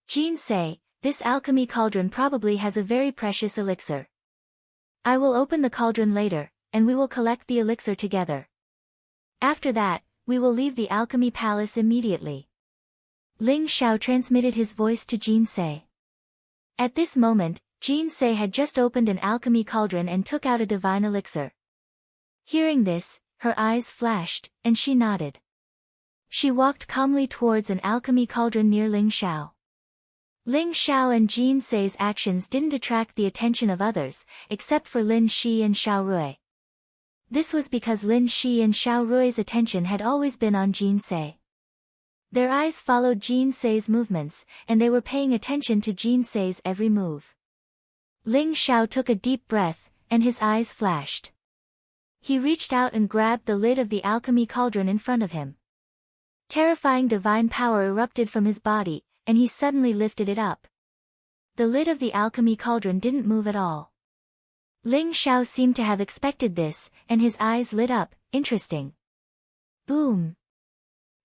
Jin say, this alchemy cauldron probably has a very precious elixir. I will open the cauldron later, and we will collect the elixir together. After that, we will leave the alchemy palace immediately. Ling Xiao transmitted his voice to Jin Sei. At this moment, Jin Sei had just opened an alchemy cauldron and took out a divine elixir. Hearing this, her eyes flashed, and she nodded. She walked calmly towards an alchemy cauldron near Ling Xiao. Ling Xiao and Jin Sei's actions didn't attract the attention of others, except for Lin Shi and Xiao Rui. This was because Lin Shi and Xiao Rui's attention had always been on Jin Sei. Their eyes followed Jin Sei's movements, and they were paying attention to Jin Sei's every move. Ling Xiao took a deep breath, and his eyes flashed. He reached out and grabbed the lid of the alchemy cauldron in front of him. Terrifying divine power erupted from his body, and he suddenly lifted it up. The lid of the alchemy cauldron didn't move at all. Ling Xiao seemed to have expected this, and his eyes lit up. Interesting. Boom.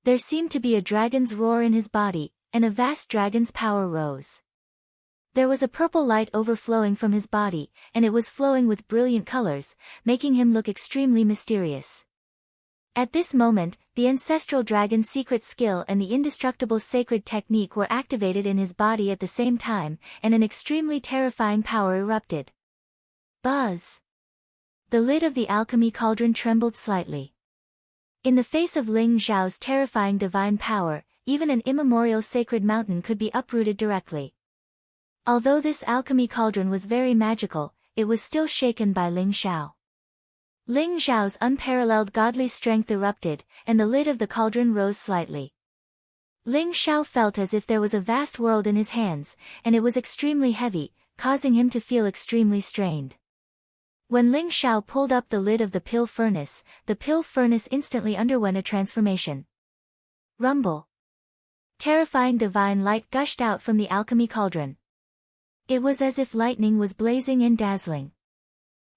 There seemed to be a dragon's roar in his body, and a vast dragon's power rose. There was a purple light overflowing from his body, and it was flowing with brilliant colors, making him look extremely mysterious. At this moment, the ancestral dragon's secret skill and the indestructible sacred technique were activated in his body at the same time, and an extremely terrifying power erupted. Buzz! The lid of the alchemy cauldron trembled slightly. In the face of Ling Xiao's terrifying divine power, even an immemorial sacred mountain could be uprooted directly. Although this alchemy cauldron was very magical, it was still shaken by Ling Xiao. Ling Xiao's unparalleled godly strength erupted, and the lid of the cauldron rose slightly. Ling Xiao felt as if there was a vast world in his hands, and it was extremely heavy, causing him to feel extremely strained. When Ling Xiao pulled up the lid of the pill furnace instantly underwent a transformation. Rumble! Terrifying divine light gushed out from the alchemy cauldron. It was as if lightning was blazing and dazzling.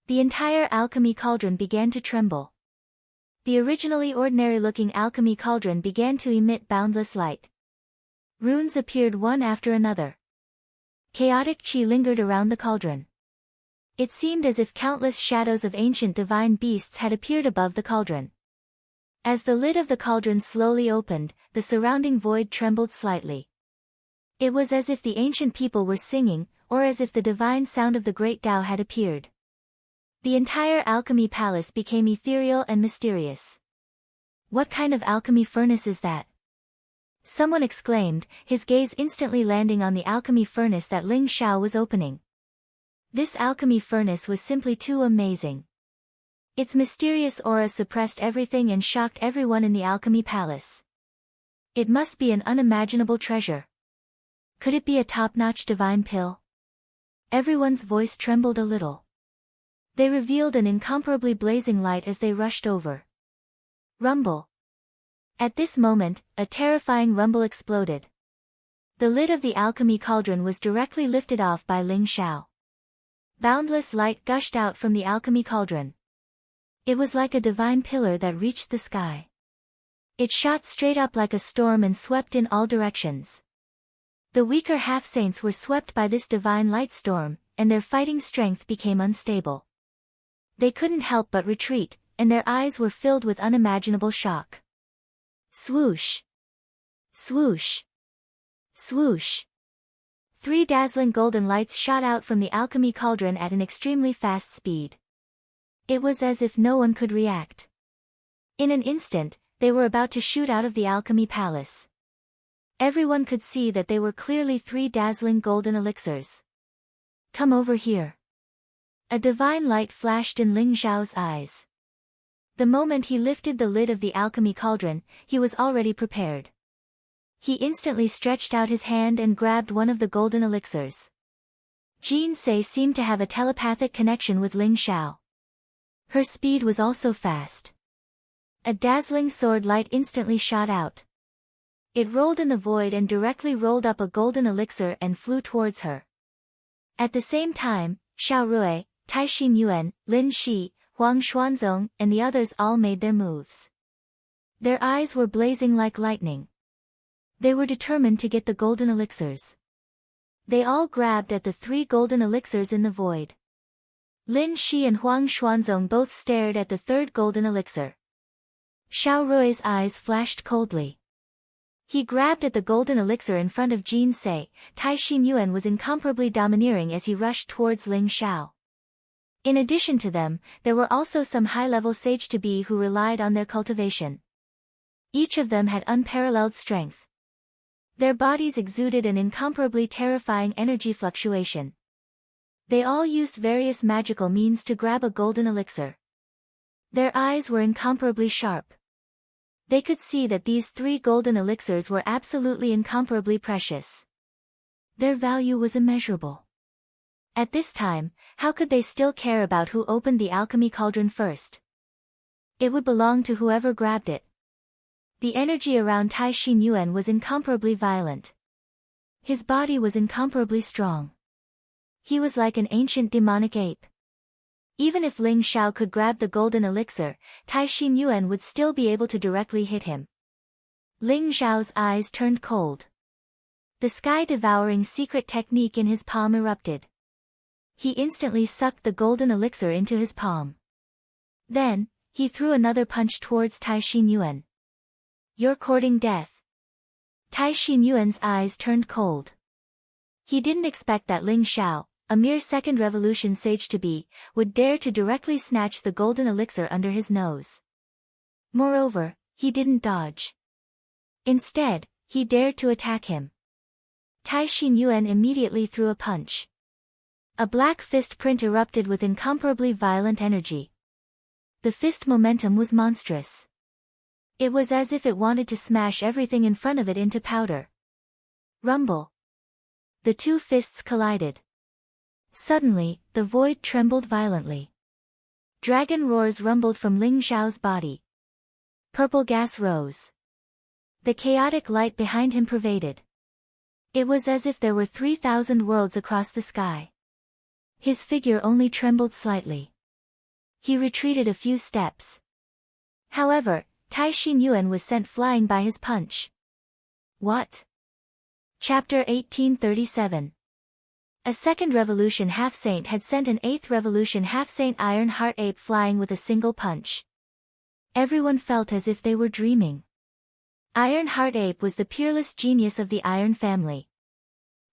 The entire alchemy cauldron began to tremble. The originally ordinary-looking alchemy cauldron began to emit boundless light. Runes appeared one after another. Chaotic chi lingered around the cauldron. It seemed as if countless shadows of ancient divine beasts had appeared above the cauldron. As the lid of the cauldron slowly opened, the surrounding void trembled slightly. It was as if the ancient people were singing, or as if the divine sound of the great Tao had appeared. The entire alchemy palace became ethereal and mysterious. What kind of alchemy furnace is that? Someone exclaimed, his gaze instantly landing on the alchemy furnace that Ling Xiao was opening. This alchemy furnace was simply too amazing. Its mysterious aura suppressed everything and shocked everyone in the alchemy palace. It must be an unimaginable treasure. Could it be a top-notch divine pill? Everyone's voice trembled a little. They revealed an incomparably blazing light as they rushed over. Rumble! At this moment, a terrifying rumble exploded. The lid of the alchemy cauldron was directly lifted off by Ling Xiao. Boundless light gushed out from the alchemy cauldron. It was like a divine pillar that reached the sky. It shot straight up like a storm and swept in all directions. The weaker half-saints were swept by this divine light storm, and their fighting strength became unstable. They couldn't help but retreat, and their eyes were filled with unimaginable shock. Swoosh! Swoosh! Swoosh! 3 dazzling golden lights shot out from the alchemy cauldron at an extremely fast speed. It was as if no one could react. In an instant, they were about to shoot out of the alchemy palace. Everyone could see that they were clearly 3 dazzling golden elixirs. Come over here. A divine light flashed in Ling Xiao's eyes. The moment he lifted the lid of the alchemy cauldron, he was already prepared. He instantly stretched out his hand and grabbed one of the golden elixirs. Jin Se seemed to have a telepathic connection with Ling Xiao. Her speed was also fast. A dazzling sword light instantly shot out. It rolled in the void and directly rolled up a golden elixir and flew towards her. At the same time, Xiao Rui, Tai Xinyuan, Lin Shi, Huang Xuanzong, and the others all made their moves. Their eyes were blazing like lightning. They were determined to get the golden elixirs. They all grabbed at the 3 golden elixirs in the void. Lin Shi and Huang Xuanzong both stared at the 3rd golden elixir. Xiao Rui's eyes flashed coldly. He grabbed at the golden elixir in front of Jin Se. Tai Xinyuan was incomparably domineering as he rushed towards Ling Xiao. In addition to them, there were also some high-level sage-to-be who relied on their cultivation. Each of them had unparalleled strength. Their bodies exuded an incomparably terrifying energy fluctuation. They all used various magical means to grab a golden elixir. Their eyes were incomparably sharp. They could see that these 3 golden elixirs were absolutely incomparably precious. Their value was immeasurable. At this time, how could they still care about who opened the alchemy cauldron first? It would belong to whoever grabbed it. The energy around Tai Xinyuan was incomparably violent. His body was incomparably strong. He was like an ancient demonic ape. Even if Ling Xiao could grab the golden elixir, Tai Xinyuan would still be able to directly hit him. Ling Xiao's eyes turned cold. The sky-devouring secret technique in his palm erupted. He instantly sucked the golden elixir into his palm. Then, he threw another punch towards Tai Xinyuan. You're courting death. Tai Xinyuan's eyes turned cold. He didn't expect that Ling Xiao, a mere second revolution sage-to-be, would dare to directly snatch the golden elixir under his nose. Moreover, he didn't dodge. Instead, he dared to attack him. Tai Xinyuan immediately threw a punch. A black fist print erupted with incomparably violent energy. The fist momentum was monstrous. It was as if it wanted to smash everything in front of it into powder. Rumble. The 2 fists collided. Suddenly, the void trembled violently. Dragon roars rumbled from Ling Xiao's body. Purple gas rose. The chaotic light behind him pervaded. It was as if there were 3,000 worlds across the sky. His figure only trembled slightly. He retreated a few steps. However, Tai Xinyuan was sent flying by his punch. What? Chapter 1837. A second revolution half-saint had sent an 8th revolution half-saint Iron Heart Ape flying with a single punch. Everyone felt as if they were dreaming. Iron Heart Ape was the peerless genius of the Iron family.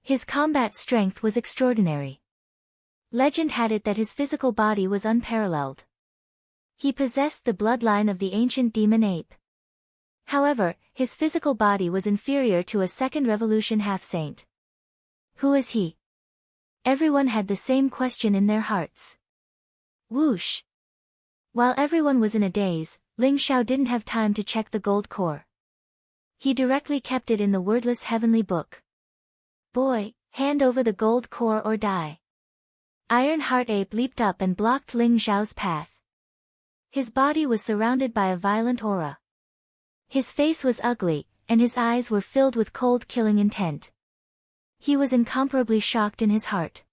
His combat strength was extraordinary. Legend had it that his physical body was unparalleled. He possessed the bloodline of the ancient demon ape. However, his physical body was inferior to a second revolution half-saint. Who is he? Everyone had the same question in their hearts. Whoosh! While everyone was in a daze, Ling Xiao didn't have time to check the gold core. He directly kept it in the wordless heavenly book. Boy, hand over the gold core or die. Iron Heart Ape leaped up and blocked Ling Xiao's path. His body was surrounded by a violent aura. His face was ugly, and his eyes were filled with cold killing intent. He was incomparably shocked in his heart.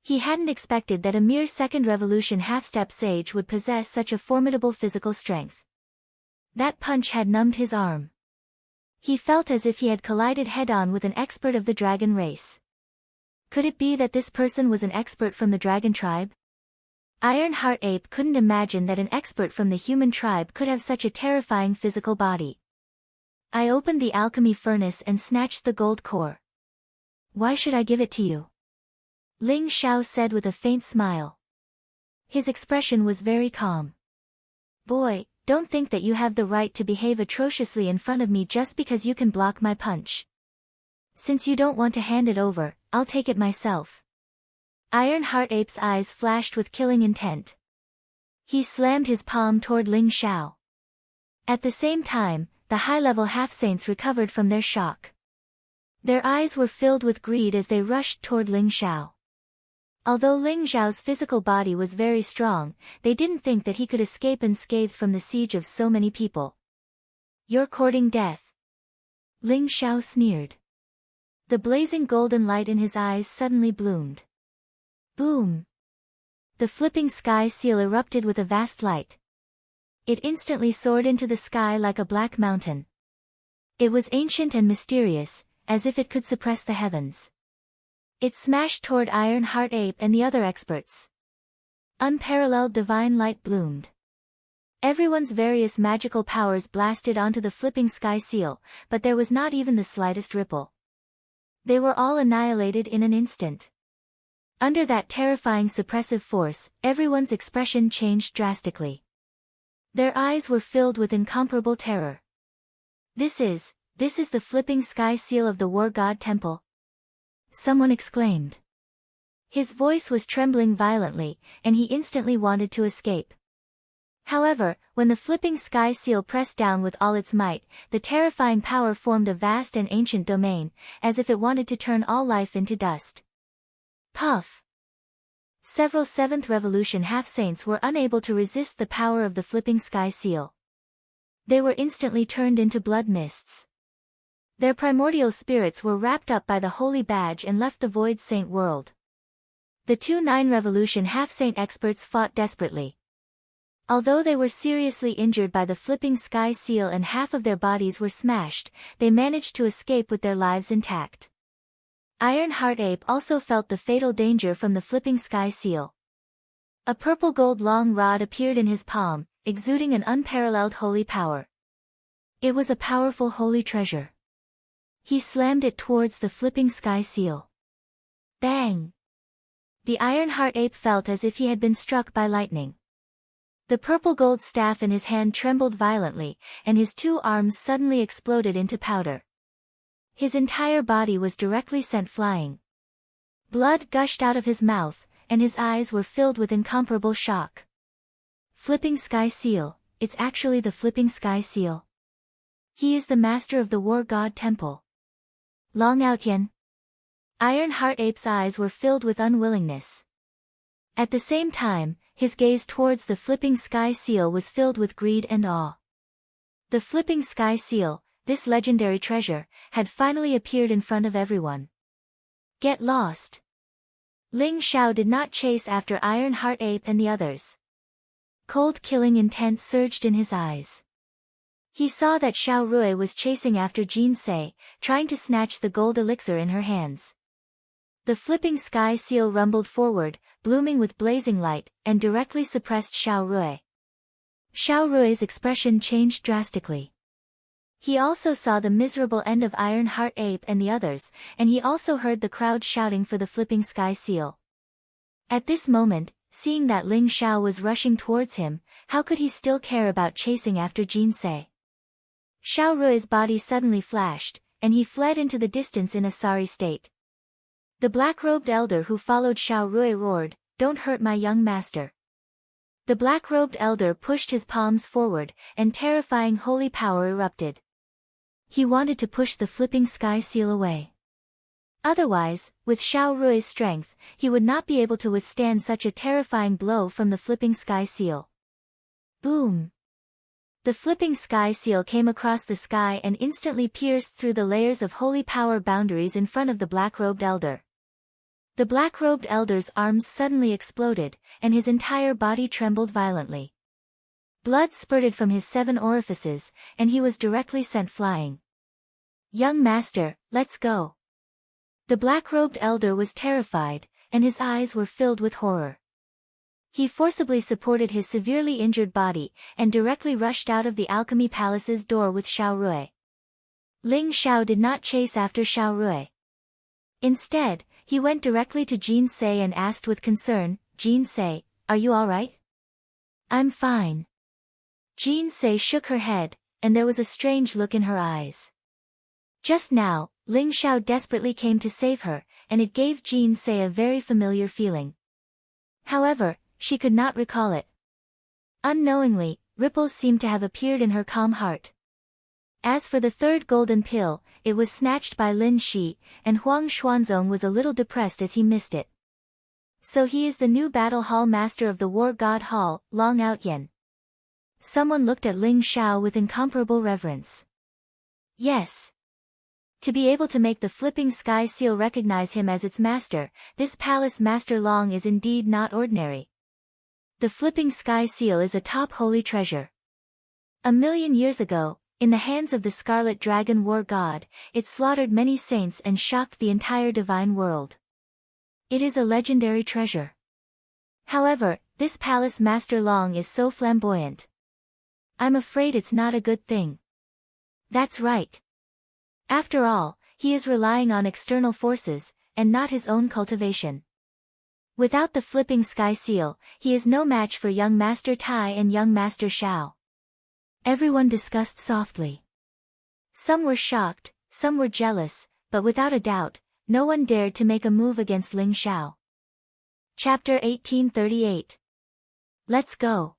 He hadn't expected that a mere second revolution half-step sage would possess such a formidable physical strength. That punch had numbed his arm. He felt as if he had collided head-on with an expert of the dragon race. Could it be that this person was an expert from the dragon tribe? Ironheart Ape couldn't imagine that an expert from the human tribe could have such a terrifying physical body. I opened the alchemy furnace and snatched the gold core. Why should I give it to you? Ling Xiao said with a faint smile. His expression was very calm. Boy, don't think that you have the right to behave atrociously in front of me just because you can block my punch. Since you don't want to hand it over, I'll take it myself. Ironheart Ape's eyes flashed with killing intent. He slammed his palm toward Ling Xiao. At the same time, the high-level half-saints recovered from their shock. Their eyes were filled with greed as they rushed toward Ling Xiao. Although Ling Xiao's physical body was very strong, they didn't think that he could escape unscathed from the siege of so many people. You're courting death. Ling Xiao sneered. The blazing golden light in his eyes suddenly bloomed. Boom! The flipping sky seal erupted with a vast light. It instantly soared into the sky like a black mountain. It was ancient and mysterious, as if it could suppress the heavens. It smashed toward Ironheart Ape and the other experts. Unparalleled divine light bloomed. Everyone's various magical powers blasted onto the flipping sky seal, but there was not even the slightest ripple. They were all annihilated in an instant. Under that terrifying suppressive force, everyone's expression changed drastically. Their eyes were filled with incomparable terror. This is the flipping sky seal of the War God Temple. Someone exclaimed. His voice was trembling violently, and he instantly wanted to escape. However, when the flipping sky seal pressed down with all its might, the terrifying power formed a vast and ancient domain, as if it wanted to turn all life into dust. Puff! Several 7th Revolution half-saints were unable to resist the power of the flipping sky seal. They were instantly turned into blood mists. Their primordial spirits were wrapped up by the holy badge and left the Void Saint world. The 2 9 Revolution half-saint experts fought desperately. Although they were seriously injured by the flipping sky seal and half of their bodies were smashed, they managed to escape with their lives intact. Ironheart Ape also felt the fatal danger from the flipping sky seal. A purple gold long rod appeared in his palm, exuding an unparalleled holy power. It was a powerful holy treasure. He slammed it towards the flipping sky seal. Bang! The Ironheart Ape felt as if he had been struck by lightning. The purple gold staff in his hand trembled violently, and his 2 arms suddenly exploded into powder. His entire body was directly sent flying. Blood gushed out of his mouth, and his eyes were filled with incomparable shock. Flipping sky seal, it's actually the flipping sky seal. He is the master of the War God Temple. Long Outyen. Ironheart Ape's eyes were filled with unwillingness. At the same time, his gaze towards the flipping sky seal was filled with greed and awe. The flipping sky seal, this legendary treasure, had finally appeared in front of everyone. Get lost! Ling Xiao did not chase after Ironheart Ape and the others. Cold killing intent surged in his eyes. He saw that Xiao Rui was chasing after Jin Se, trying to snatch the gold elixir in her hands. The flipping sky seal rumbled forward, blooming with blazing light, and directly suppressed Xiao Rui. Xiao Rui's expression changed drastically. He also saw the miserable end of Ironheart Ape and the others, and he also heard the crowd shouting for the flipping sky seal. At this moment, seeing that Ling Xiao was rushing towards him, how could he still care about chasing after Jin Se? Xiao Rui's body suddenly flashed, and he fled into the distance in a sorry state. The black-robed elder who followed Xiao Rui roared, "Don't hurt my young master." The black-robed elder pushed his palms forward, and terrifying holy power erupted. He wanted to push the flipping sky seal away. Otherwise, with Xiao Rui's strength, he would not be able to withstand such a terrifying blow from the flipping sky seal. Boom! The flipping sky seal came across the sky and instantly pierced through the layers of holy power boundaries in front of the black-robed elder. The black-robed elder's arms suddenly exploded, and his entire body trembled violently. Blood spurted from his 7 orifices, and he was directly sent flying. "Young master, let's go." The black-robed elder was terrified, and his eyes were filled with horror. He forcibly supported his severely injured body, and directly rushed out of the alchemy palace's door with Xiao Rui. Ling Xiao did not chase after Xiao Rui. Instead, he went directly to Jin Sei and asked with concern, "Jin Sei, are you all right?" "I'm fine." Jin Sei shook her head, and there was a strange look in her eyes. Just now, Ling Xiao desperately came to save her, and it gave Jin Sei a very familiar feeling. However, she could not recall it. Unknowingly, ripples seemed to have appeared in her calm heart. As for the 3rd golden pill, it was snatched by Lin Shi, and Huang Xuanzong was a little depressed as he missed it. "So he is the new battle hall master of the War God Hall, Long Outyen." Someone looked at Ling Xiao with incomparable reverence. Yes. To be able to make the flipping sky seal recognize him as its master, this palace master Long is indeed not ordinary. The flipping sky seal is a top holy treasure. 1,000,000 years ago, in the hands of the Scarlet Dragon War God, it slaughtered many saints and shocked the entire divine world. It is a legendary treasure. However, this palace master Long is so flamboyant. I'm afraid it's not a good thing. That's right. After all, he is relying on external forces, and not his own cultivation. Without the flipping sky seal, he is no match for young Master Tai and young Master Xiao. Everyone discussed softly. Some were shocked, some were jealous, but without a doubt, no one dared to make a move against Ling Xiao. Chapter 1838. Let's go.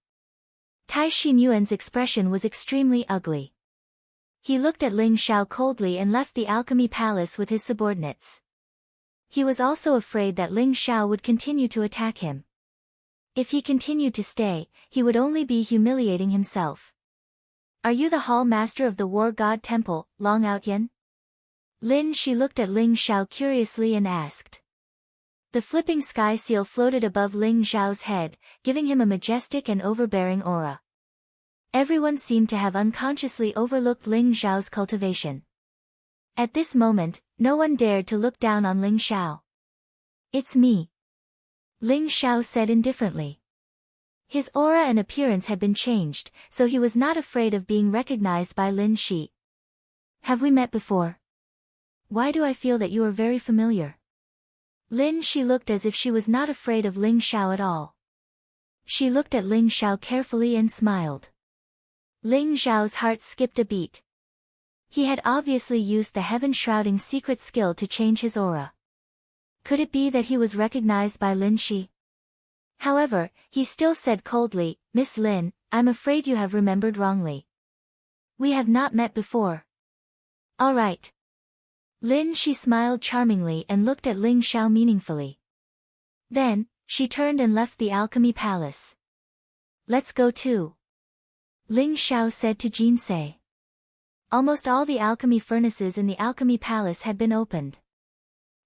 Tai Xinyuan's expression was extremely ugly. He looked at Ling Xiao coldly and left the alchemy palace with his subordinates. He was also afraid that Ling Xiao would continue to attack him. If he continued to stay, he would only be humiliating himself. "Are you the hall master of the War God Temple, Long Outyen?" Lin Shi looked at Ling Xiao curiously and asked. The flipping sky seal floated above Ling Xiao's head, giving him a majestic and overbearing aura. Everyone seemed to have unconsciously overlooked Ling Xiao's cultivation. At this moment, no one dared to look down on Ling Xiao. "It's me," Ling Xiao said indifferently. His aura and appearance had been changed, so he was not afraid of being recognized by Lin Shi. "Have we met before? Why do I feel that you are very familiar?" Lin Shi looked as if she was not afraid of Ling Xiao at all. She looked at Ling Xiao carefully and smiled. Ling Xiao's heart skipped a beat. He had obviously used the heaven-shrouding secret skill to change his aura. Could it be that he was recognized by Lin Shi? However, he still said coldly, "Miss Lin, I'm afraid you have remembered wrongly. We have not met before." "All right." Lin Shi smiled charmingly and looked at Ling Xiao meaningfully. Then, she turned and left the alchemy palace. "Let's go too," Ling Xiao said to Jin Sei. Almost all the alchemy furnaces in the alchemy palace had been opened.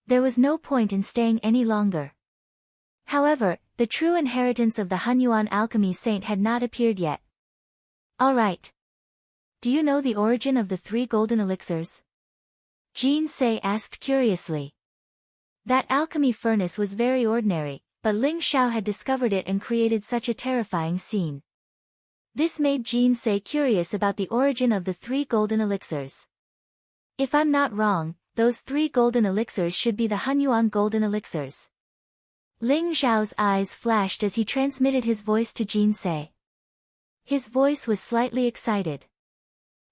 There was no point in staying any longer. However, the true inheritance of the Hunyuan alchemy saint had not appeared yet. "All right. Do you know the origin of the 3 golden elixirs?" Jin Sei asked curiously. That alchemy furnace was very ordinary, but Ling Xiao had discovered it and created such a terrifying scene. This made Jin Sei curious about the origin of the 3 golden elixirs. "If I'm not wrong, those 3 golden elixirs should be the Hunyuan golden elixirs." Ling Xiao's eyes flashed as he transmitted his voice to Jin Sei. His voice was slightly excited.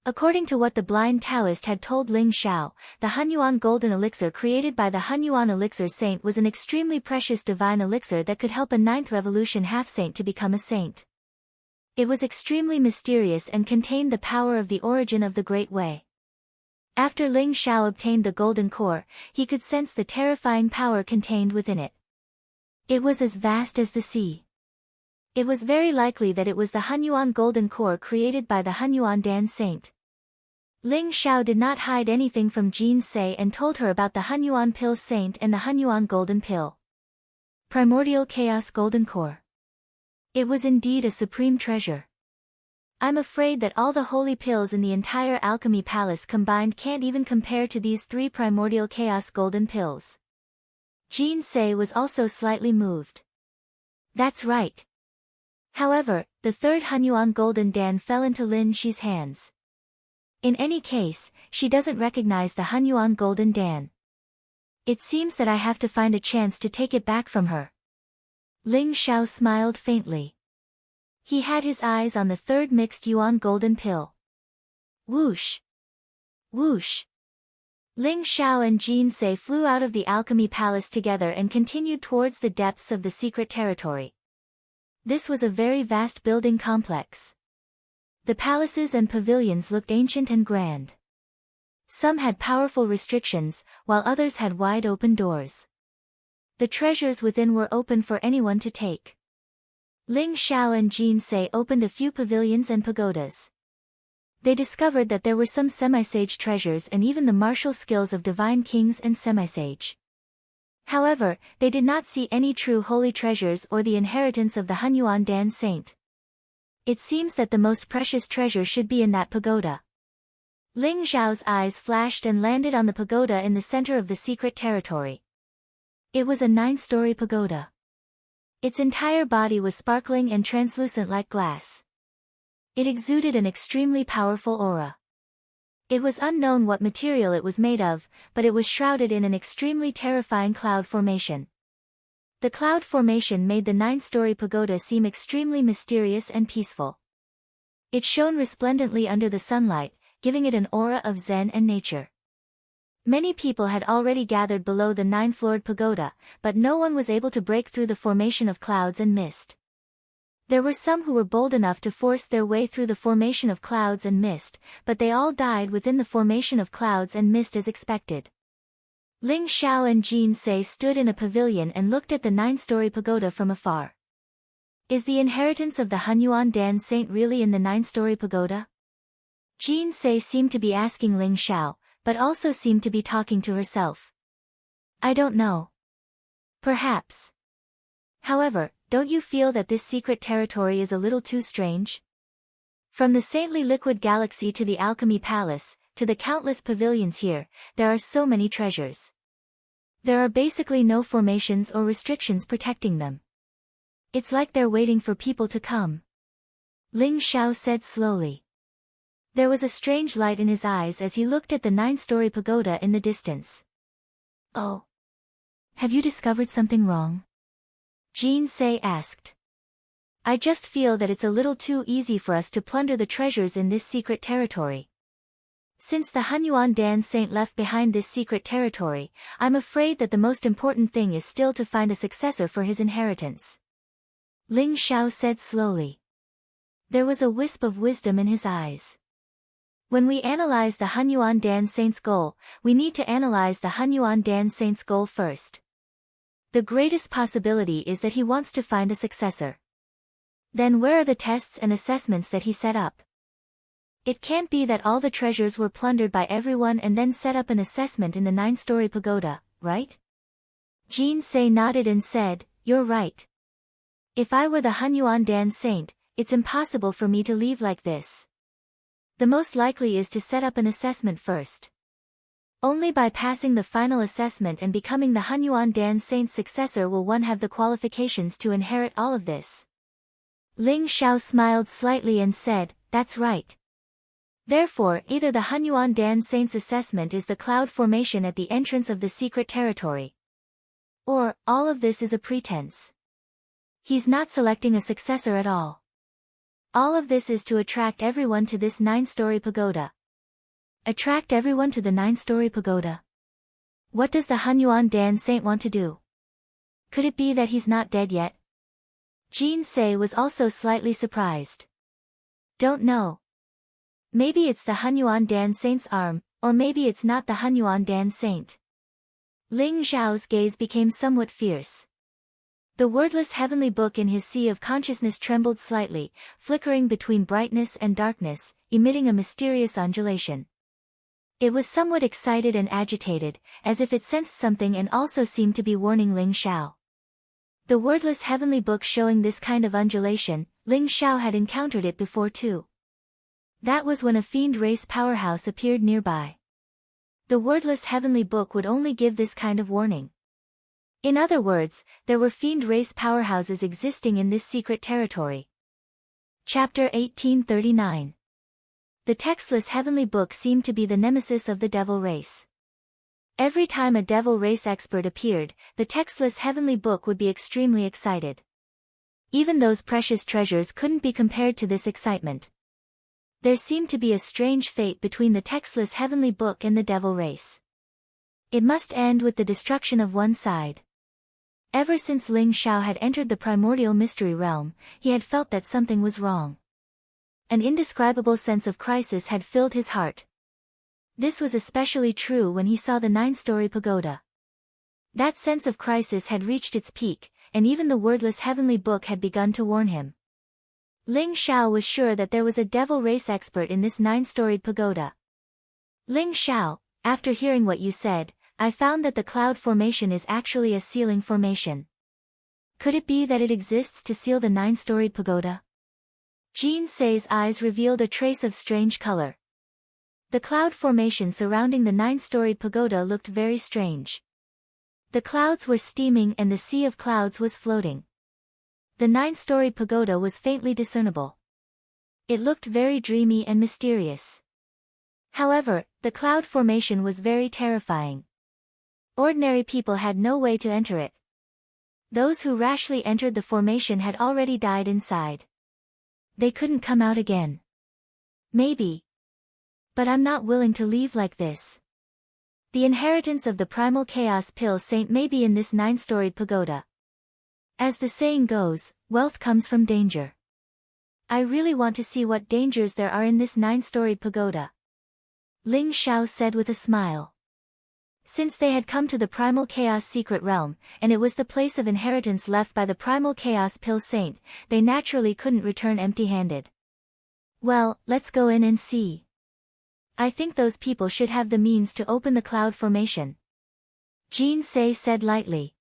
According to what the blind Taoist had told Ling Xiao, the Hunyuan golden elixir created by the Hunyuan elixir saint was an extremely precious divine elixir that could help a 9th revolution half-saint to become a saint. It was extremely mysterious and contained the power of the origin of the Great Way. After Ling Xiao obtained the golden core, he could sense the terrifying power contained within it. It was as vast as the sea. It was very likely that it was the Hunyuan golden core created by the Hunyuan Dan saint. Ling Xiao did not hide anything from Jin Sei and told her about the Hunyuan pill saint and the Hunyuan golden pill. Primordial Chaos Golden Core. It was indeed a supreme treasure. I'm afraid that all the holy pills in the entire alchemy palace combined can't even compare to these 3 primordial chaos golden pills. Jinsei was also slightly moved. That's right. However, the 3rd Hunyuan Golden Dan fell into Lin Shi's hands. In any case, she doesn't recognize the Hunyuan Golden Dan. It seems that I have to find a chance to take it back from her. Ling Xiao smiled faintly. He had his eyes on the 3rd mixed Yuan golden pill. Whoosh! Whoosh! Ling Xiao and Jinsei flew out of the alchemy palace together and continued towards the depths of the secret territory. This was a very vast building complex. The palaces and pavilions looked ancient and grand. Some had powerful restrictions, while others had wide open doors. The treasures within were open for anyone to take. Ling Xiao and Jinsei opened a few pavilions and pagodas. They discovered that there were some semi-sage treasures and even the martial skills of divine kings and semi-sage. However, they did not see any true holy treasures or the inheritance of the Hunyuan Dan saint. It seems that the most precious treasure should be in that pagoda. Ling Xiao's eyes flashed and landed on the pagoda in the center of the secret territory. It was a 9-story pagoda. Its entire body was sparkling and translucent like glass. It exuded an extremely powerful aura. It was unknown what material it was made of, but it was shrouded in an extremely terrifying cloud formation. The cloud formation made the 9-story pagoda seem extremely mysterious and peaceful. It shone resplendently under the sunlight, giving it an aura of zen and nature. Many people had already gathered below the 9-floored pagoda, but no one was able to break through the formation of clouds and mist. There were some who were bold enough to force their way through the formation of clouds and mist, but they all died within the formation of clouds and mist as expected. Ling Xiao and Jinsei stood in a pavilion and looked at the 9-story pagoda from afar. Is the inheritance of the Hunyuan Dan saint really in the 9-story pagoda? Jinsei seemed to be asking Ling Xiao, but also seemed to be talking to herself. I don't know. Perhaps. However, don't you feel that this secret territory is a little too strange? From the saintly liquid galaxy to the alchemy palace, to the countless pavilions here, there are so many treasures. There are basically no formations or restrictions protecting them. It's like they're waiting for people to come. Ling Xiao said slowly. There was a strange light in his eyes as he looked at the 9-story pagoda in the distance. Oh. Have you discovered something wrong? Jinsei asked. I just feel that it's a little too easy for us to plunder the treasures in this secret territory. Since the Hunyuan Dan saint left behind this secret territory, I'm afraid that the most important thing is still to find a successor for his inheritance. Ling Xiao said slowly. There was a wisp of wisdom in his eyes. When we analyze the Hunyuan Dan saint's goal, we need to analyze the Hunyuan Dan saint's goal first. The greatest possibility is that he wants to find a successor. Then where are the tests and assessments that he set up? It can't be that all the treasures were plundered by everyone and then set up an assessment in the 9-story pagoda, right? Jinsei nodded and said, You're right. If I were the Hunyuan Dan saint, it's impossible for me to leave like this. The most likely is to set up an assessment first. Only by passing the final assessment and becoming the Hunyuan Dan saint's successor will one have the qualifications to inherit all of this. Ling Xiao smiled slightly and said, That's right. Therefore, either the Hunyuan Dan saint's assessment is the cloud formation at the entrance of the secret territory. Or, all of this is a pretense. He's not selecting a successor at all. All of this is to attract everyone to this 9-story pagoda. Attract everyone to the 9-story pagoda? What does the Hunyuan Dan saint want to do? Could it be that he's not dead yet? Jinsei was also slightly surprised. Don't know. Maybe it's the Hunyuan Dan saint's arm, or maybe it's not the Hunyuan Dan saint. Ling Xiao's gaze became somewhat fierce. The wordless heavenly book in his sea of consciousness trembled slightly, flickering between brightness and darkness, emitting a mysterious undulation. It was somewhat excited and agitated, as if it sensed something and also seemed to be warning Ling Xiao. The wordless heavenly book showing this kind of undulation, Ling Xiao had encountered it before too. That was when a fiend race powerhouse appeared nearby. The wordless heavenly book would only give this kind of warning. In other words, there were fiend race powerhouses existing in this secret territory. Chapter 1839. The textless heavenly book seemed to be the nemesis of the devil race. Every time a devil race expert appeared, the textless heavenly book would be extremely excited. Even those precious treasures couldn't be compared to this excitement. There seemed to be a strange fate between the textless heavenly book and the devil race. It must end with the destruction of one side. Ever since Ling Xiao had entered the primordial mystery realm, he had felt that something was wrong. An indescribable sense of crisis had filled his heart. This was especially true when he saw the 9-story pagoda. That sense of crisis had reached its peak, and even the wordless heavenly book had begun to warn him. Ling Xiao was sure that there was a devil race expert in this 9-storied pagoda. Ling Xiao, after hearing what you said, I found that the cloud formation is actually a sealing formation. Could it be that it exists to seal the 9-storied pagoda? Jin Sei's eyes revealed a trace of strange color. The cloud formation surrounding the 9-storied pagoda looked very strange. The clouds were steaming and the sea of clouds was floating. The 9-storied pagoda was faintly discernible. It looked very dreamy and mysterious. However, the cloud formation was very terrifying. Ordinary people had no way to enter it. Those who rashly entered the formation had already died inside. They couldn't come out again. Maybe. But I'm not willing to leave like this. The inheritance of the primal chaos pill saint may be in this 9-storied pagoda. As the saying goes, wealth comes from danger. I really want to see what dangers there are in this 9-storied pagoda. Ling Xiao said with a smile. Since they had come to the primal chaos secret realm, and it was the place of inheritance left by the primal chaos pill saint, they naturally couldn't return empty-handed. Well, let's go in and see. I think those people should have the means to open the cloud formation. Jin Sei said lightly.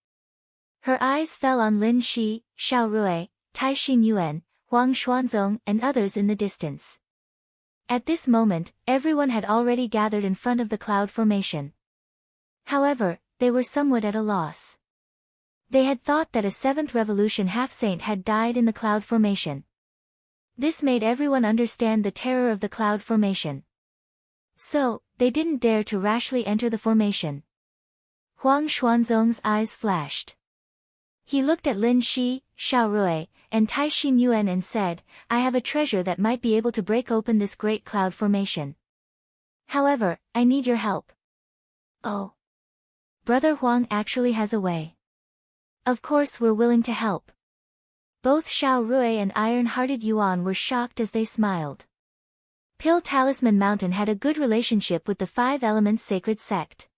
Her eyes fell on Lin Shi, Xiao Rui, Tai Xingyuan, Huang Xuanzong and others in the distance. At this moment, everyone had already gathered in front of the cloud formation. However, they were somewhat at a loss. They had thought that a 7th revolution half-saint had died in the cloud formation. This made everyone understand the terror of the cloud formation. So, they didn't dare to rashly enter the formation. Huang Xuanzong's eyes flashed. He looked at Lin Shi, Xiao Rui, and Tai Xingyuan and said, I have a treasure that might be able to break open this great cloud formation. However, I need your help. Oh. Brother Huang actually has a way. Of course we're willing to help. Both Xiao Rui and Iron-Hearted Yuan were shocked as they smiled. Pill Talisman Mountain had a good relationship with the 5 Elements Sacred Sect.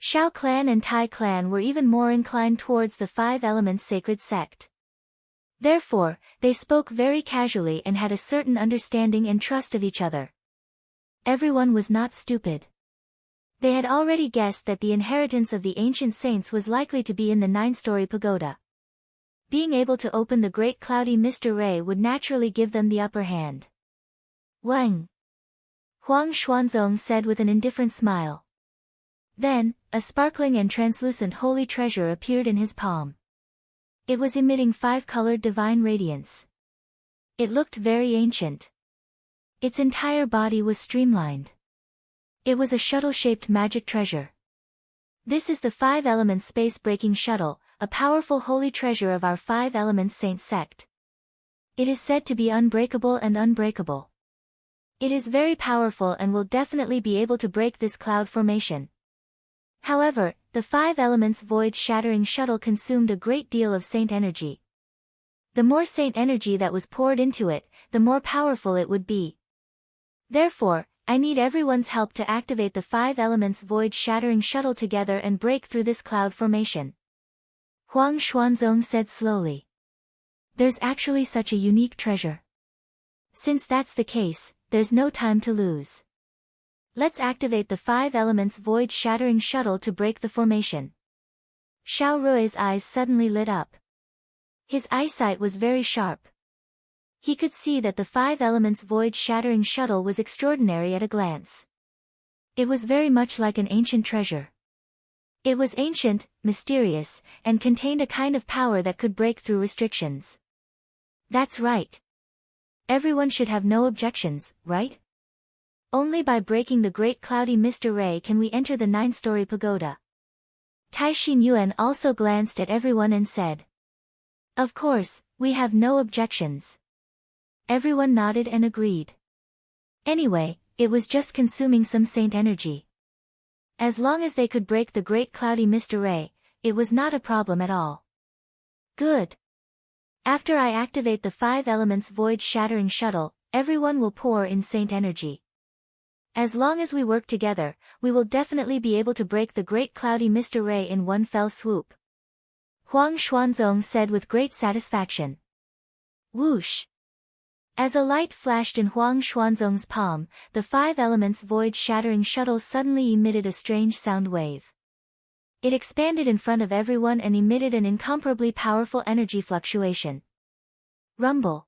Xiao Clan and Tai Clan were even more inclined towards the 5 Elements Sacred Sect. Therefore, they spoke very casually and had a certain understanding and trust of each other. Everyone was not stupid. They had already guessed that the inheritance of the ancient saints was likely to be in the 9-story pagoda. Being able to open the great cloudy Mr. Ray would naturally give them the upper hand. Wang! Huang Xuanzong said with an indifferent smile. Then, a sparkling and translucent holy treasure appeared in his palm. It was emitting 5-colored divine radiance. It looked very ancient. Its entire body was streamlined. It was a shuttle-shaped magic treasure. This is the 5 Elements space-breaking shuttle, a powerful holy treasure of our 5 Elements Saint sect. It is said to be unbreakable and unbreakable. It is very powerful and will definitely be able to break this cloud formation. However, the 5 Elements void-shattering shuttle consumed a great deal of saint energy. The more saint energy that was poured into it, the more powerful it would be. Therefore, I need everyone's help to activate the 5 Elements void-shattering shuttle together and break through this cloud formation. Huang Xuanzong said slowly. There's actually such a unique treasure. Since that's the case, there's no time to lose. Let's activate the 5 Elements void-shattering shuttle to break the formation. Xiao Rui's eyes suddenly lit up. His eyesight was very sharp. He could see that the 5 elements void-shattering shuttle was extraordinary at a glance. It was very much like an ancient treasure. It was ancient, mysterious, and contained a kind of power that could break through restrictions. That's right. Everyone should have no objections, right? Only by breaking the great cloudy mist array can we enter the 9-story pagoda. Tai Xinyuan also glanced at everyone and said, "Of course, we have no objections." Everyone nodded and agreed. Anyway, it was just consuming some saint energy. As long as they could break the great cloudy mist array, it was not a problem at all. Good. After I activate the 5 elements void-shattering shuttle, everyone will pour in saint energy. As long as we work together, we will definitely be able to break the great cloudy mist array in one fell swoop. Huang Xuanzong said with great satisfaction. Whoosh! As a light flashed in Huang Xuanzong's palm, the 5 elements void-shattering shuttle suddenly emitted a strange sound wave. It expanded in front of everyone and emitted an incomparably powerful energy fluctuation. Rumble!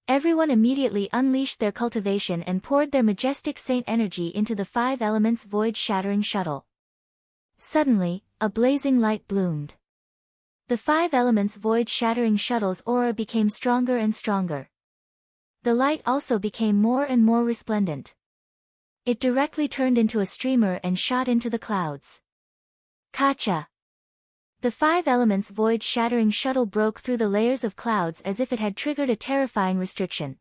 Everyone immediately unleashed their cultivation and poured their majestic saint energy into the 5 elements void-shattering shuttle. Suddenly, a blazing light bloomed. The 5 elements void-shattering shuttle's aura became stronger and stronger. The light also became more and more resplendent. It directly turned into a streamer and shot into the clouds. Kacha! The 5 elements void-shattering shuttle broke through the layers of clouds as if it had triggered a terrifying restriction.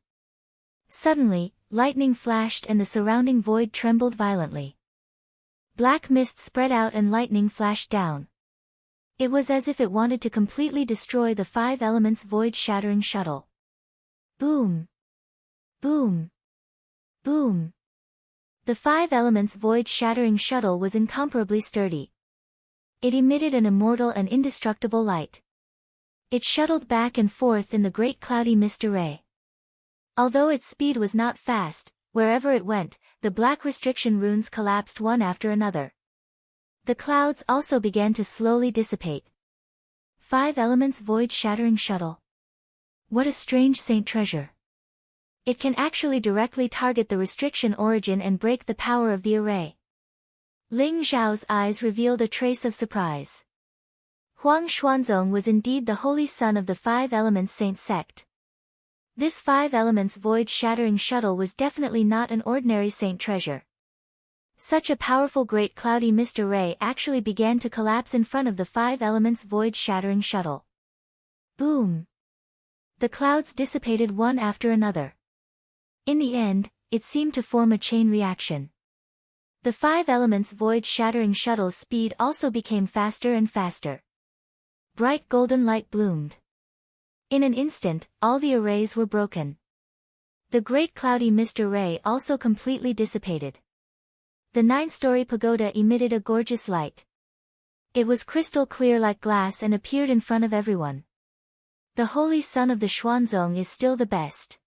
Suddenly, lightning flashed and the surrounding void trembled violently. Black mist spread out and lightning flashed down. It was as if it wanted to completely destroy the 5 elements void-shattering shuttle. Boom! Boom! Boom! The 5 elements void-shattering shuttle was incomparably sturdy. It emitted an immortal and indestructible light. It shuttled back and forth in the great cloudy mist array. Although its speed was not fast, wherever it went, the black restriction runes collapsed one after another. The clouds also began to slowly dissipate. 5 elements void-shattering shuttle. What a strange saint treasure. It can actually directly target the restriction origin and break the power of the array. Ling Zhao's eyes revealed a trace of surprise. Huang Xuanzong was indeed the holy son of the 5 elements saint sect. This 5 elements void-shattering shuttle was definitely not an ordinary saint treasure. Such a powerful great cloudy mist array actually began to collapse in front of the 5 elements void-shattering shuttle. Boom! The clouds dissipated one after another. In the end, it seemed to form a chain reaction. The 5 elements void-shattering shuttle's speed also became faster and faster. Bright golden light bloomed. In an instant, all the arrays were broken. The great cloudy mist array also completely dissipated. The 9-story pagoda emitted a gorgeous light. It was crystal clear like glass and appeared in front of everyone. The holy son of the Xuanzong is still the best.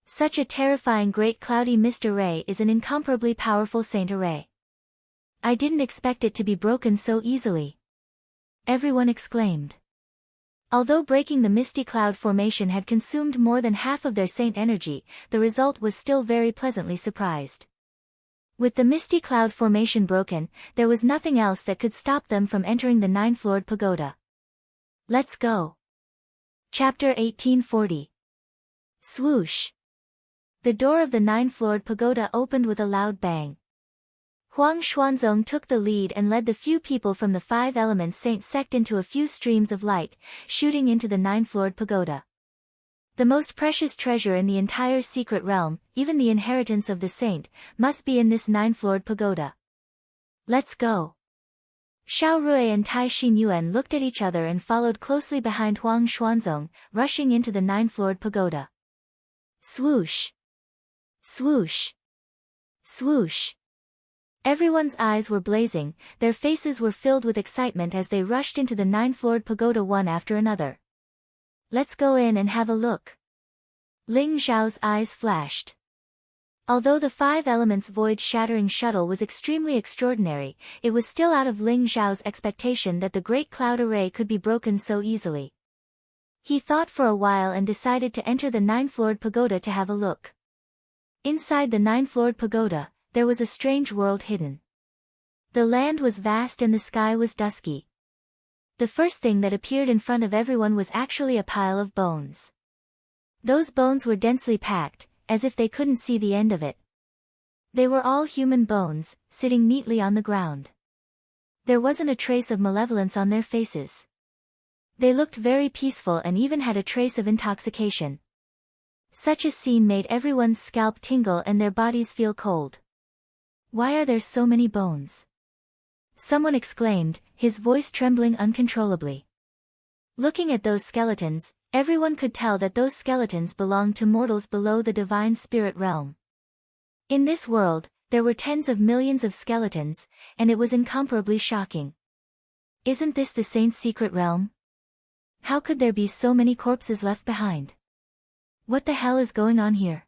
Such a terrifying great cloudy mist array is an incomparably powerful saint array. I didn't expect it to be broken so easily. Everyone exclaimed. Although breaking the misty cloud formation had consumed more than half of their saint energy, the result was still very pleasantly surprised. With the misty cloud formation broken, there was nothing else that could stop them from entering the 9-floored pagoda. Let's go. Chapter 1840. Swoosh. The door of the 9-floored pagoda opened with a loud bang. Huang Xuanzong took the lead and led the few people from the 5 elements saint sect into a few streams of light, shooting into the 9-floored pagoda. The most precious treasure in the entire secret realm, even the inheritance of the saint, must be in this 9-floored pagoda. Let's go. Xiao Rui and Tai Xinyuan looked at each other and followed closely behind Huang Xuanzong, rushing into the 9-floored pagoda. Swoosh! Swoosh! Swoosh! Everyone's eyes were blazing, their faces were filled with excitement as they rushed into the 9-floored pagoda one after another. Let's go in and have a look. Ling Zhao's eyes flashed. Although the 5 elements void-shattering shuttle was extremely extraordinary, it was still out of Ling Zhao's expectation that the great cloud array could be broken so easily. He thought for a while and decided to enter the 9-floored pagoda to have a look. Inside the 9-floored pagoda, there was a strange world hidden. The land was vast and the sky was dusky. The first thing that appeared in front of everyone was actually a pile of bones. Those bones were densely packed, as if they couldn't see the end of it. They were all human bones, sitting neatly on the ground. There wasn't a trace of malevolence on their faces. They looked very peaceful and even had a trace of intoxication. Such a scene made everyone's scalp tingle and their bodies feel cold. "Why are there so many bones?" someone exclaimed, his voice trembling uncontrollably. Looking at those skeletons, everyone could tell that those skeletons belonged to mortals below the divine spirit realm. In this world, there were tens of millions of skeletons, and it was incomparably shocking. Isn't this the saint's secret realm? How could there be so many corpses left behind? What the hell is going on here?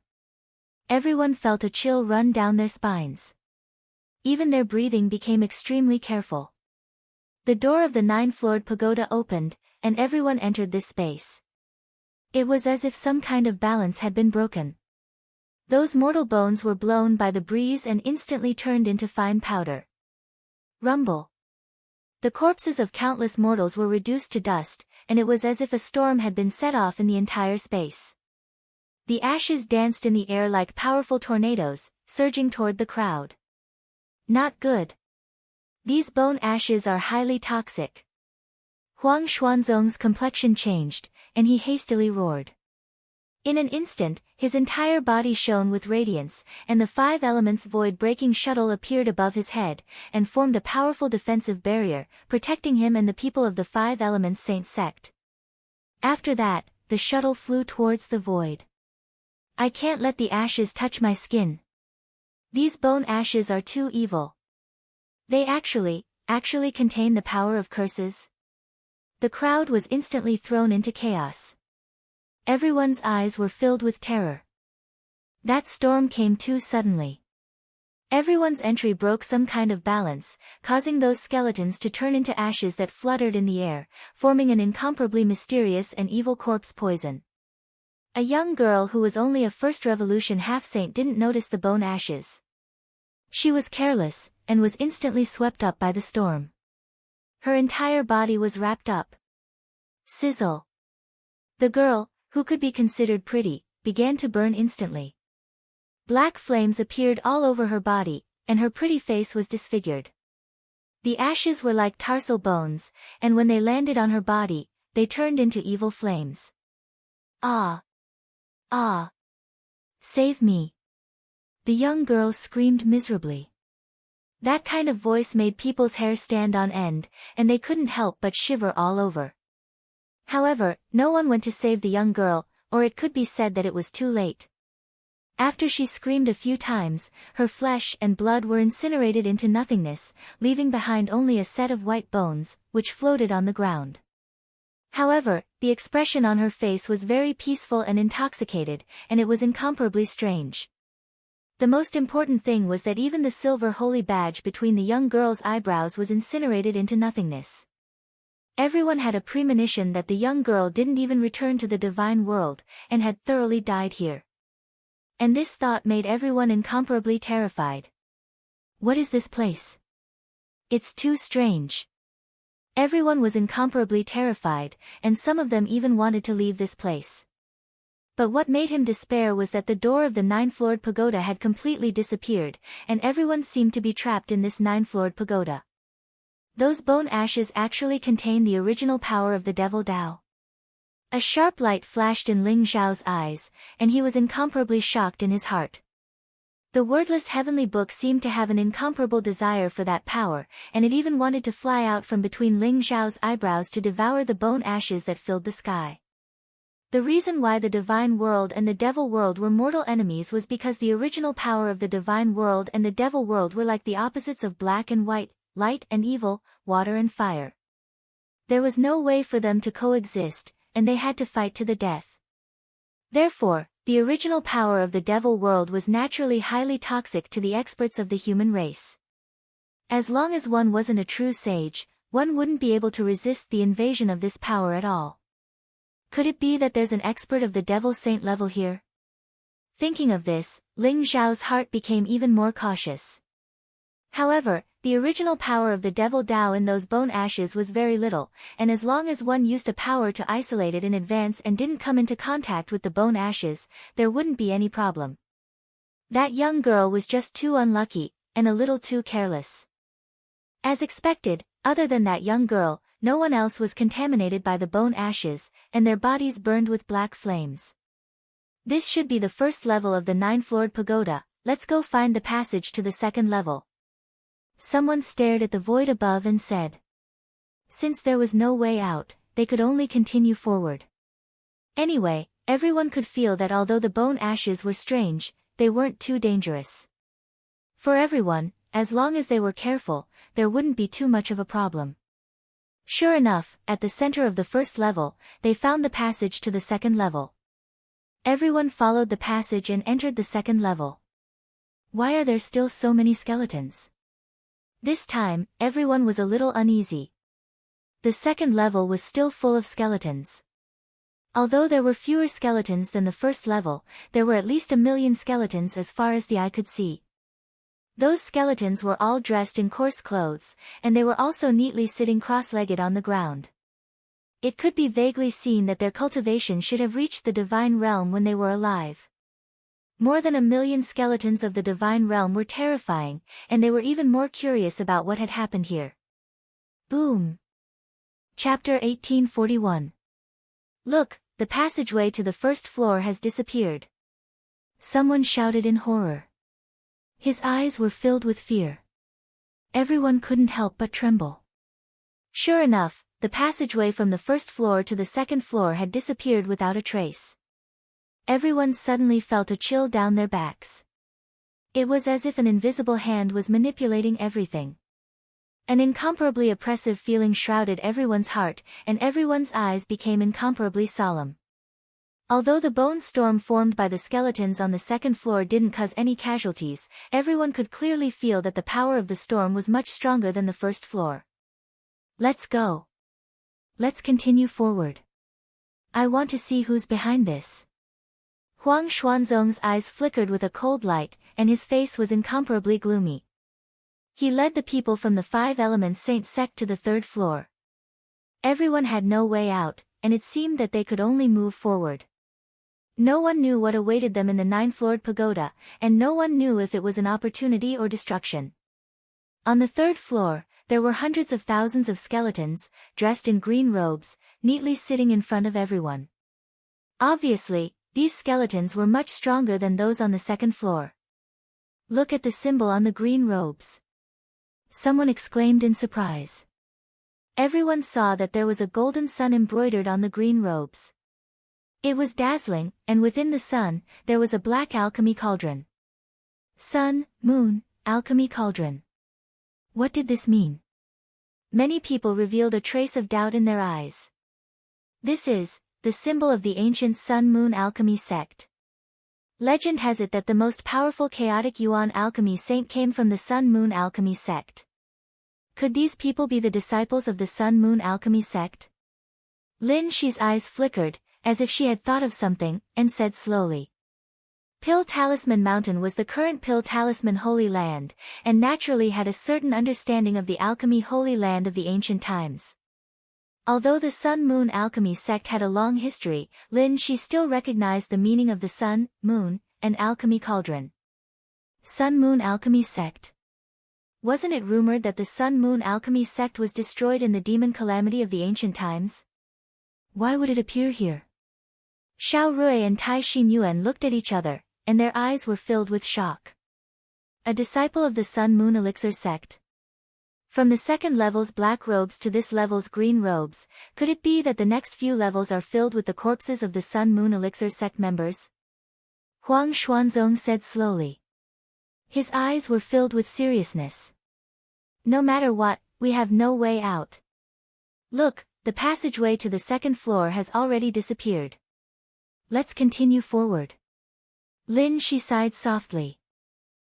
Everyone felt a chill run down their spines. Even their breathing became extremely careful. The door of the 9-floored pagoda opened, and everyone entered this space. It was as if some kind of balance had been broken. Those mortal bones were blown by the breeze and instantly turned into fine powder. Rumble. The corpses of countless mortals were reduced to dust, and it was as if a storm had been set off in the entire space. The ashes danced in the air like powerful tornadoes, surging toward the crowd. Not good. These bone ashes are highly toxic. Huang Xuanzong's complexion changed, and he hastily roared. In an instant, his entire body shone with radiance, and the 5 elements void-breaking shuttle appeared above his head, and formed a powerful defensive barrier, protecting him and the people of the 5 elements Saint sect. After that, the shuttle flew towards the void. "I can't let the ashes touch my skin. These bone ashes are too evil. They actually contain the power of curses." The crowd was instantly thrown into chaos. Everyone's eyes were filled with terror. That storm came too suddenly. Everyone's entry broke some kind of balance, causing those skeletons to turn into ashes that fluttered in the air, forming an incomparably mysterious and evil corpse poison. A young girl who was only a first revolution half-saint didn't notice the bone ashes. She was careless, and was instantly swept up by the storm. Her entire body was wrapped up. Sizzle. The girl, who could be considered pretty, began to burn instantly. Black flames appeared all over her body, and her pretty face was disfigured. The ashes were like tarsal bones, and when they landed on her body, they turned into evil flames. "Ah! Ah! Save me!" The young girl screamed miserably. That kind of voice made people's hair stand on end, and they couldn't help but shiver all over. However, no one went to save the young girl, or it could be said that it was too late. After she screamed a few times, her flesh and blood were incinerated into nothingness, leaving behind only a set of white bones, which floated on the ground. However, the expression on her face was very peaceful and intoxicated, and it was incomparably strange. The most important thing was that even the silver holy badge between the young girl's eyebrows was incinerated into nothingness. Everyone had a premonition that the young girl didn't even return to the divine world, and had thoroughly died here. And this thought made everyone incomparably terrified. What is this place? It's too strange. Everyone was incomparably terrified, and some of them even wanted to leave this place. But what made him despair was that the door of the 9-floored pagoda had completely disappeared, and everyone seemed to be trapped in this 9-floored pagoda. Those bone ashes actually contain the original power of the devil Tao. A sharp light flashed in Ling Zhao's eyes, and he was incomparably shocked in his heart. The wordless heavenly book seemed to have an incomparable desire for that power, and it even wanted to fly out from between Ling Zhao's eyebrows to devour the bone ashes that filled the sky. The reason why the divine world and the devil world were mortal enemies was because the original power of the divine world and the devil world were like the opposites of black and white, light and evil, water and fire. There was no way for them to coexist, and they had to fight to the death. Therefore, the original power of the devil world was naturally highly toxic to the experts of the human race. As long as one wasn't a true sage, one wouldn't be able to resist the invasion of this power at all. Could it be that there's an expert of the devil saint level here? Thinking of this, Ling Zhao's heart became even more cautious. However, the original power of the devil Dao in those bone ashes was very little, and as long as one used a power to isolate it in advance and didn't come into contact with the bone ashes, there wouldn't be any problem. That young girl was just too unlucky, and a little too careless. As expected, other than that young girl, no one else was contaminated by the bone ashes, and their bodies burned with black flames. This should be the first level of the 9-floored pagoda. Let's go find the passage to the second level. Someone stared at the void above and said. Since there was no way out, they could only continue forward. Anyway, everyone could feel that although the bone ashes were strange, they weren't too dangerous. For everyone, as long as they were careful, there wouldn't be too much of a problem. Sure enough, at the center of the first level, they found the passage to the second level. Everyone followed the passage and entered the second level. Why are there still so many skeletons? This time, everyone was a little uneasy. The second level was still full of skeletons. Although there were fewer skeletons than the first level, there were at least 1 million skeletons as far as the eye could see. Those skeletons were all dressed in coarse clothes, and they were also neatly sitting cross-legged on the ground. It could be vaguely seen that their cultivation should have reached the divine realm when they were alive. More than 1 million skeletons of the divine realm were terrifying, and they were even more curious about what had happened here. Boom! Chapter 1841. Look, the passageway to the first floor has disappeared. Someone shouted in horror. His eyes were filled with fear. Everyone couldn't help but tremble. Sure enough, the passageway from the first floor to the second floor had disappeared without a trace. Everyone suddenly felt a chill down their backs. It was as if an invisible hand was manipulating everything. An incomparably oppressive feeling shrouded everyone's heart, and everyone's eyes became incomparably solemn. Although the bone storm formed by the skeletons on the second floor didn't cause any casualties, everyone could clearly feel that the power of the storm was much stronger than the first floor. Let's go. Let's continue forward. I want to see who's behind this. Huang Xuanzong's eyes flickered with a cold light, and his face was incomparably gloomy. He led the people from the 5 Elements Saint sect to the 3rd floor. Everyone had no way out, and it seemed that they could only move forward. No one knew what awaited them in the 9-floored pagoda, and no one knew if it was an opportunity or destruction. On the 3rd floor, there were hundreds of thousands of skeletons, dressed in green robes, neatly sitting in front of everyone. Obviously, these skeletons were much stronger than those on the 2nd floor. Look at the symbol on the green robes. Someone exclaimed in surprise. Everyone saw that there was a golden sun embroidered on the green robes. It was dazzling, and within the sun, there was a black alchemy cauldron. Sun, moon, alchemy cauldron. What did this mean? Many people revealed a trace of doubt in their eyes. This is the symbol of the ancient Sun-Moon Alchemy sect. Legend has it that the most powerful chaotic Yuan alchemy saint came from the Sun-Moon Alchemy sect. Could these people be the disciples of the Sun-Moon Alchemy sect? Lin Shi's eyes flickered, as if she had thought of something, and said slowly. Pill Talisman Mountain was the current Pill Talisman Holy Land, and naturally had a certain understanding of the alchemy Holy Land of the ancient times. Although the Sun-Moon Alchemy sect had a long history, Lin Shi still recognized the meaning of the sun, moon, and alchemy cauldron. Sun-Moon Alchemy sect. Wasn't it rumored that the Sun-Moon Alchemy sect was destroyed in the demon calamity of the ancient times? Why would it appear here? Xiao Rui and Tai Xinyuan looked at each other, and their eyes were filled with shock. A disciple of the Sun-Moon Elixir sect. From the 2nd level's black robes to this level's green robes, could it be that the next few levels are filled with the corpses of the Sun-Moon Elixir sect members? Huang Xuanzong said slowly. His eyes were filled with seriousness. No matter what, we have no way out. Look, the passageway to the 2nd floor has already disappeared. Let's continue forward. Lin Shi sighed softly.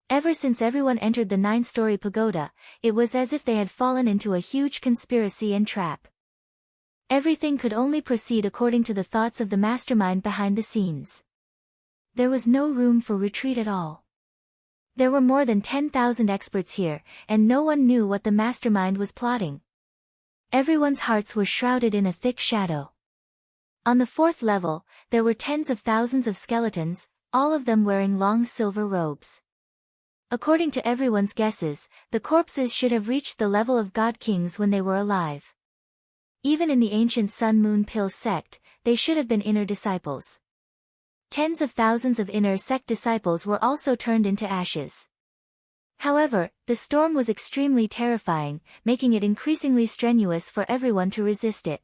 Ever since everyone entered the 9-story pagoda, it was as if they had fallen into a huge conspiracy and trap. Everything could only proceed according to the thoughts of the mastermind behind the scenes. There was no room for retreat at all. There were more than 10,000 experts here, and no one knew what the mastermind was plotting. Everyone's hearts were shrouded in a thick shadow. On the 4th level, there were tens of thousands of skeletons, all of them wearing long silver robes. According to everyone's guesses, the corpses should have reached the level of god kings when they were alive. Even in the ancient Sun-Moon Pill sect, they should have been inner disciples. Tens of thousands of inner sect disciples were also turned into ashes. However, the storm was extremely terrifying, making it increasingly strenuous for everyone to resist it.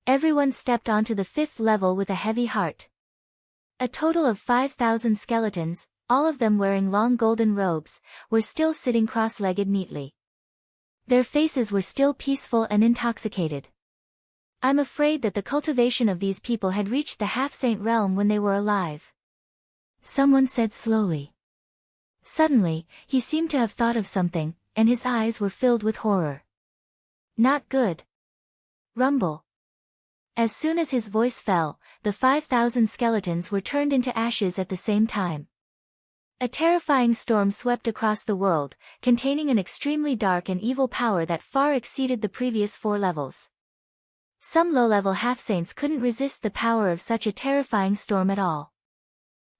Everyone stepped onto the 5th level with a heavy heart. A total of 5,000 skeletons, all of them wearing long golden robes, were still sitting cross-legged neatly. Their faces were still peaceful and intoxicated. I'm afraid that the cultivation of these people had reached the half-saint realm when they were alive. Someone said slowly. Suddenly, he seemed to have thought of something, and his eyes were filled with horror. Not good. Rumble. As soon as his voice fell, the 5,000 skeletons were turned into ashes at the same time. A terrifying storm swept across the world, containing an extremely dark and evil power that far exceeded the previous 4 levels. Some low-level half-saints couldn't resist the power of such a terrifying storm at all.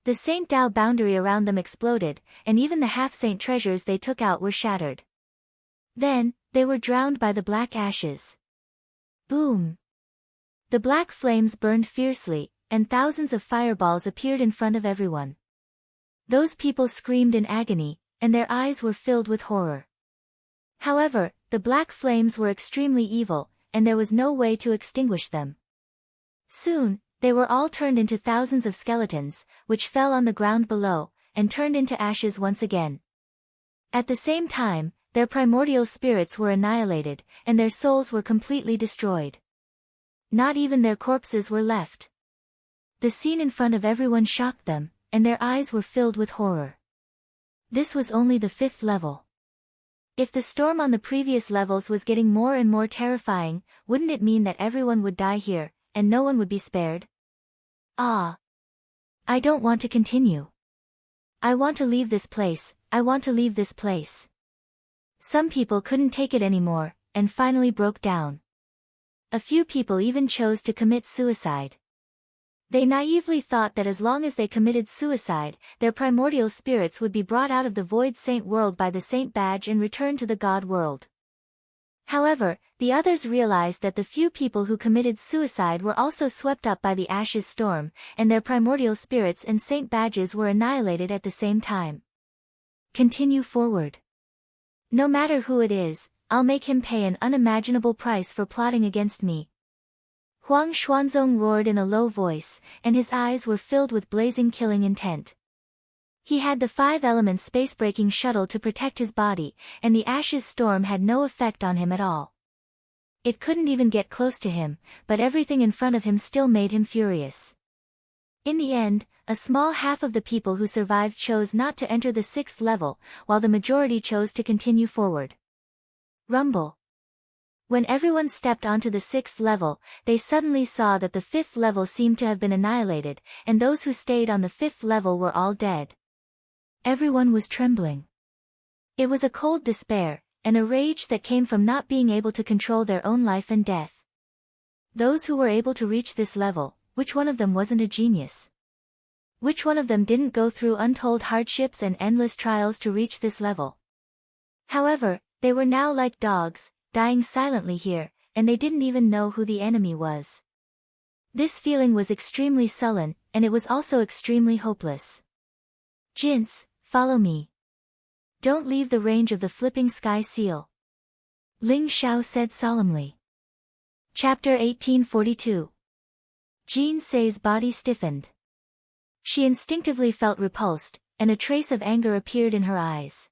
The Saint Tao boundary around them exploded, and even the half-saint treasures they took out were shattered. Then, they were drowned by the black ashes. Boom! The black flames burned fiercely, and thousands of fireballs appeared in front of everyone. Those people screamed in agony, and their eyes were filled with horror. However, the black flames were extremely evil, and there was no way to extinguish them. Soon, they were all turned into thousands of skeletons, which fell on the ground below, and turned into ashes once again. At the same time, their primordial spirits were annihilated, and their souls were completely destroyed. Not even their corpses were left. The scene in front of everyone shocked them, and their eyes were filled with horror. This was only the 5th level. If the storm on the previous levels was getting more and more terrifying, wouldn't it mean that everyone would die here, and no one would be spared? Ah! I don't want to continue. I want to leave this place, I want to leave this place. Some people couldn't take it anymore, and finally broke down. A few people even chose to commit suicide. They naively thought that as long as they committed suicide, their primordial spirits would be brought out of the void saint world by the saint badge and returned to the god world. However, the others realized that the few people who committed suicide were also swept up by the ashes storm, and their primordial spirits and saint badges were annihilated at the same time. Continue forward. No matter who it is, I'll make him pay an unimaginable price for plotting against me. Huang Xuanzong roared in a low voice, and his eyes were filled with blazing killing intent. He had the 5 elements space-breaking shuttle to protect his body, and the ashes storm had no effect on him at all. It couldn't even get close to him, but everything in front of him still made him furious. In the end, a small half of the people who survived chose not to enter the 6th level, while the majority chose to continue forward. Rumble. When everyone stepped onto the 6th level, they suddenly saw that the 5th level seemed to have been annihilated, and those who stayed on the 5th level were all dead. Everyone was trembling. It was a cold despair, and a rage that came from not being able to control their own life and death. Those who were able to reach this level, which one of them wasn't a genius? Which one of them didn't go through untold hardships and endless trials to reach this level? However, they were now like dogs, dying silently here, and they didn't even know who the enemy was. This feeling was extremely sullen, and it was also extremely hopeless. Jinx, follow me. Don't leave the range of the flipping sky seal. Ling Xiao said solemnly. Chapter 1842. Jean Say's body stiffened. She instinctively felt repulsed, and a trace of anger appeared in her eyes.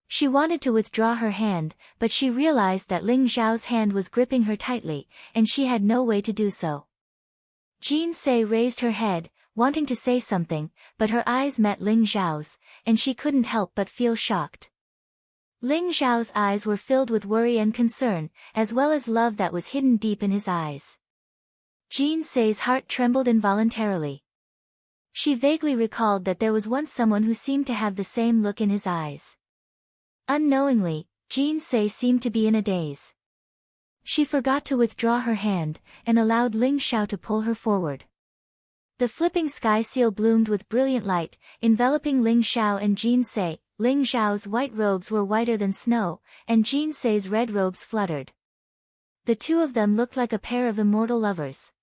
She wanted to withdraw her hand, but she realized that Ling Xiao's hand was gripping her tightly, and she had no way to do so. Jean Say raised her head, wanting to say something, but her eyes met Ling Xiao's, and she couldn't help but feel shocked. Ling Xiao's eyes were filled with worry and concern, as well as love that was hidden deep in his eyes. Jean Sei's heart trembled involuntarily. She vaguely recalled that there was once someone who seemed to have the same look in his eyes. Unknowingly, Jean Sei seemed to be in a daze. She forgot to withdraw her hand, and allowed Ling Xiao to pull her forward. The flipping sky seal bloomed with brilliant light, enveloping Ling Xiao and Jean Sei. Ling Xiao's white robes were whiter than snow, and Jean Sei's red robes fluttered. The two of them looked like a pair of immortal lovers.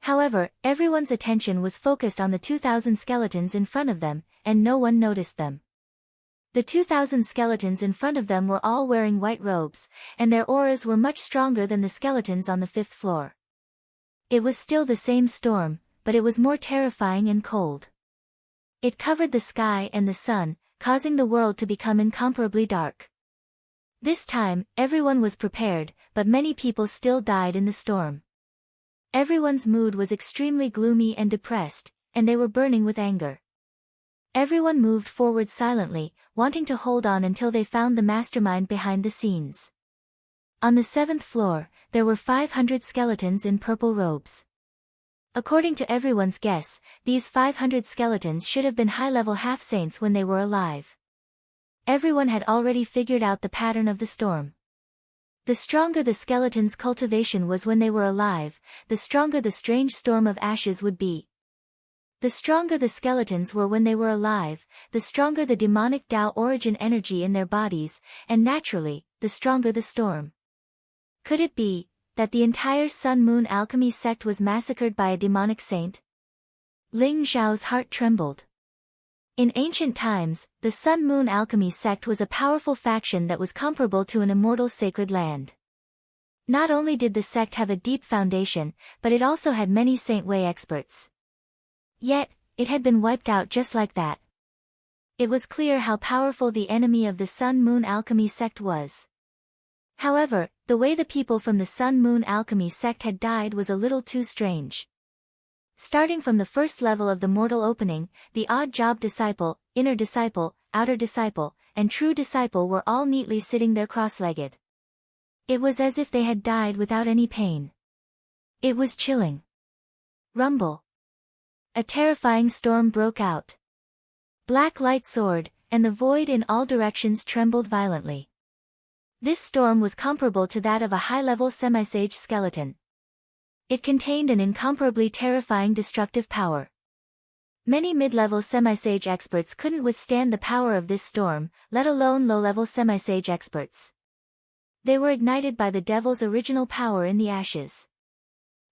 However, everyone's attention was focused on the 2,000 skeletons in front of them, and no one noticed them. The 2,000 skeletons in front of them were all wearing white robes, and their auras were much stronger than the skeletons on the 5th floor. It was still the same storm, but it was more terrifying and cold. It covered the sky and the sun, causing the world to become incomparably dark. This time, everyone was prepared, but many people still died in the storm. Everyone's mood was extremely gloomy and depressed, and they were burning with anger. Everyone moved forward silently, wanting to hold on until they found the mastermind behind the scenes. On the 7th floor, there were 500 skeletons in purple robes. According to everyone's guess, these 500 skeletons should have been high-level half-saints when they were alive. Everyone had already figured out the pattern of the storm. The stronger the skeleton's cultivation was when they were alive, the stronger the strange storm of ashes would be. The stronger the skeletons were when they were alive, the stronger the demonic Tao origin energy in their bodies, and naturally, the stronger the storm. Could it be that the entire Sun-Moon alchemy sect was massacred by a demonic saint? Ling Xiao's heart trembled. In ancient times, the Sun-Moon alchemy sect was a powerful faction that was comparable to an immortal sacred land. Not only did the sect have a deep foundation, but it also had many Saint Wei experts. Yet, it had been wiped out just like that. It was clear how powerful the enemy of the Sun-Moon alchemy sect was. However, the way the people from the Sun-Moon alchemy sect had died was a little too strange. Starting from the first level of the mortal opening, the odd job disciple, inner disciple, outer disciple, and true disciple were all neatly sitting there cross-legged. It was as if they had died without any pain. It was chilling. Rumble. A terrifying storm broke out. Black light soared, and the void in all directions trembled violently. This storm was comparable to that of a high-level semi-sage skeleton. It contained an incomparably terrifying destructive power. Many mid-level semi-sage experts couldn't withstand the power of this storm, let alone low-level semi-sage experts. They were ignited by the devil's original power in the ashes.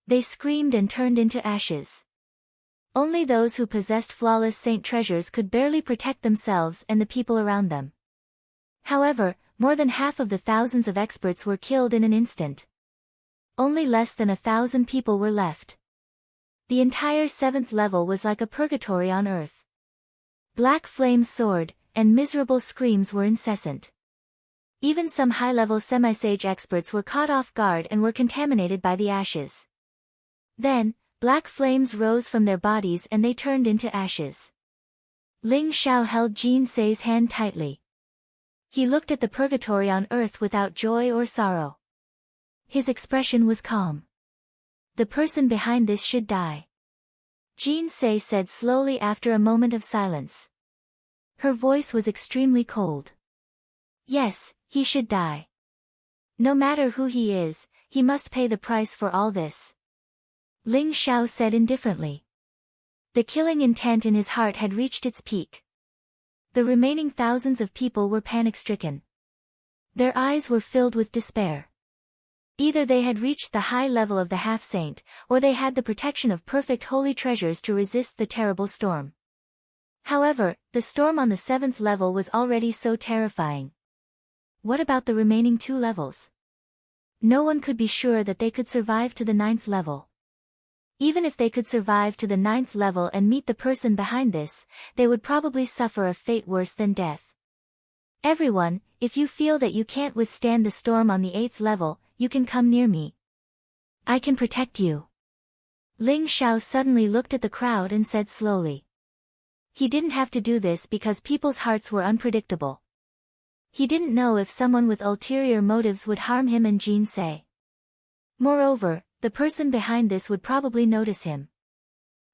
They screamed and turned into ashes. Only those who possessed flawless saint treasures could barely protect themselves and the people around them. However, more than half of the thousands of experts were killed in an instant. Only less than 1,000 people were left. The entire 7th level was like a purgatory on earth. Black flames soared, and miserable screams were incessant. Even some high-level semi-sage experts were caught off guard and were contaminated by the ashes. Then, black flames rose from their bodies and they turned into ashes. Ling Xiao held Jean Sei's hand tightly. He looked at the purgatory on earth without joy or sorrow. His expression was calm. The person behind this should die. Jean Sei said slowly after a moment of silence. Her voice was extremely cold. Yes, he should die. No matter who he is, he must pay the price for all this. Ling Xiao said indifferently. The killing intent in his heart had reached its peak. The remaining thousands of people were panic-stricken. Their eyes were filled with despair. Either they had reached the high level of the half-saint, or they had the protection of perfect holy treasures to resist the terrible storm. However, the storm on the 7th level was already so terrifying. What about the remaining 2 levels? No one could be sure that they could survive to the 9th level. Even if they could survive to the 9th level and meet the person behind this, they would probably suffer a fate worse than death. Everyone, if you feel that you can't withstand the storm on the 8th level, you can come near me. I can protect you. Ling Xiao suddenly looked at the crowd and said slowly. He didn't have to do this because people's hearts were unpredictable. He didn't know if someone with ulterior motives would harm him and Jinsei. Moreover, the person behind this would probably notice him.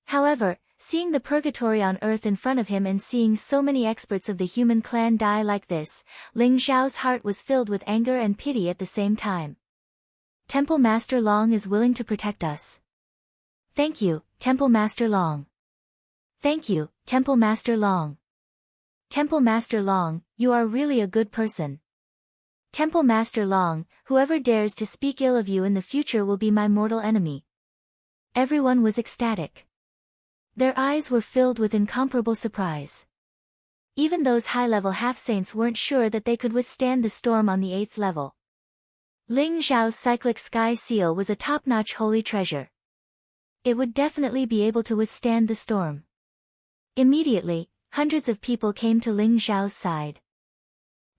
However, seeing the purgatory on earth in front of him and seeing so many experts of the human clan die like this, Ling Xiao's heart was filled with anger and pity at the same time. Temple Master Long is willing to protect us. Thank you, Temple Master Long. Thank you, Temple Master Long. Temple Master Long, you are really a good person. Temple Master Long, whoever dares to speak ill of you in the future will be my mortal enemy. Everyone was ecstatic. Their eyes were filled with incomparable surprise. Even those high-level half-saints weren't sure that they could withstand the storm on the 8th level. Ling Xiao's cyclic sky seal was a top-notch holy treasure. It would definitely be able to withstand the storm. Immediately, hundreds of people came to Ling Xiao's side.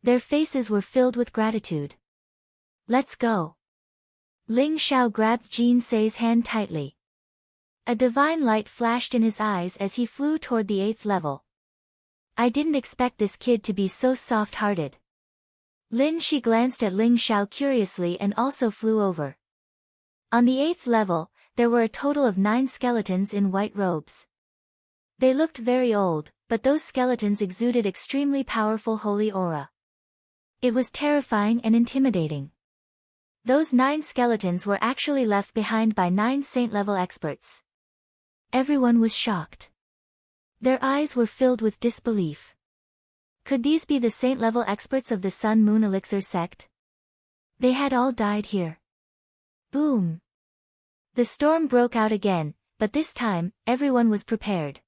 Their faces were filled with gratitude. Let's go. Ling Xiao grabbed Jinsei's hand tightly. A divine light flashed in his eyes as he flew toward the 8th level. I didn't expect this kid to be so soft-hearted. Lin Shi glanced at Ling Xiao curiously and also flew over. On the 8th level, there were a total of 9 skeletons in white robes. They looked very old, but those skeletons exuded extremely powerful holy aura. It was terrifying and intimidating. Those 9 skeletons were actually left behind by 9 saint-level experts. Everyone was shocked. Their eyes were filled with disbelief. Could these be the saint-level experts of the Sun-Moon Elixir sect? They had all died here. Boom! The storm broke out again, but this time, everyone was prepared.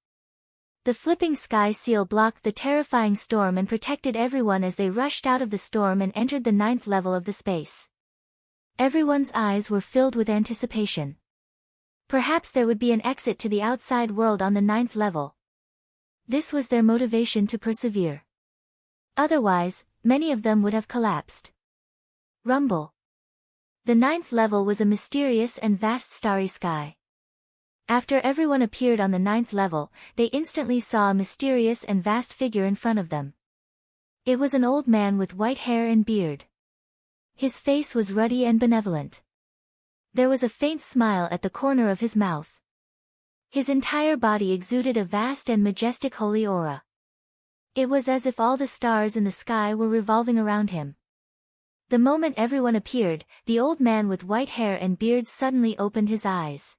The flipping sky seal blocked the terrifying storm and protected everyone as they rushed out of the storm and entered the 9th level of the space. Everyone's eyes were filled with anticipation. Perhaps there would be an exit to the outside world on the 9th level. This was their motivation to persevere. Otherwise, many of them would have collapsed. Rumble. The 9th level was a mysterious and vast starry sky. After everyone appeared on the 9th level, they instantly saw a mysterious and vast figure in front of them. It was an old man with white hair and beard. His face was ruddy and benevolent. There was a faint smile at the corner of his mouth. His entire body exuded a vast and majestic holy aura. It was as if all the stars in the sky were revolving around him. The moment everyone appeared, the old man with white hair and beard suddenly opened his eyes.